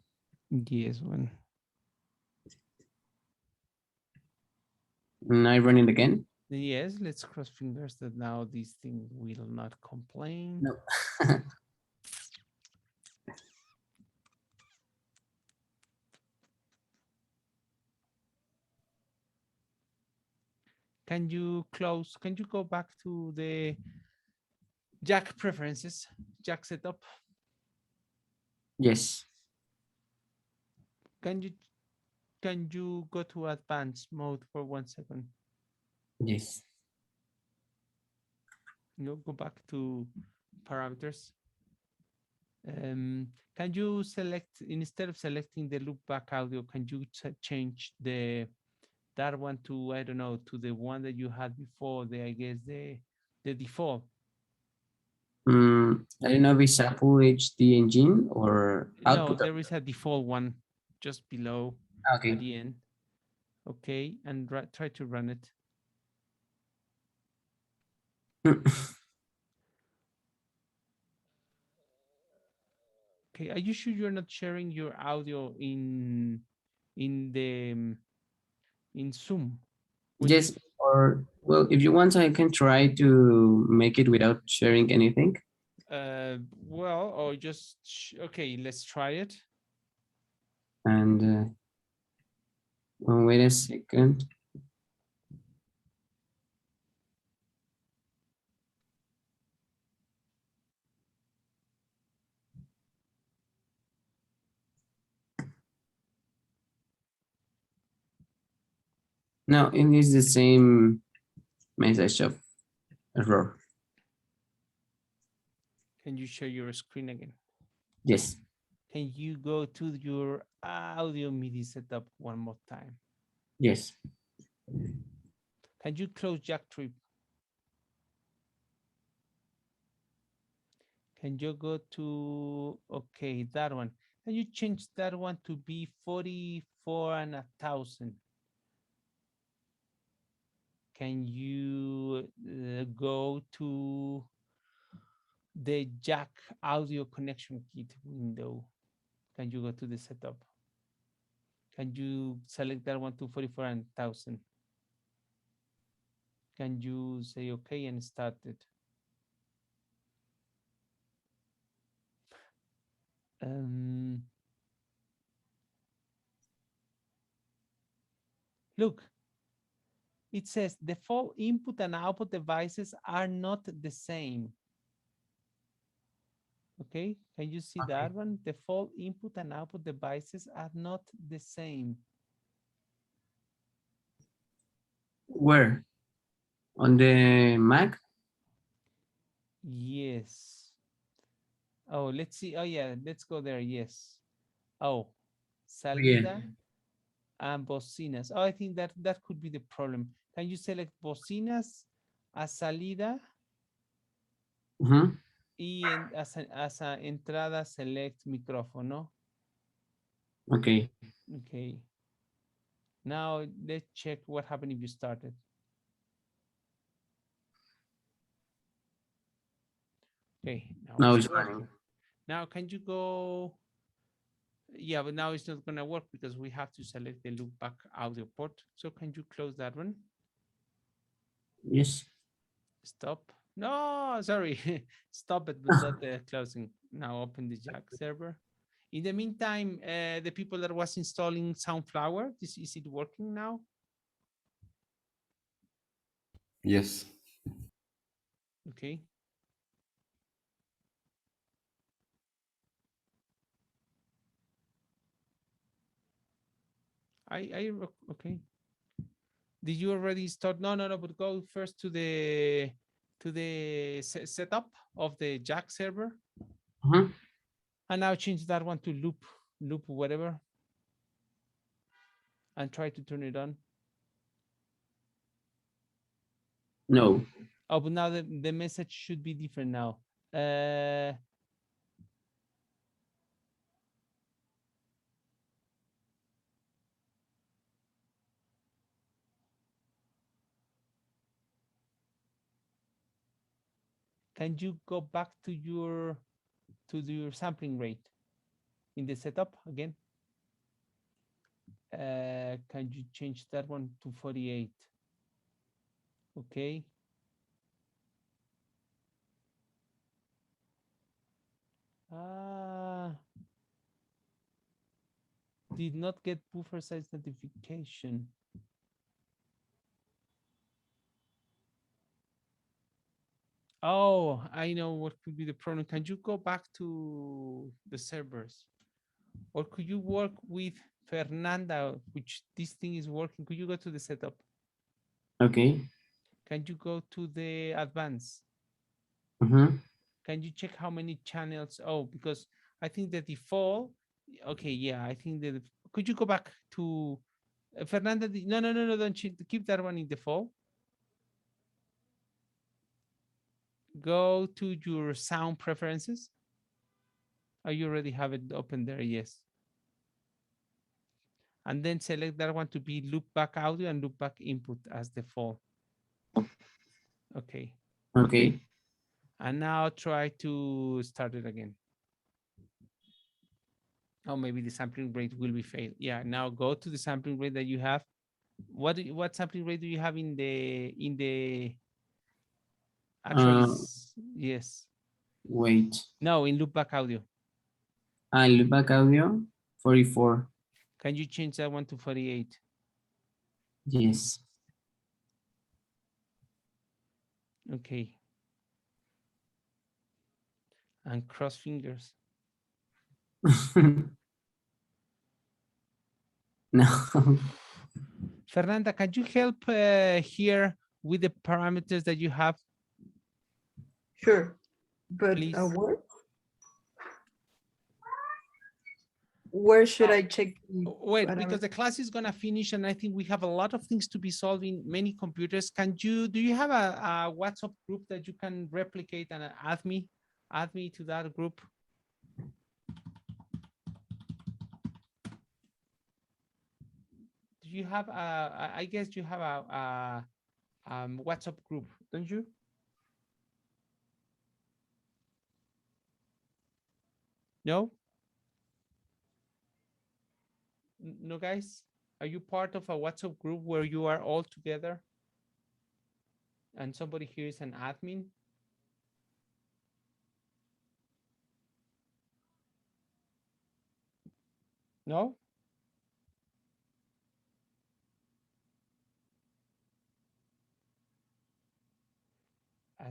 Speaker 1: Yes, one.
Speaker 5: And I run it again?
Speaker 1: Yes, let's cross fingers that now this thing will not complain.
Speaker 5: No.
Speaker 1: Can you go back to the jack preferences, jack setup?
Speaker 5: Yes.
Speaker 1: Can you go to advanced mode for 1 second?
Speaker 5: Yes.
Speaker 1: No, go back to parameters. Can you select, instead of selecting the loopback audio, can you change that one to, I don't know, to the one that you had before, I guess the default?
Speaker 5: I don't know if it's a full HD engine or
Speaker 1: No,
Speaker 5: output.
Speaker 1: there is a default one just below
Speaker 5: Okay.
Speaker 1: at the end. Okay, and try to run it. Okay, are you sure you're not sharing your audio in the in Zoom?
Speaker 5: Yes, or well, if you want, I can try to make it without sharing anything.
Speaker 1: Well, or just okay, let's try it.
Speaker 5: And wait a second. No, it is the same message of error.
Speaker 1: Can you share your screen again?
Speaker 5: Yes.
Speaker 1: Can you go to your audio MIDI setup one more time?
Speaker 5: Yes.
Speaker 1: Can you close jack trip? Can you go to, okay, that one. Can you change that one to be 44 and 1,000? Can you go to the jack audio connection kit window? Can you go to the setup? Can you select that one to 44 and 1,000? Can you say okay and start it? Look, it says default input and output devices are not the same. Okay, can you see that one? Default input and output devices are not the same.
Speaker 5: Where? On the Mac?
Speaker 1: Yes. Oh, let's see. Oh, yeah, let's go there. Yes. Oh, salida and bocinas. Oh, I think that could be the problem. Can you select bocinas as salida? Y as a entrada select micrófono.
Speaker 5: Okay.
Speaker 1: Okay. Now let's check what happened if you started. Okay, now it's working. Now can you go? Yeah, but now it's not gonna work because we have to select the loopback audio port. So can you close that one?
Speaker 5: Yes.
Speaker 1: Stop. No, sorry. Stop it, but not the closing. Now open the Jack server. In the meantime, the people that was installing Soundflower, is it working now?
Speaker 2: Yes.
Speaker 1: Okay. Okay. Did you already start? No, but go first to the setup of the Jack server. And now change that one to loop whatever. And try to turn it on.
Speaker 5: No.
Speaker 1: Oh, but now the message should be different now. Can you go back to your sampling rate in the setup again? Can you change that one to 48? Okay. Did not get buffer size notification. Oh, I know what could be the problem. Can you go back to the servers? Or could you work with Fernanda, which this thing is working? Could you go to the setup?
Speaker 5: Okay.
Speaker 1: Can you go to the advanced? Can you check how many channels? Oh, because I think the default, okay, yeah, I think that, could you go back to Fernanda? No, don't keep that one in default. Go to your sound preferences. Oh, you already have it open there, yes. And then select that one to be loopback audio and loopback input as default. Okay.
Speaker 5: Okay.
Speaker 1: And now try to start it again. Oh, maybe the sampling rate will be failed. Yeah, now go to the sampling rate that you have. What sampling rate do you have in the actually? Yes.
Speaker 5: Wait.
Speaker 1: No, in loopback audio.
Speaker 5: Loopback audio 44.
Speaker 1: Can you change that one to 48?
Speaker 5: Yes.
Speaker 1: Okay. And cross fingers.
Speaker 5: No.
Speaker 1: Fernanda, can you help here with the parameters that you have?
Speaker 4: Sure, but where should I check?
Speaker 1: Wait, because the class is gonna finish, and I think we have a lot of things to be solved in many computers. Do you have a WhatsApp group that you can replicate and add me? Add me to that group. Do you have a, I guess you have a WhatsApp group, don't you? No? No, guys? Are you part of a WhatsApp group where you are all together? And somebody here is an admin? No?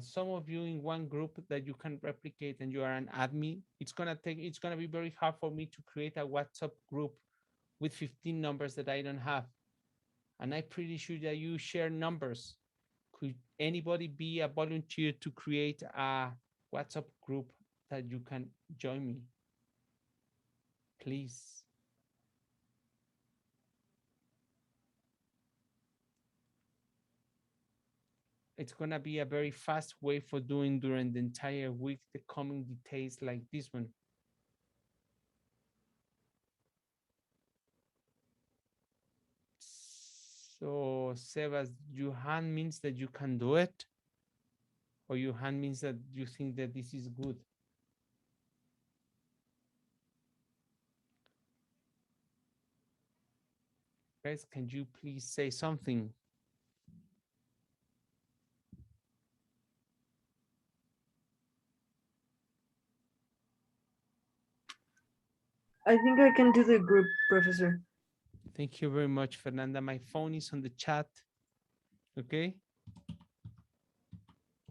Speaker 1: Some of you in one group that you can replicate and you are an admin, it's gonna be very hard for me to create a WhatsApp group with 15 numbers that I don't have. And I'm pretty sure that you share numbers. Could anybody be a volunteer to create a WhatsApp group that you can join me? Please. It's gonna be a very fast way for doing during the entire week the common details like this one. So Sebas, your hand means that you can do it, or your hand means that you think that this is good? Guys, can you please say something?
Speaker 4: I think I can do the group, Professor.
Speaker 1: Thank you very much, Fernanda. My phone is on the chat. Okay.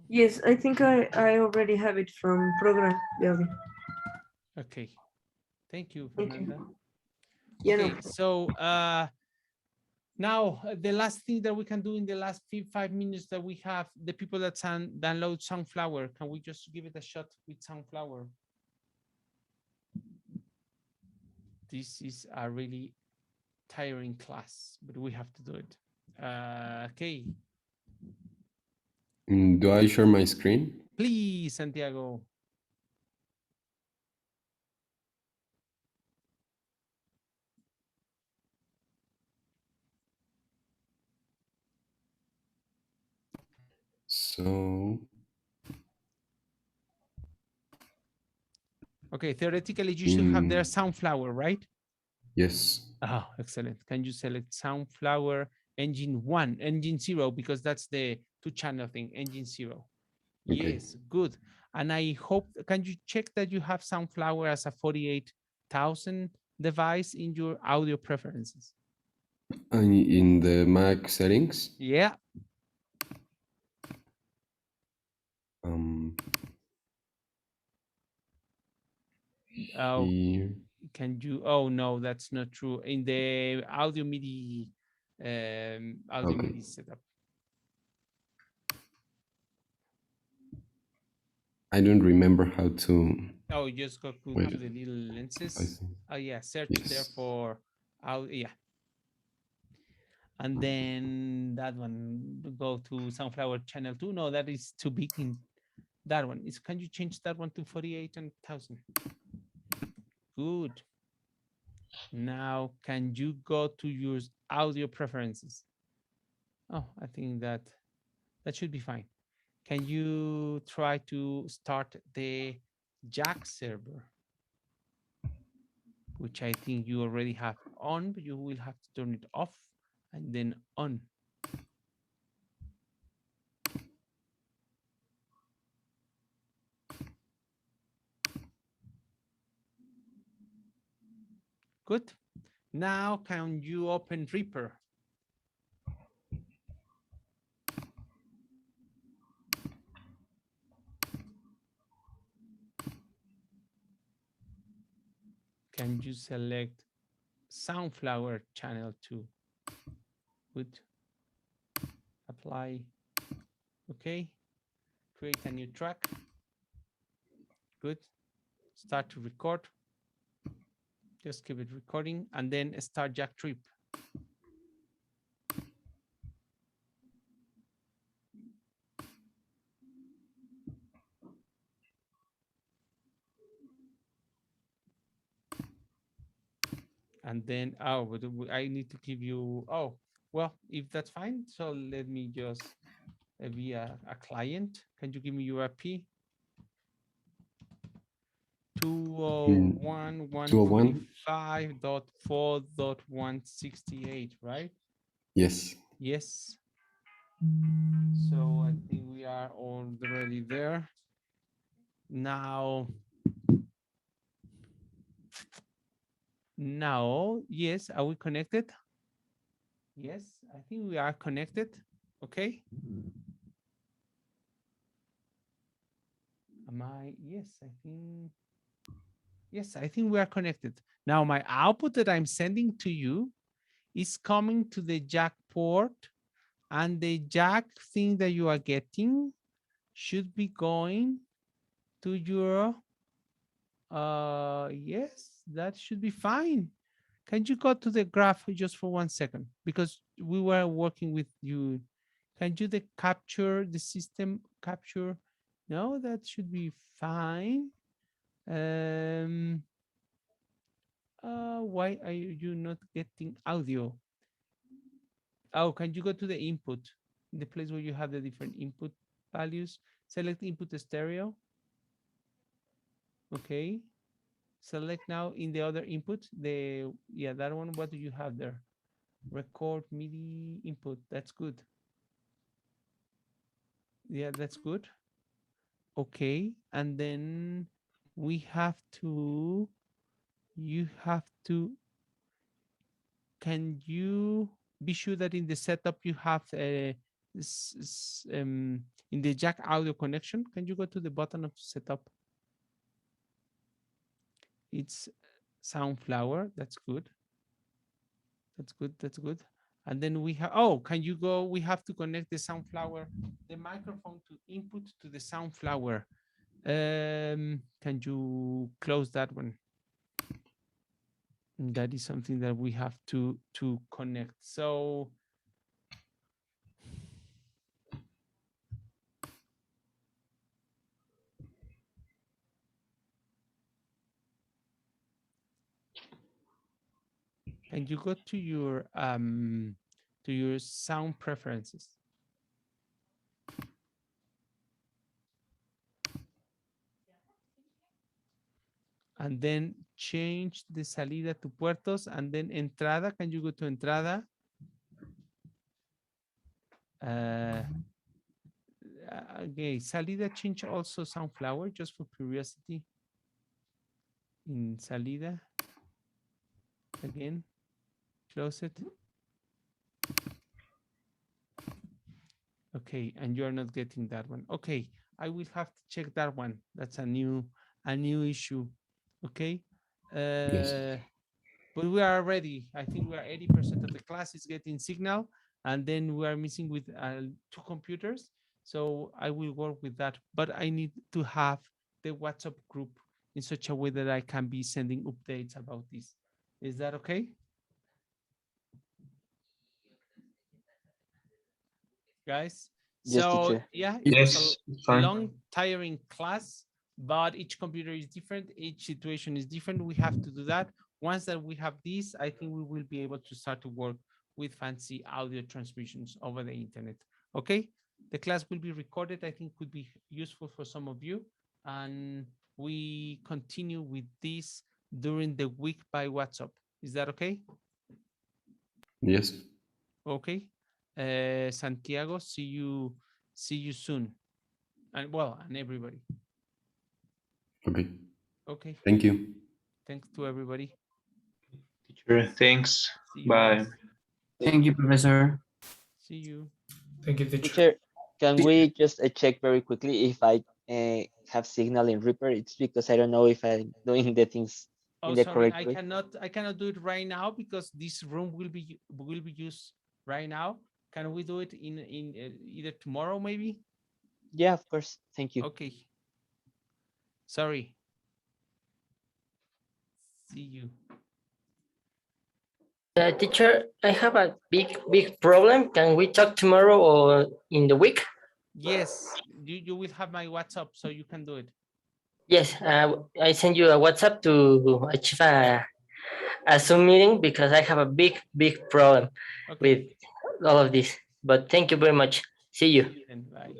Speaker 4: Yes, I think I already have it from program building.
Speaker 1: Okay. Thank you, Fernanda.
Speaker 4: Thank you. Yeah,
Speaker 1: okay,
Speaker 4: no.
Speaker 1: So now the last thing that we can do in the last 5 minutes that we have, the people that download Sunflower, can we just give it a shot with Sunflower? This is a really tiring class, but we have to do it. Okay.
Speaker 2: Do I share my screen?
Speaker 1: Please, Santiago.
Speaker 2: So.
Speaker 1: Okay, theoretically, you should have their Sunflower, right?
Speaker 2: Yes.
Speaker 1: Oh, excellent. Can you select Sunflower engine 1, engine 0, because that's the 2-channel thing, engine 0. Okay. Yes, good. And I hope, can you check that you have Sunflower as a 48,000 device in your audio preferences?
Speaker 2: In the Mac settings?
Speaker 1: Yeah.
Speaker 2: Here.
Speaker 1: Can you, oh no, that's not true. In the audio MIDI, MIDI setup.
Speaker 2: I don't remember how to.
Speaker 1: Oh, you just go to the little lenses. Oh yeah, search there for yeah. And then that one, go to Sunflower channel 2. No, that is too big in that one. Can you change that one to 48,000? Good. Now, can you go to your audio preferences? Oh, I think that should be fine. Can you try to start the Jack server, which I think you already have on, but you will have to turn it off and then on. Good. Now, can you open Reaper? Can you select Sunflower channel 2? Good. Apply. Okay. Create a new track. Good. Start to record. Just keep it recording and then start Jack Trip. And then, oh, but I need to give you, oh, well, if that's fine. So let me just be a client. Can you give me your IP? 201.145.4.168, right?
Speaker 2: Yes.
Speaker 1: Yes. So I think we are already there. Now, yes, are we connected? Yes, I think we are connected. Okay. Am I? Yes, I think we are connected. Now my output that I'm sending to you is coming to the jack port, and the jack thing that you are getting should be going to your, yes, that should be fine. Can you go to the graph just for 1 second? Because we were working with you. Can you capture the system capture? No, that should be fine. Why are you not getting audio? Oh, can you go to the input, the place where you have the different input values? Select input stereo. Okay. Select now in the other input, that one. What do you have there? Record MIDI input. That's good. Yeah, that's good. Okay. And then you have to, can you be sure that in the setup you have in the jack audio connection? Can you go to the button of setup? It's Soundflower. That's good. That's good. That's good. And then we have, oh, can you go? We have to connect the Soundflower, the microphone to input to the Soundflower. Can you close that one? That is something that we have to connect. So can you go to your sound preferences? And then change the salida to puertos, and then entrada. Can you go to entrada? Okay, salida, change also Soundflower just for curiosity. In salida, again, close it. Okay, and you're not getting that one. Okay, I will have to check that one. That's a new issue. Okay.
Speaker 2: Yes.
Speaker 1: But we are ready. I think we are 80% of the class is getting signal, and then we are missing with 2 computers. So I will work with that, but I need to have the WhatsApp group in such a way that I can be sending updates about this. Is that okay? Guys?
Speaker 6: Yes,
Speaker 1: So
Speaker 6: teacher.
Speaker 1: yeah, it
Speaker 3: Yes,
Speaker 1: was a
Speaker 3: fine.
Speaker 1: long, tiring class, but each computer is different. Each situation is different. We have to do that. Once that we have this, I think we will be able to start to work with fancy audio transmissions over the internet. Okay, the class will be recorded. I think could be useful for some of you, and we continue with this during the week by WhatsApp. Is that okay?
Speaker 2: Yes.
Speaker 1: Okay. Santiago, see you soon. And well, and everybody.
Speaker 2: Okay.
Speaker 1: Okay.
Speaker 2: Thank you.
Speaker 1: Thanks to everybody.
Speaker 3: Teacher, thanks.
Speaker 1: See you
Speaker 3: Bye.
Speaker 1: guys.
Speaker 5: Thank you, Professor.
Speaker 1: See you.
Speaker 8: Thank you, teacher.
Speaker 6: Teacher, can we just check very quickly if I have signal in Reaper? It's because I don't know if I'm doing the things
Speaker 1: Oh,
Speaker 6: in the
Speaker 1: sorry,
Speaker 6: correct way.
Speaker 1: I cannot do it right now because this room will be used right now. Can we do it in either tomorrow maybe?
Speaker 6: Yeah, of course. Thank you.
Speaker 1: Okay. Sorry. See you.
Speaker 11: Teacher, I have a big problem. Can we talk tomorrow or in the week?
Speaker 1: Yes, you will have my WhatsApp, so you can do it.
Speaker 11: Yes, I send you a WhatsApp to achieve a Zoom meeting because I have a big problem
Speaker 1: Okay.
Speaker 11: with all of this. But thank you very much. See you.
Speaker 1: And bye.